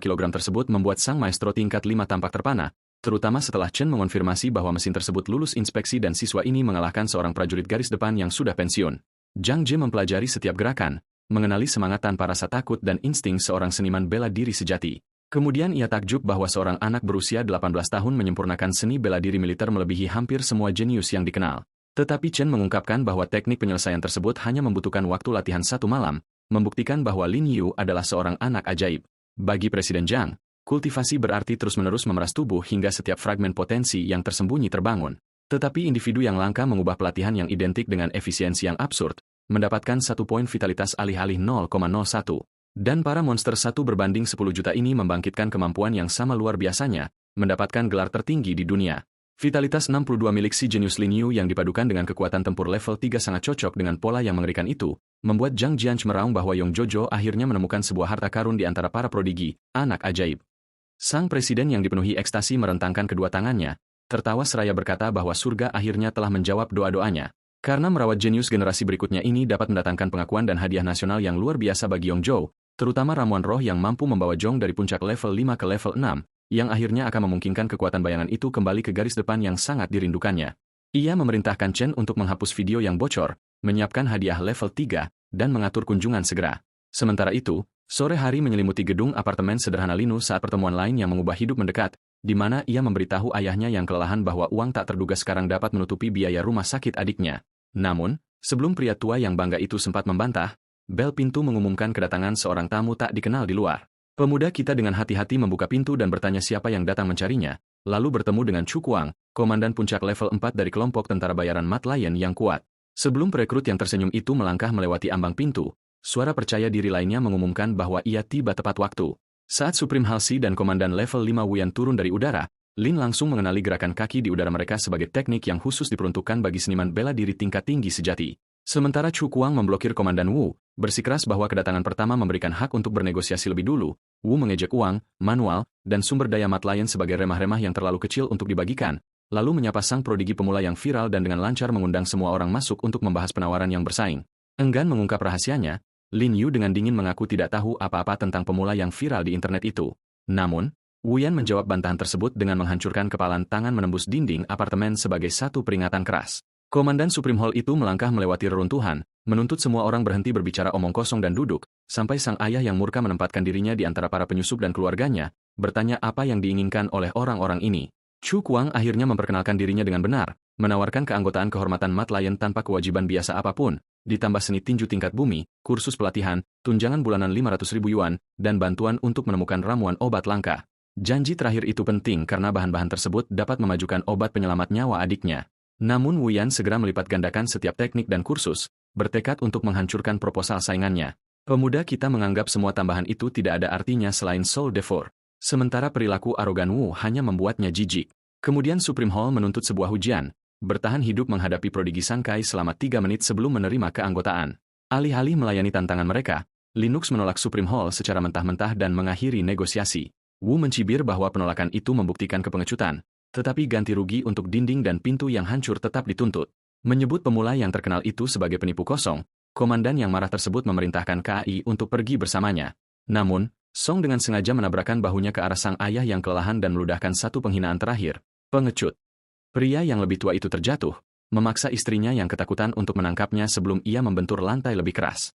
kg tersebut membuat sang maestro tingkat 5 tampak terpana, terutama setelah Chen mengonfirmasi bahwa mesin tersebut lulus inspeksi dan siswa ini mengalahkan seorang prajurit garis depan yang sudah pensiun. Zhang Jie mempelajari setiap gerakan, mengenali semangat tanpa rasa takut dan insting seorang seniman bela diri sejati. Kemudian ia takjub bahwa seorang anak berusia 18 tahun menyempurnakan seni bela diri militer melebihi hampir semua jenius yang dikenal. Tetapi Chen mengungkapkan bahwa teknik penyelesaian tersebut hanya membutuhkan waktu latihan satu malam, membuktikan bahwa Lin Yu adalah seorang anak ajaib. Bagi Presiden Zhang, kultivasi berarti terus-menerus memeras tubuh hingga setiap fragmen potensi yang tersembunyi terbangun. Tetapi individu yang langka mengubah pelatihan yang identik dengan efisiensi yang absurd, mendapatkan 1 poin vitalitas alih-alih 0,01. Dan para monster 1 berbanding 10 juta ini membangkitkan kemampuan yang sama luar biasanya, mendapatkan gelar tertinggi di dunia. Vitalitas 62 milik si jenius Lin Yu yang dipadukan dengan kekuatan tempur level 3 sangat cocok dengan pola yang mengerikan itu, membuat Zhang Jianchi meraung bahwa Yong Jojo akhirnya menemukan sebuah harta karun di antara para prodigi, anak ajaib. Sang presiden yang dipenuhi ekstasi merentangkan kedua tangannya, tertawa seraya berkata bahwa surga akhirnya telah menjawab doa-doanya. Karena merawat jenius generasi berikutnya ini dapat mendatangkan pengakuan dan hadiah nasional yang luar biasa bagi Yong Zhou, terutama ramuan roh yang mampu membawa Zhong dari puncak level 5 ke level 6, yang akhirnya akan memungkinkan kekuatan bayangan itu kembali ke garis depan yang sangat dirindukannya. Ia memerintahkan Chen untuk menghapus video yang bocor, menyiapkan hadiah level 3, dan mengatur kunjungan segera. Sementara itu, sore hari menyelimuti gedung apartemen sederhana Linu saat pertemuan lain yang mengubah hidup mendekat, di mana ia memberitahu ayahnya yang kelelahan bahwa uang tak terduga sekarang dapat menutupi biaya rumah sakit adiknya. Namun, Sebelum pria tua yang bangga itu sempat membantah, bel pintu mengumumkan kedatangan seorang tamu tak dikenal di luar. Pemuda kita dengan hati-hati membuka pintu dan bertanya siapa yang datang mencarinya, lalu bertemu dengan Chu Kuang, komandan puncak level 4 dari kelompok tentara bayaran Mad Lion yang kuat. Sebelum perekrut yang tersenyum itu melangkah melewati ambang pintu, suara percaya diri lainnya mengumumkan bahwa ia tiba tepat waktu. Saat Supreme Halsey dan komandan level 5 Wuyan turun dari udara, Lin langsung mengenali gerakan kaki di udara mereka sebagai teknik yang khusus diperuntukkan bagi seniman bela diri tingkat tinggi sejati. Sementara Chu Kuang memblokir komandan Wu, bersikeras bahwa kedatangan pertama memberikan hak untuk bernegosiasi lebih dulu. Wu mengejek uang, manual, dan sumber daya Mad Lion sebagai remah-remah yang terlalu kecil untuk dibagikan, lalu menyapa sang prodigi pemula yang viral dan dengan lancar mengundang semua orang masuk untuk membahas penawaran yang bersaing. Enggan mengungkap rahasianya, Lin Yu dengan dingin mengaku tidak tahu apa-apa tentang pemula yang viral di internet itu. Namun, Wu Yan menjawab bantahan tersebut dengan menghancurkan kepalan tangan menembus dinding apartemen sebagai satu peringatan keras. Komandan Supreme Hall itu melangkah melewati reruntuhan, menuntut semua orang berhenti berbicara omong kosong dan duduk, sampai sang ayah yang murka menempatkan dirinya di antara para penyusup dan keluarganya, bertanya apa yang diinginkan oleh orang-orang ini. Chu Kuang akhirnya memperkenalkan dirinya dengan benar, menawarkan keanggotaan kehormatan Mad Lion tanpa kewajiban biasa apapun, ditambah seni tinju tingkat bumi, kursus pelatihan, tunjangan bulanan 500.000 yuan, dan bantuan untuk menemukan ramuan obat langka. Janji terakhir itu penting karena bahan-bahan tersebut dapat memajukan obat penyelamat nyawa adiknya. Namun Wu Yan segera melipat gandakan setiap teknik dan kursus, bertekad untuk menghancurkan proposal saingannya. Pemuda kita menganggap semua tambahan itu tidak ada artinya selain soul d'effort. Sementara perilaku arogan Wu hanya membuatnya jijik. Kemudian Supreme Hall menuntut sebuah ujian, bertahan hidup menghadapi prodigi Sangkai selama 3 menit sebelum menerima keanggotaan. Alih-alih melayani tantangan mereka, Linux menolak Supreme Hall secara mentah-mentah dan mengakhiri negosiasi. Wu mencibir bahwa penolakan itu membuktikan kepengecutan, tetapi ganti rugi untuk dinding dan pintu yang hancur tetap dituntut. Menyebut pemula yang terkenal itu sebagai penipu kosong, komandan yang marah tersebut memerintahkan KAI untuk pergi bersamanya. Namun, Song dengan sengaja menabrakkan bahunya ke arah sang ayah yang kelelahan dan meludahkan satu penghinaan terakhir. Pengecut. Pria yang lebih tua itu terjatuh, memaksa istrinya yang ketakutan untuk menangkapnya sebelum ia membentur lantai lebih keras.